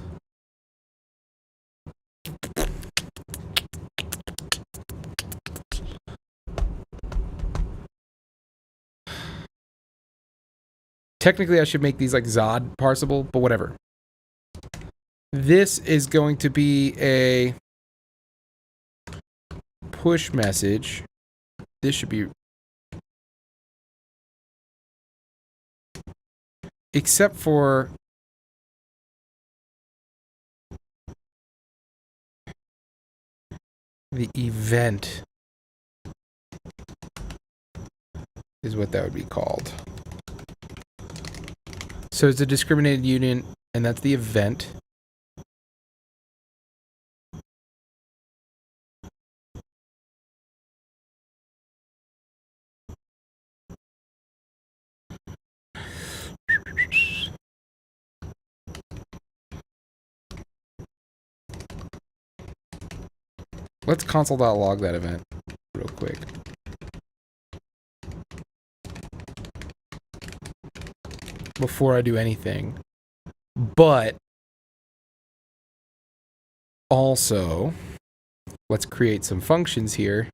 Technically, I should make these like Zod parsable, but whatever. This is going to be a push message. This should be... Except for... the event is what that would be called. So it's a discriminated union, and that's the event. Let's console.log that event real quick. Before I do anything. But also, let's create some functions here.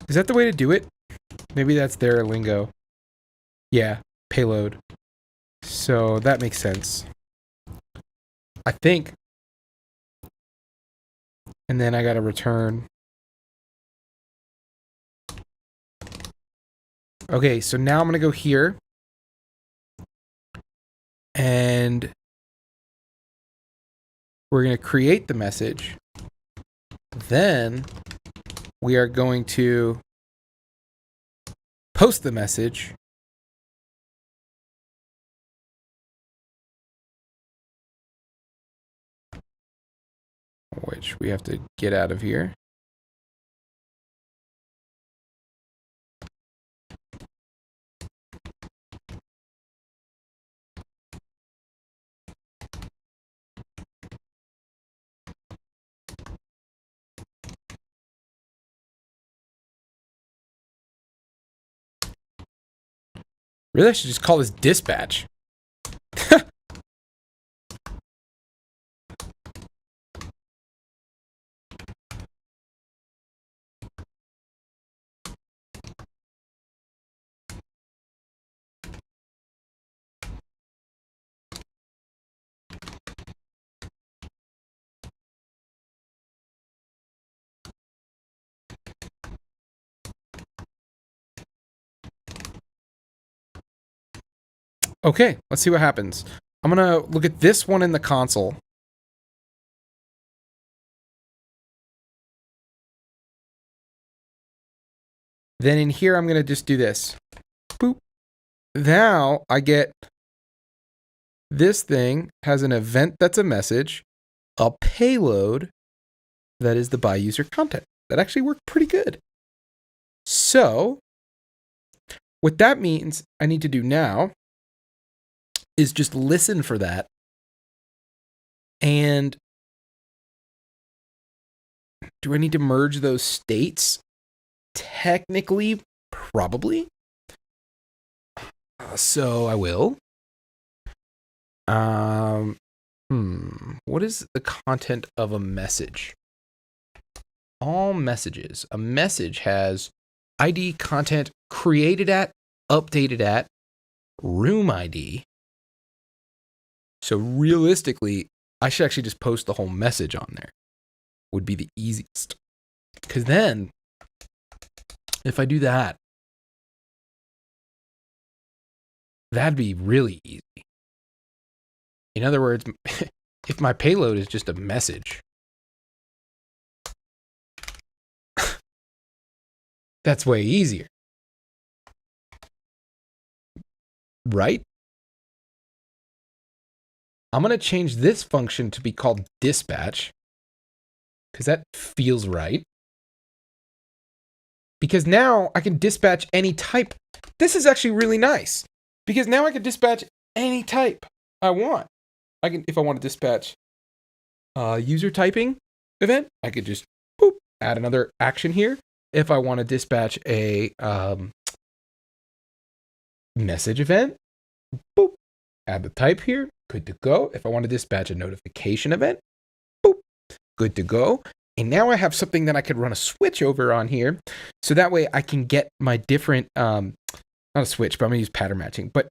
Is that the way to do it? Maybe that's their lingo. Yeah, payload. So that makes sense. I think. And then I gotta return. Okay, so now I'm gonna go here. And we're gonna create the message. Then we are going to post the message. Which we have to get out of here. Really, I should just call this dispatch. Okay, let's see what happens. I'm gonna look at this one in the console. Then in here, I'm gonna just do this. Boop. Now I get this thing has an event that's a message, a payload that is the by user content. That actually worked pretty good. So what that means I need to do now is just listen for that. And do I need to merge those states? Technically, probably. So I will. What is the content of a message? All messages. A message has ID, content, created at, updated at, room ID. So realistically, I should actually just post the whole message on there. Would be the easiest. Because then, if I do that, that'd be really easy. In other words, if my payload is just a message, that's way easier. Right? I'm going to change this function to be called dispatch, because that feels right. Because now I can dispatch any type. This is actually really nice, because now I can dispatch any type I want. I can, if I want to dispatch user typing event, I could just boop, add another action here. If I want to dispatch a message event, boop, add the type here, good to go. If I want to dispatch a notification event, boop, good to go. And now I have something that I could run a switch over on here. So that way I can get my different, not a switch, but I'm going to use pattern matching. But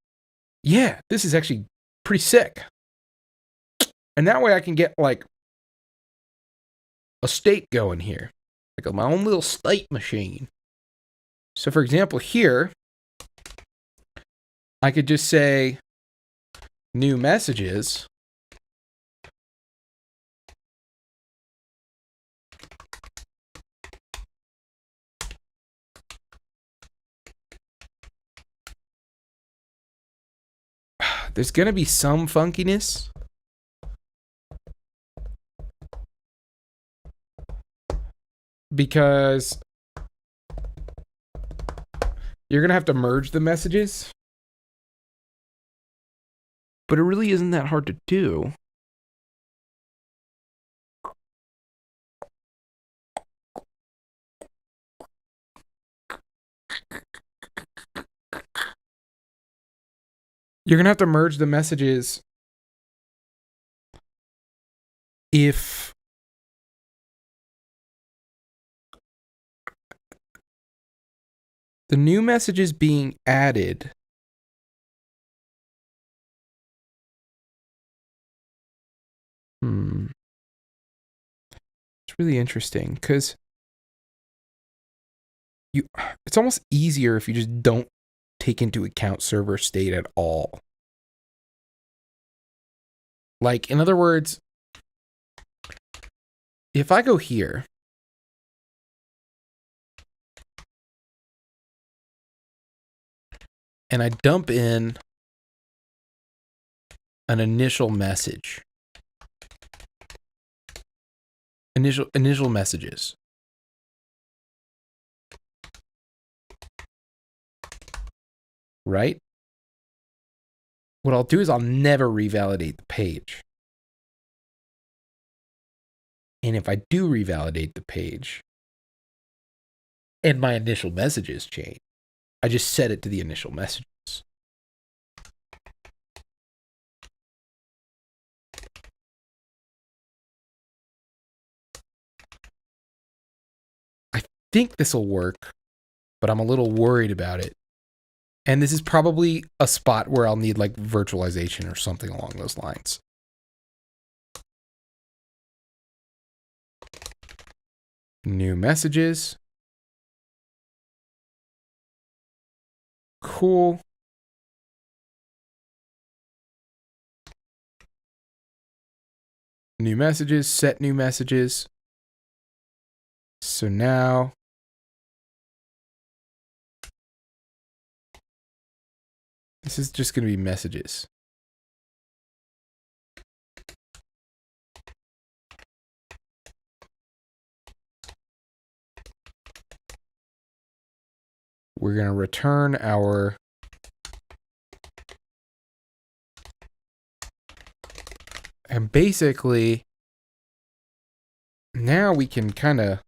yeah, this is actually pretty sick. And that way I can get like a state going here. Like my own little state machine. So for example, here, I could just say new messages. There's going to be some funkiness. Because you're going to have to merge the messages. But it really isn't that hard to do. You're going to have to merge the messages if the new message is being added. It's really interesting because it's almost easier if you just don't take into account server state at all. Like, in other words, if I go here and I dump in an initial message, initial messages, right? What I'll do is I'll never revalidate the page. And if I do revalidate the page and my initial messages change, I just set it to the initial messages. I think this will work, but I'm a little worried about it. And this is probably a spot where I'll need like virtualization or something along those lines. New messages. Cool. New messages, set new messages. So now this is just going to be messages. We're going to return our and basically now we can kind of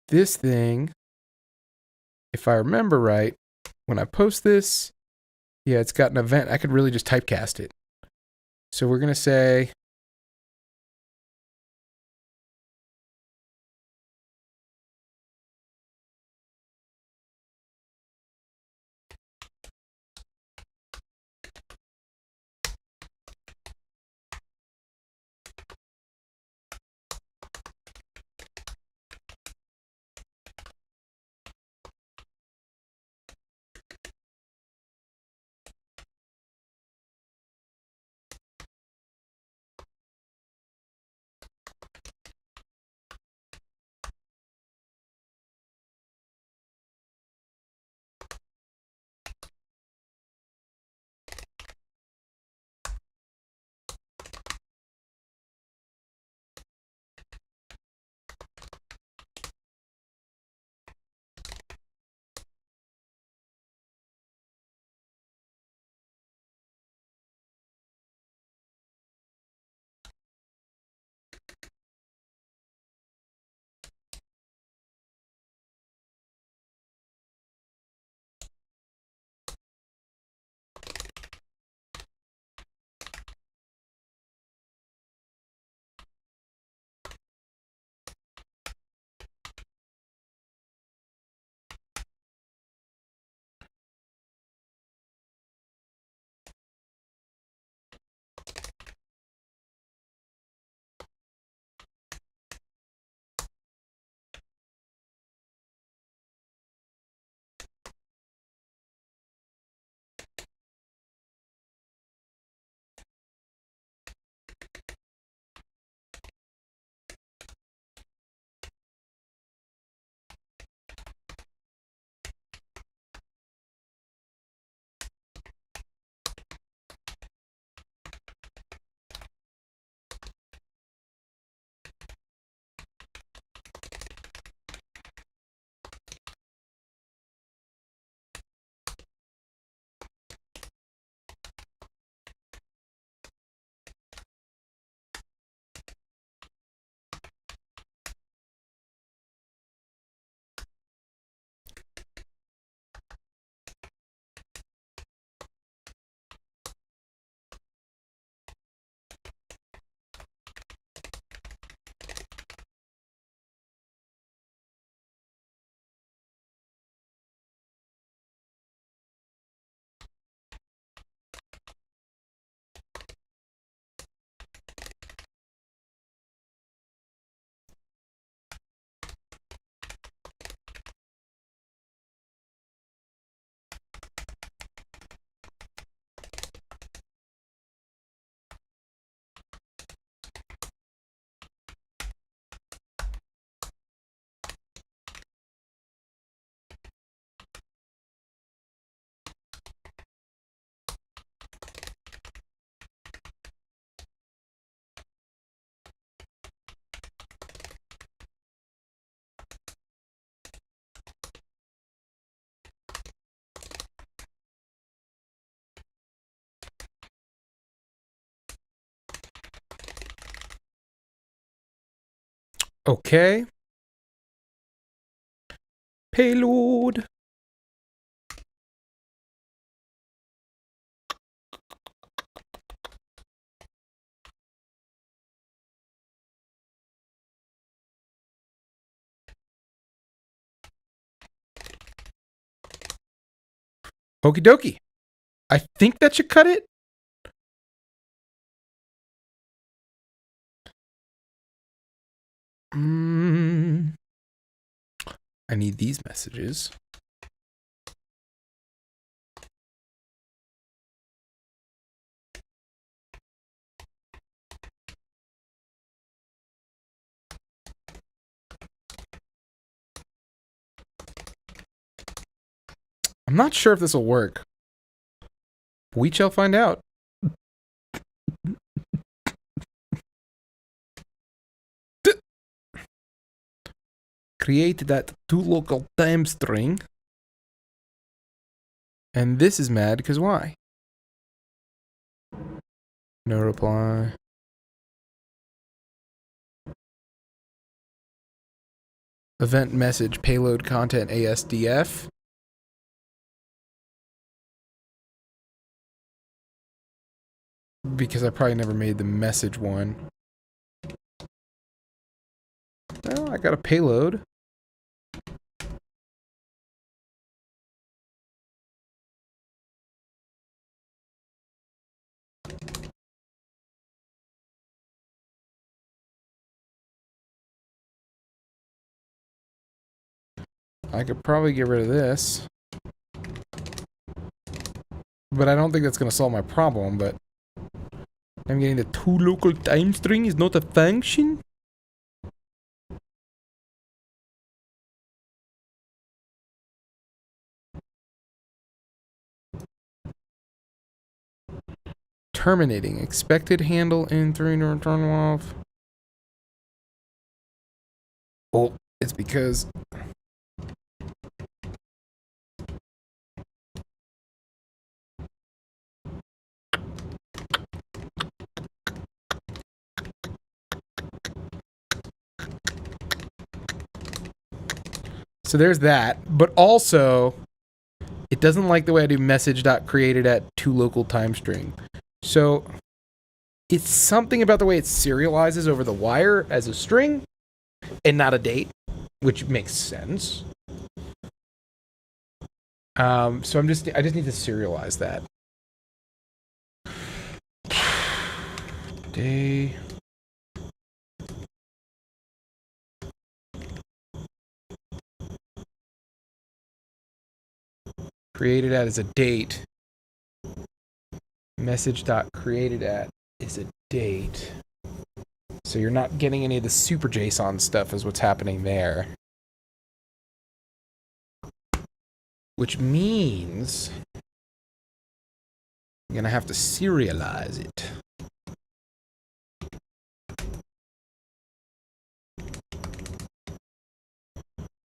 this thing, if I remember right, when I post this, yeah, it's got an event. I could really just typecast it. So we're going to say Okay. Payload. Okie dokie. I think that should cut it. I need these messages. I'm not sure if this will work. We shall find out. Create that to local time string. And this is mad because why? No reply. Event message payload content ASDF. Because I probably never made the message one. Well, I got a payload. I could probably get rid of this. But I don't think that's going to solve my problem, but I'm getting the to local time string is not a function? Terminating. Expected handle in 3 to return off. Oh, it's because... So there's that, but also it doesn't like the way I do message.created at to local time string. So it's something about the way it serializes over the wire as a string and not a date, which makes sense. So I just need to serialize that. Day. Created at is a date. Message.created at is a date. So you're not getting any of the super JSON stuff is what's happening there. Which means I'm gonna have to serialize it.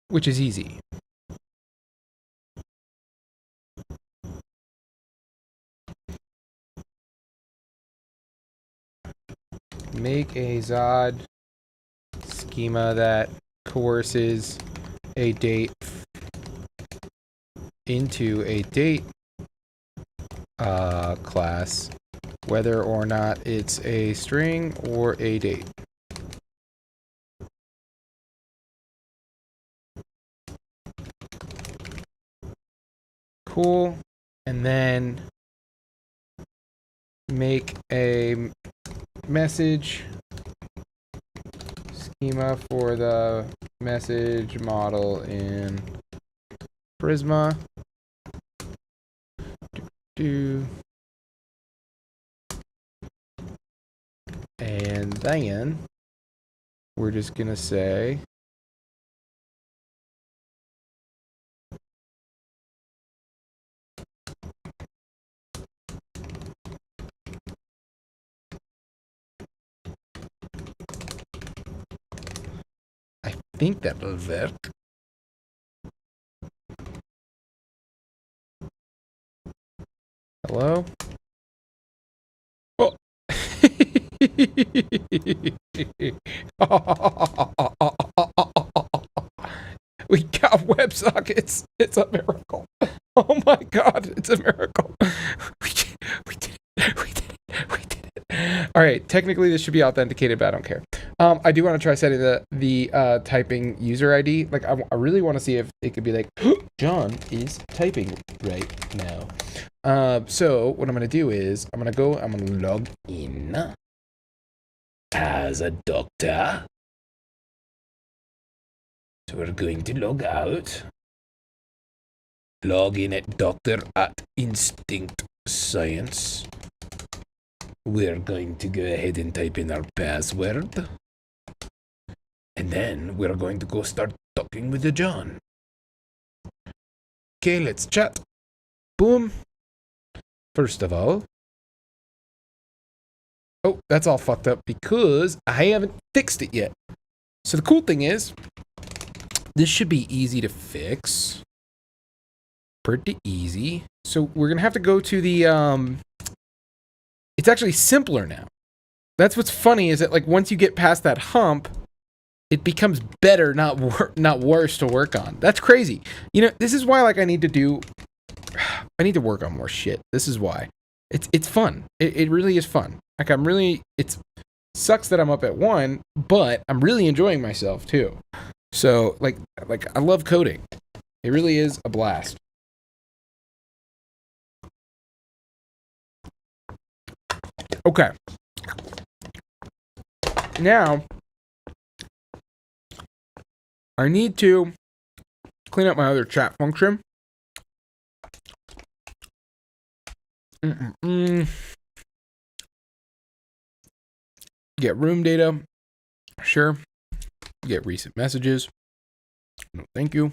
Which is easy. Make a Zod schema that coerces a date into a date class, whether or not it's a string or a date. Cool. And then make a message schema for the message model in Prisma. And then we're just gonna say I think that will work. Hello? Oh. We got WebSockets. It's a miracle. Oh my god, it's a miracle. We did it. We did it. We did it. All right, technically this should be authenticated, but I don't care. I do want to try setting the typing user ID. Like, I really want to see if it could be like, John is typing right now. So what I'm gonna do is I'm gonna log in as a doctor. So we're going to log out. Log in at Doctor at Instinct Science. We're going to go ahead and type in our password. And then we're going to go start talking with the John. Okay, let's chat. Boom. First of all. Oh, that's all fucked up because I haven't fixed it yet. So the cool thing is, this should be easy to fix. Pretty easy. So we're going to have to go to the, it's actually simpler now. That's what's funny is that, like, once you get past that hump, it becomes better, not worse to work on. That's crazy. You know, this is why, like, I need to work on more shit. This is why. It's fun. It really is fun. Like, it sucks that I'm up at 1, but I'm really enjoying myself too. So, like I love coding. It really is a blast. Okay. Now, I need to clean up my other chat function. Get room data. Sure. Get recent messages. No, thank you.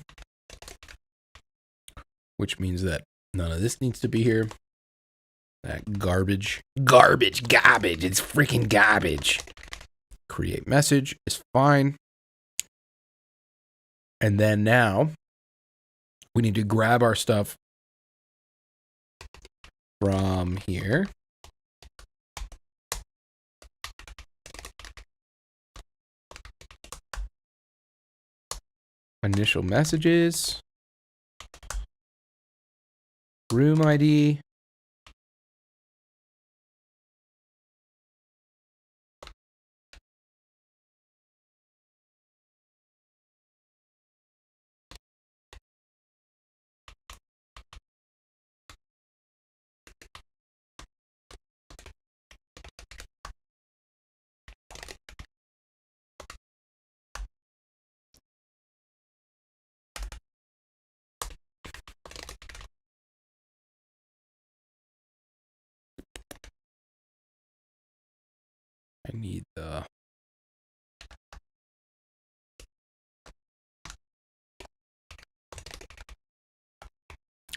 Which means that none of this needs to be here. That garbage. Garbage. It's freaking garbage. Create message is fine. And then now we need to grab our stuff from here. Initial messages. Room ID. I need the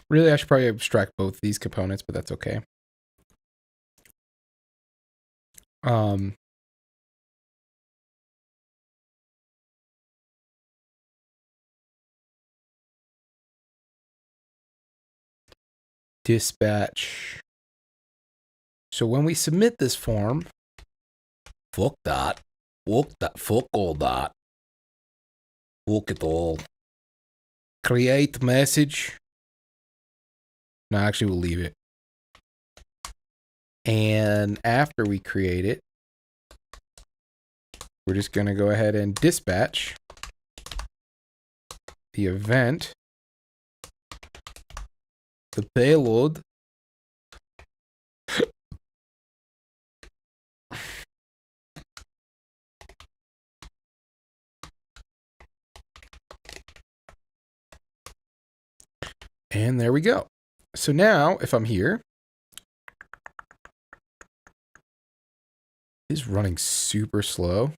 really, I should probably abstract both these components, but that's okay. Dispatch. So when we submit this form, fuck that, fuck all that, fuck it all. Create message. No, actually, we'll leave it. And after we create it, we're just going to go ahead and dispatch the event, the payload, and there we go. So now, if I'm here, it's running super slow.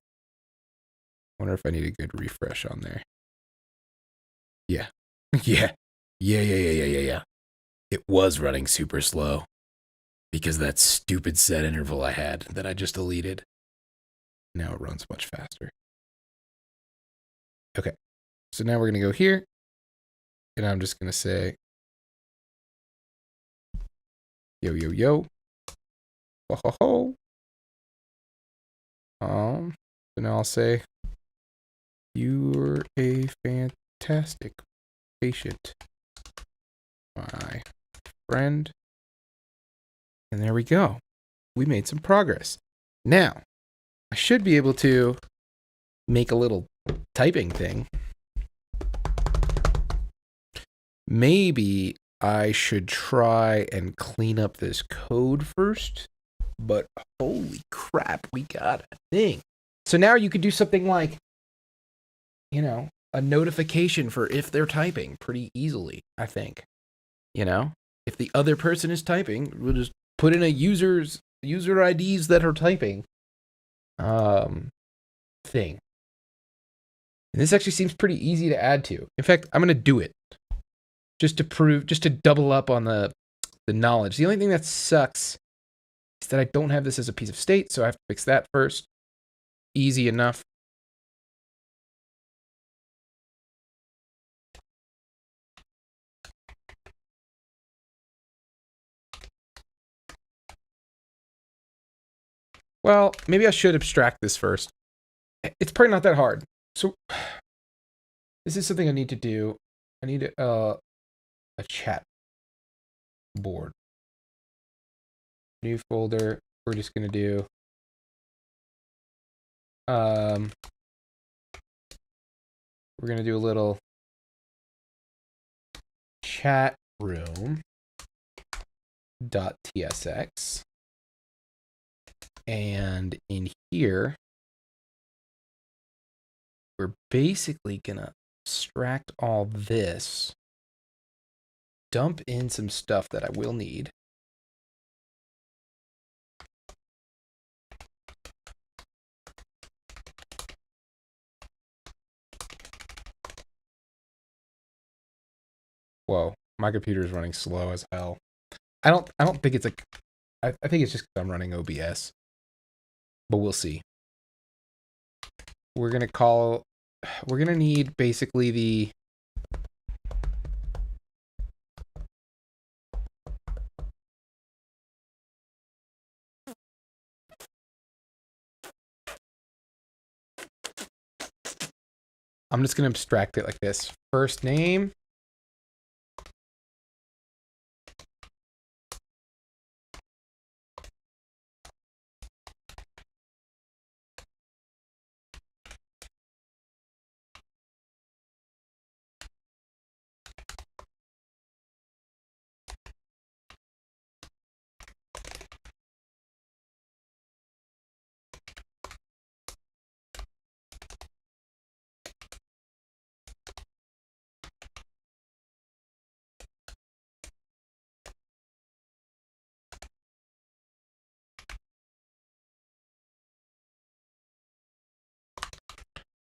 Wonder if I need a good refresh on there. Yeah. Yeah. It was running super slow because that stupid set interval I had that I just deleted. Now it runs much faster. Okay. So now we're going to go here. And I'm just going to say, yo, yo, yo. Ho, ho, ho. So now I'll say, you're a fantastic patient, my friend. And there we go. We made some progress. Now, I should be able to make a little typing thing. Maybe I should try and clean up this code first. But holy crap, we got a thing. So now you could do something like, you know, a notification for if they're typing pretty easily, I think. You know, if the other person is typing, we'll just put in a user IDs that are typing thing. And this actually seems pretty easy to add to. In fact, I'm going to do it just to double up on the knowledge. The only thing that sucks is that I don't have this as a piece of state, so I have to fix that first. Easy enough. Well, maybe I should abstract this first. It's probably not that hard. So this is something I need to do. I need a chat board. New folder. We're just gonna do we're gonna do a little chat room .tsx, and in here we're basically gonna extract all this, dump in some stuff that I will need. Whoa, my computer is running slow as hell. I don't think it's I think it's just because I'm running OBS, but we'll see. We're gonna need basically the I'm just gonna abstract it like this. First name.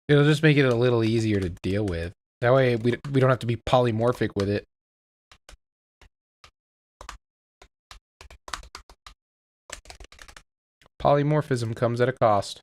It'll just make it a little easier to deal with. That way we don't have to be polymorphic with it. Polymorphism comes at a cost.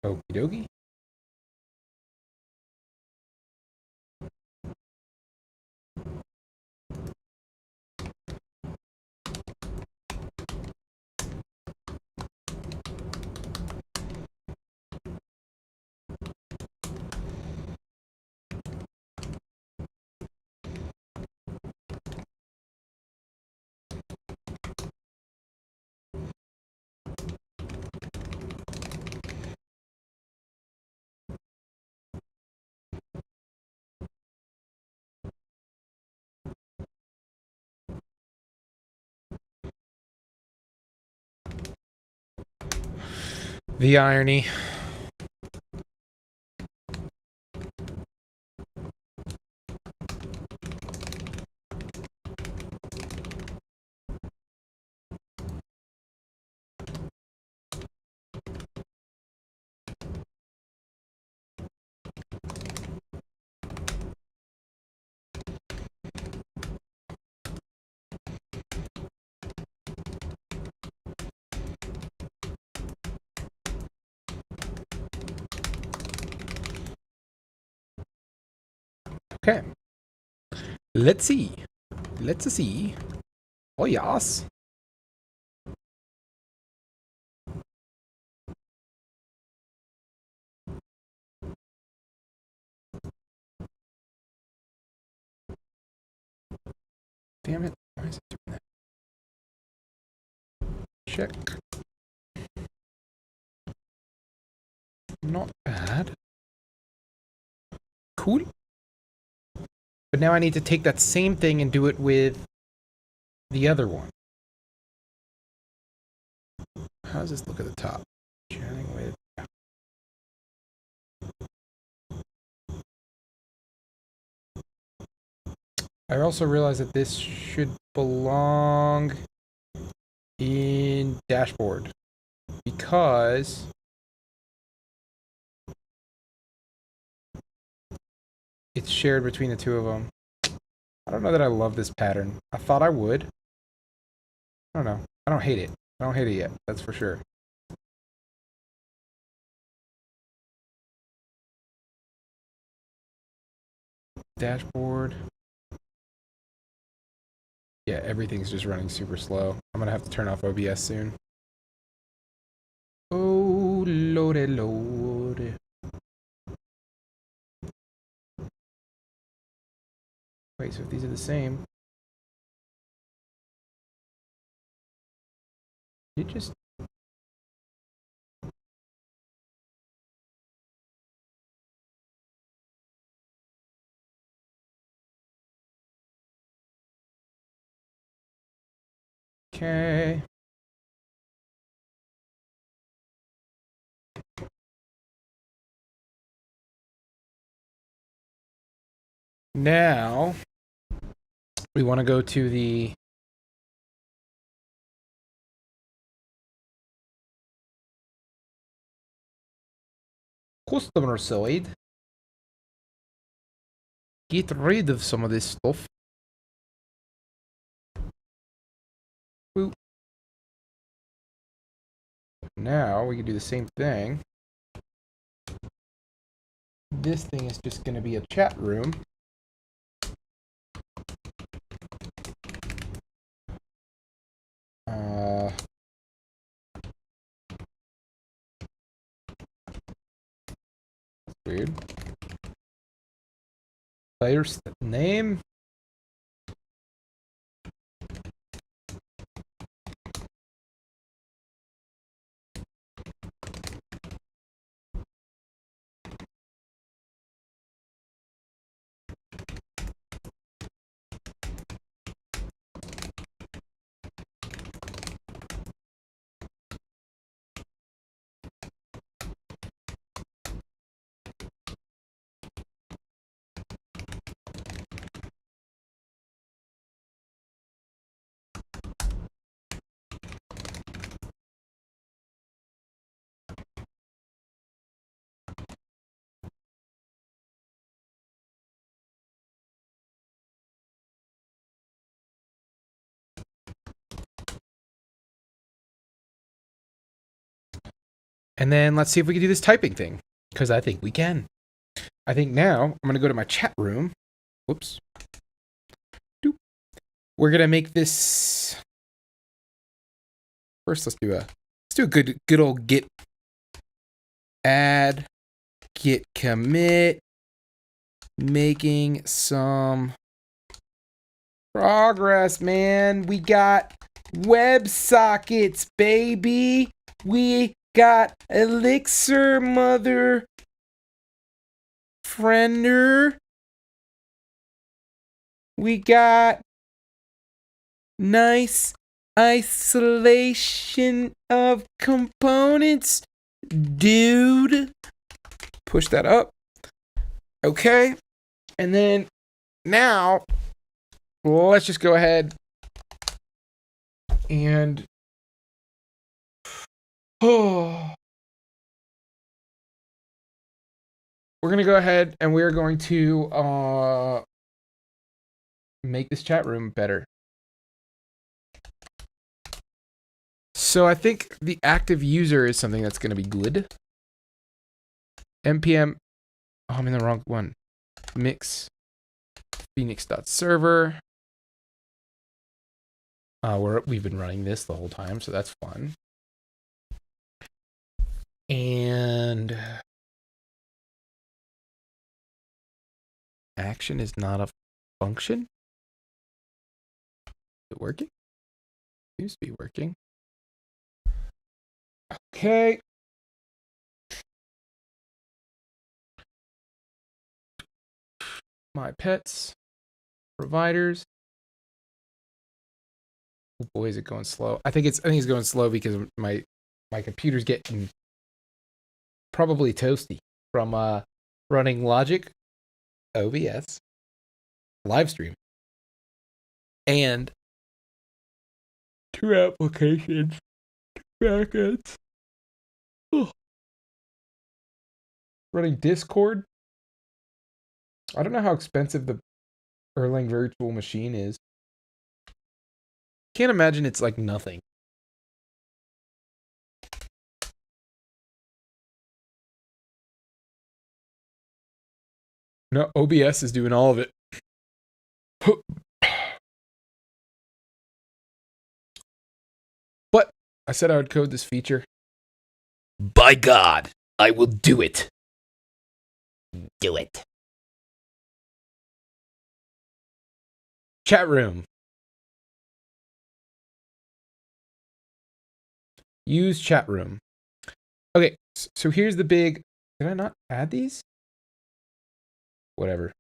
Okie dokie. The irony. Okay. Let's see. Let's see. Oh, yes. Damn it. Why is it doing that? Check. Not bad. Cool. But now I need to take that same thing and do it with the other one. How does this look at the top? Chatting with... I also realized that this should belong in dashboard because it's shared between the two of them. I don't know that I love this pattern. I thought I would. I don't know. I don't hate it. I don't hate it yet. That's for sure. Dashboard. Yeah, everything's just running super slow. I'm gonna have to turn off OBS soon. Oh, lordy, lordy. Wait, so if these are the same, you just... Okay. Now, we want to go to the customer side. Get rid of some of this stuff. Boop. Now, we can do the same thing. This thing is just going to be a chat room. Weird. Player's name. And then let's see if we can do this typing thing, because I think we can. I think now I'm going to go to my chat room. Whoops. Doop. We're going to make this. First, let's do a good old git add git commit, making some progress, man. We got Websockets, baby. We got Elixir, mother friender. We got nice isolation of components, dude. Push that up. Okay. And then now let's just go ahead and we're going to go ahead and we're going to make this chat room better. So I think the active user is something that's going to be good. npm, oh, I'm in the wrong one. Mix phoenix.server. We've been running this the whole time, so that's fun. And action is not a function. Is it working? Seems to be working. Okay. My pets, providers. Oh boy, is it going slow? I think it's going slow because my computer's getting probably toasty from running Logic, OBS, live stream, and 2 applications, backends. Running Discord. I don't know how expensive the Erlang virtual machine is. Can't imagine it's like nothing. No, OBS is doing all of it. But I said I would code this feature. By God, I will do it. Do it. Chat room. Use chat room. Okay, so here's the big... Did I not add these? Whatever.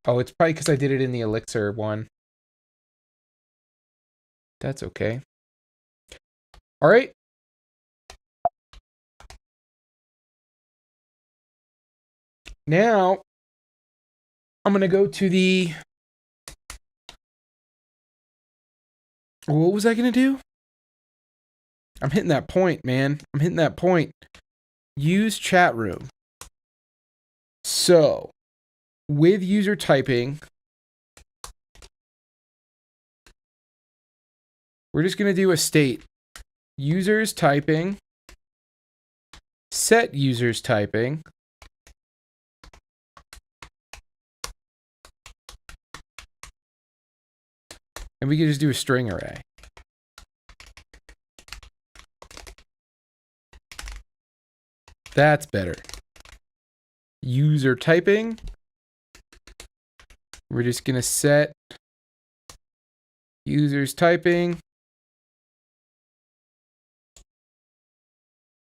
Oh, it's probably because I did it in the Elixir one. That's okay. All right. Now, I'm going to go to the... What was I going to do? I'm hitting that point, man. I'm hitting that point. Use chat room. So, with user typing, we're just going to do a state. Users typing. Set users typing. And we can just do a string array. That's better. User typing. We're just going to set users typing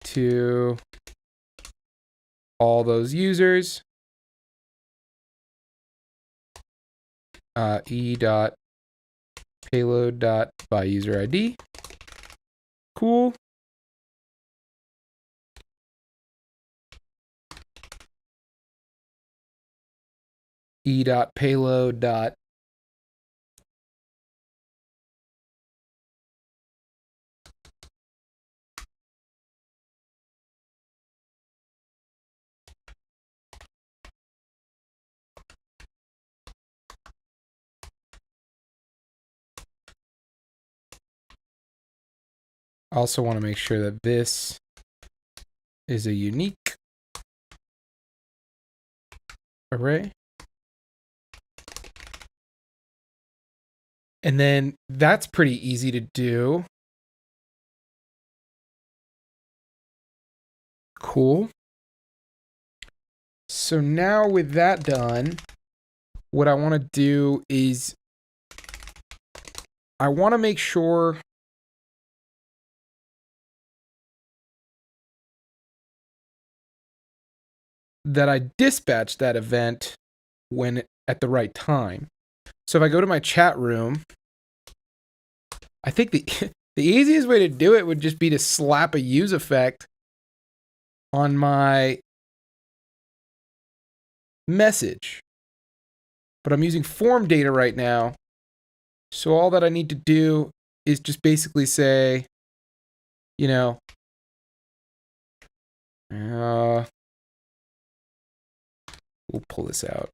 to all those users. e.payload.by user ID. Cool. e.payload. also want to make sure that this is a unique array. And then that's pretty easy to do. Cool. So now with that done, what I want to do is I want to make sure that I dispatch that event when at the right time. So if I go to my chat room, I think the the easiest way to do it would just be to slap a use effect on my message. But I'm using form data right now. So all that I need to do is just basically say, you know, we'll pull this out.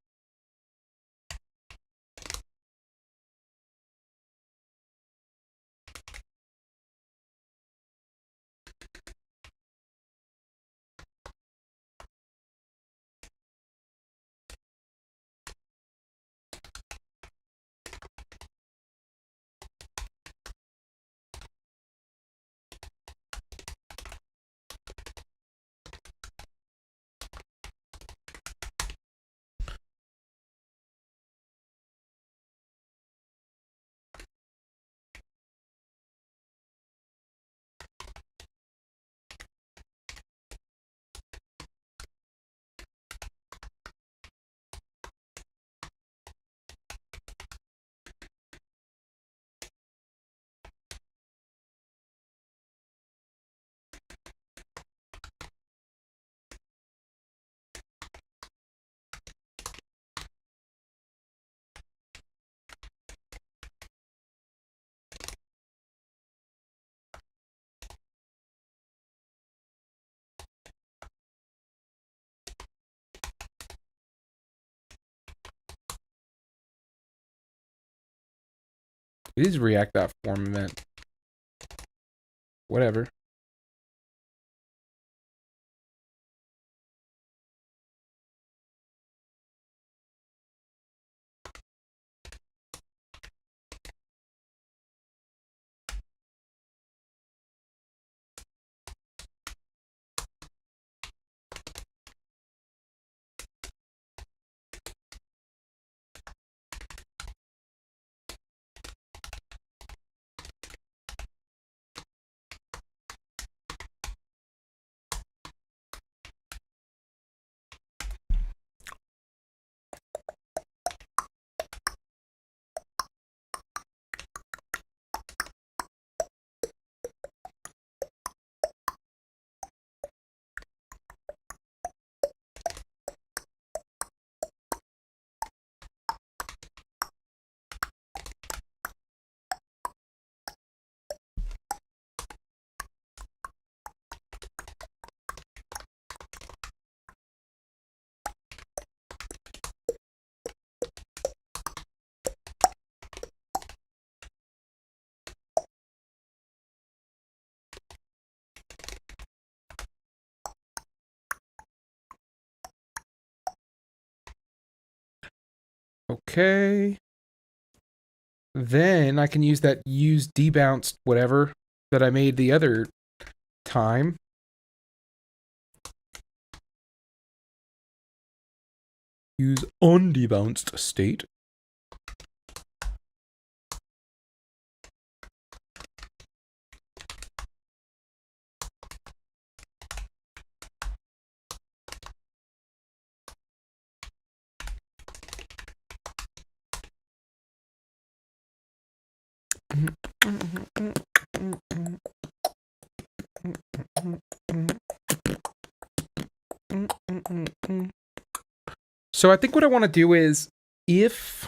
It is React.form event. Whatever. Okay. Then I can use that use debounced whatever that I made the other time. Use undebounced state. So I think what I want to do is if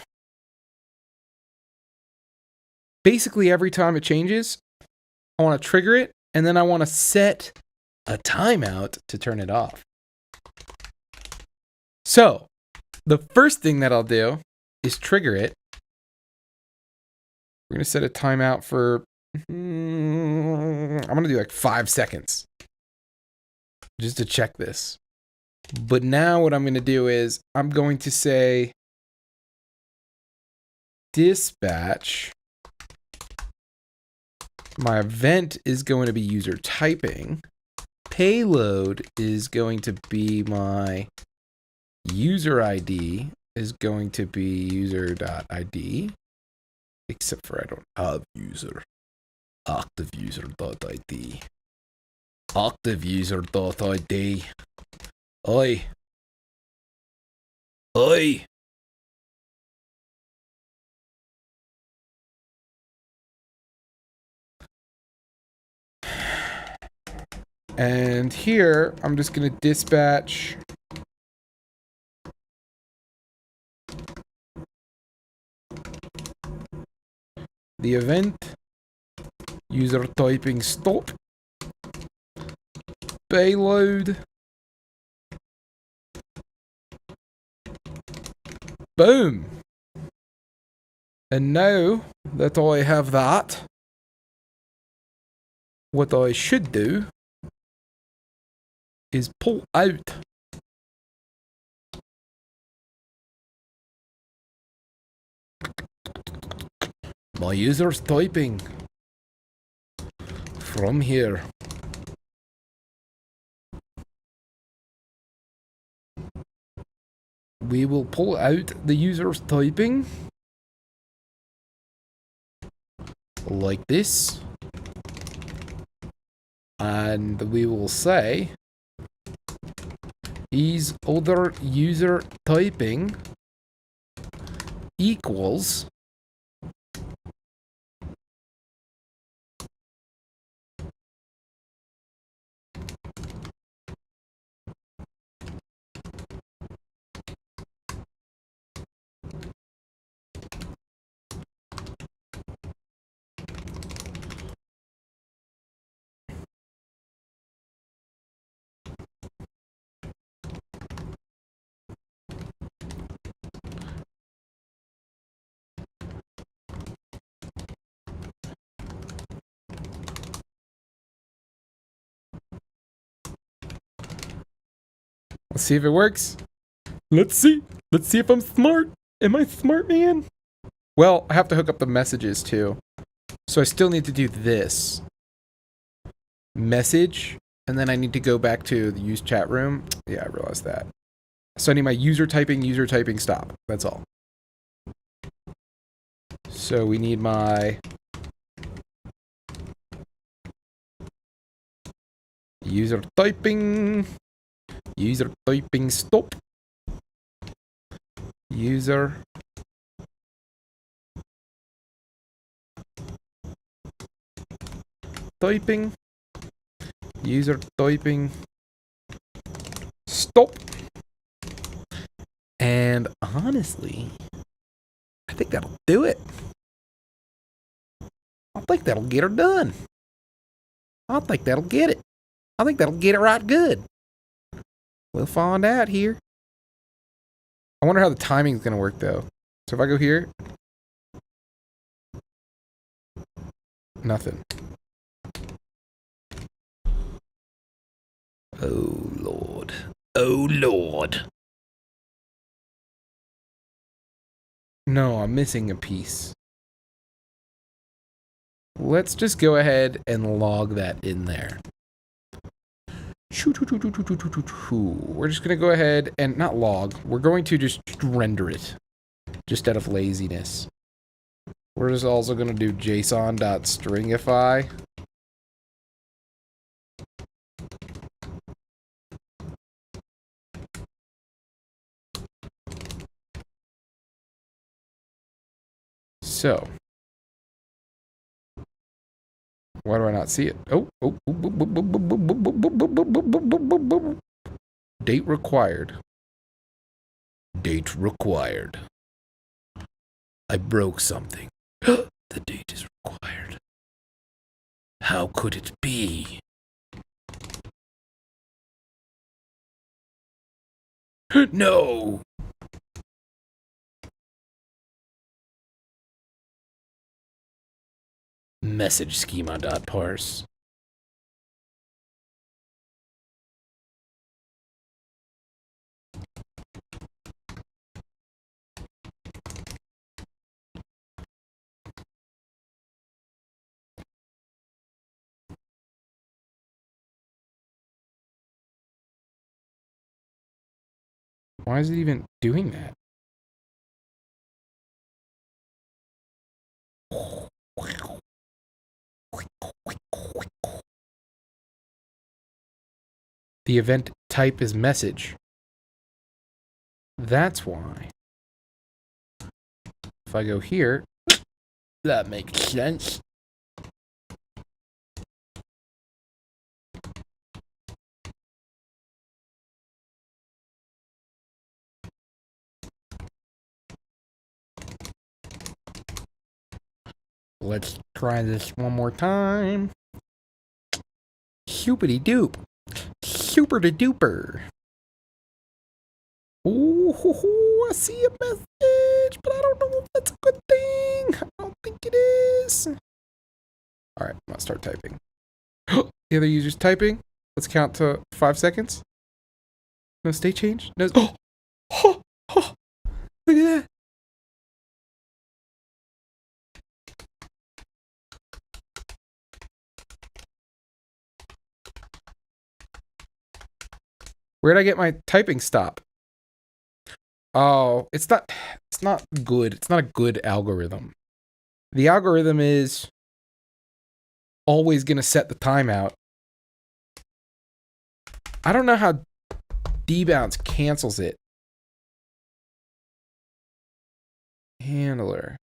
basically every time it changes, I want to trigger it and then I want to set a timeout to turn it off. So the first thing that I'll do is trigger it. We're going to set a timeout for I'm going to do like 5 seconds just to check this. But now what I'm going to do is I'm going to say dispatch. My event is going to be user typing. Payload is going to be my user ID is going to be user.id. Except for I don't have user. Active user.id. Active user.id. Oi. Oi. And here, I'm just going to dispatch the event, user typing stop, payload, boom. And now that I have that, what I should do is pull out my user's typing from here. We will pull out the user's typing like this, and we will say is other user typing equals let's see if it works. Let's see. Let's see if I'm smart. Am I smart, man? Well, I have to hook up the messages too. So I still need to do this. Message. And then I need to go back to the use chat room. Yeah, I realized that. So I need my user typing stop. That's all. So we need my user typing stop. User typing. User typing stop. And honestly, I think that'll do it. I think that'll get her done. I think that'll get it. I think that'll get it right good. We'll find out here. I wonder how the timing's gonna work though. So if I go here, nothing. Oh Lord. Oh Lord. No, I'm missing a piece. Let's just go ahead and log that in there. We're just going to go ahead and not log. We're going to just render it just out of laziness. We're just also going to do json.stringify. So, why do I not see it? Date required. Date required. I broke something. The date is required. How could it be? No! Message schema.parse. Why is it even doing that? The event type is message. That's why. If I go here, that makes sense. Let's try this one more time. Hoopity doop. Super de duper. Oh, I see a message, but I don't know if that's a good thing. I don't think it is. Alright, I'm gonna start typing. The other user's typing. Let's count to 5 seconds. No state change? No. Oh, look at that. Where'd I get my typing stop? Oh, it's not good. It's not a good algorithm. The algorithm is always going to set the timeout. I don't know how debounce cancels it. Handler.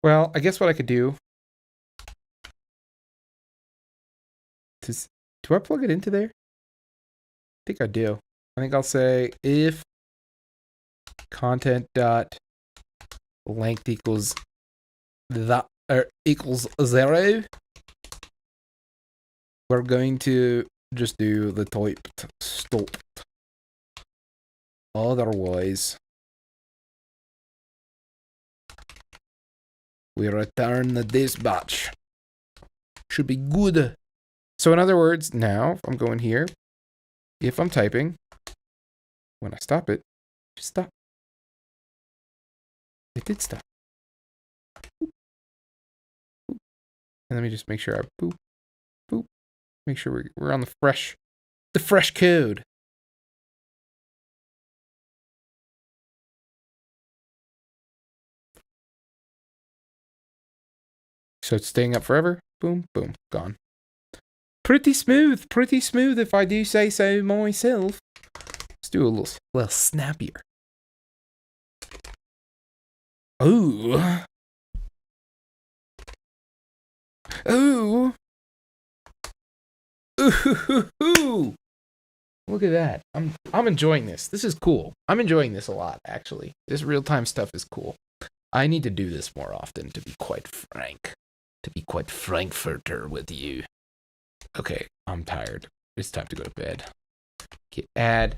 Well, I guess what I could do is, do I plug it into there? I think I do. I think I'll say if content dot length equals that or equals 0, we're going to just do the typed stop. Otherwise, we return the dispatch. Should be good. So in other words, now if I'm going here, if I'm typing, when I stop it, just stop. It did stop. Boop. Boop. And let me just make sure I boop, boop. Make sure we're on the fresh code. So it's staying up forever. Boom, boom, gone. Pretty smooth if I do say so myself. Let's do a little snappier. Ooh. Ooh. Ooh. Look at that. I'm enjoying this. This is cool. I'm enjoying this a lot, actually. This real-time stuff is cool. I need to do this more often, to be quite frank. To be quite frankfurter with you. Okay, I'm tired. It's time to go to bed. Okay, add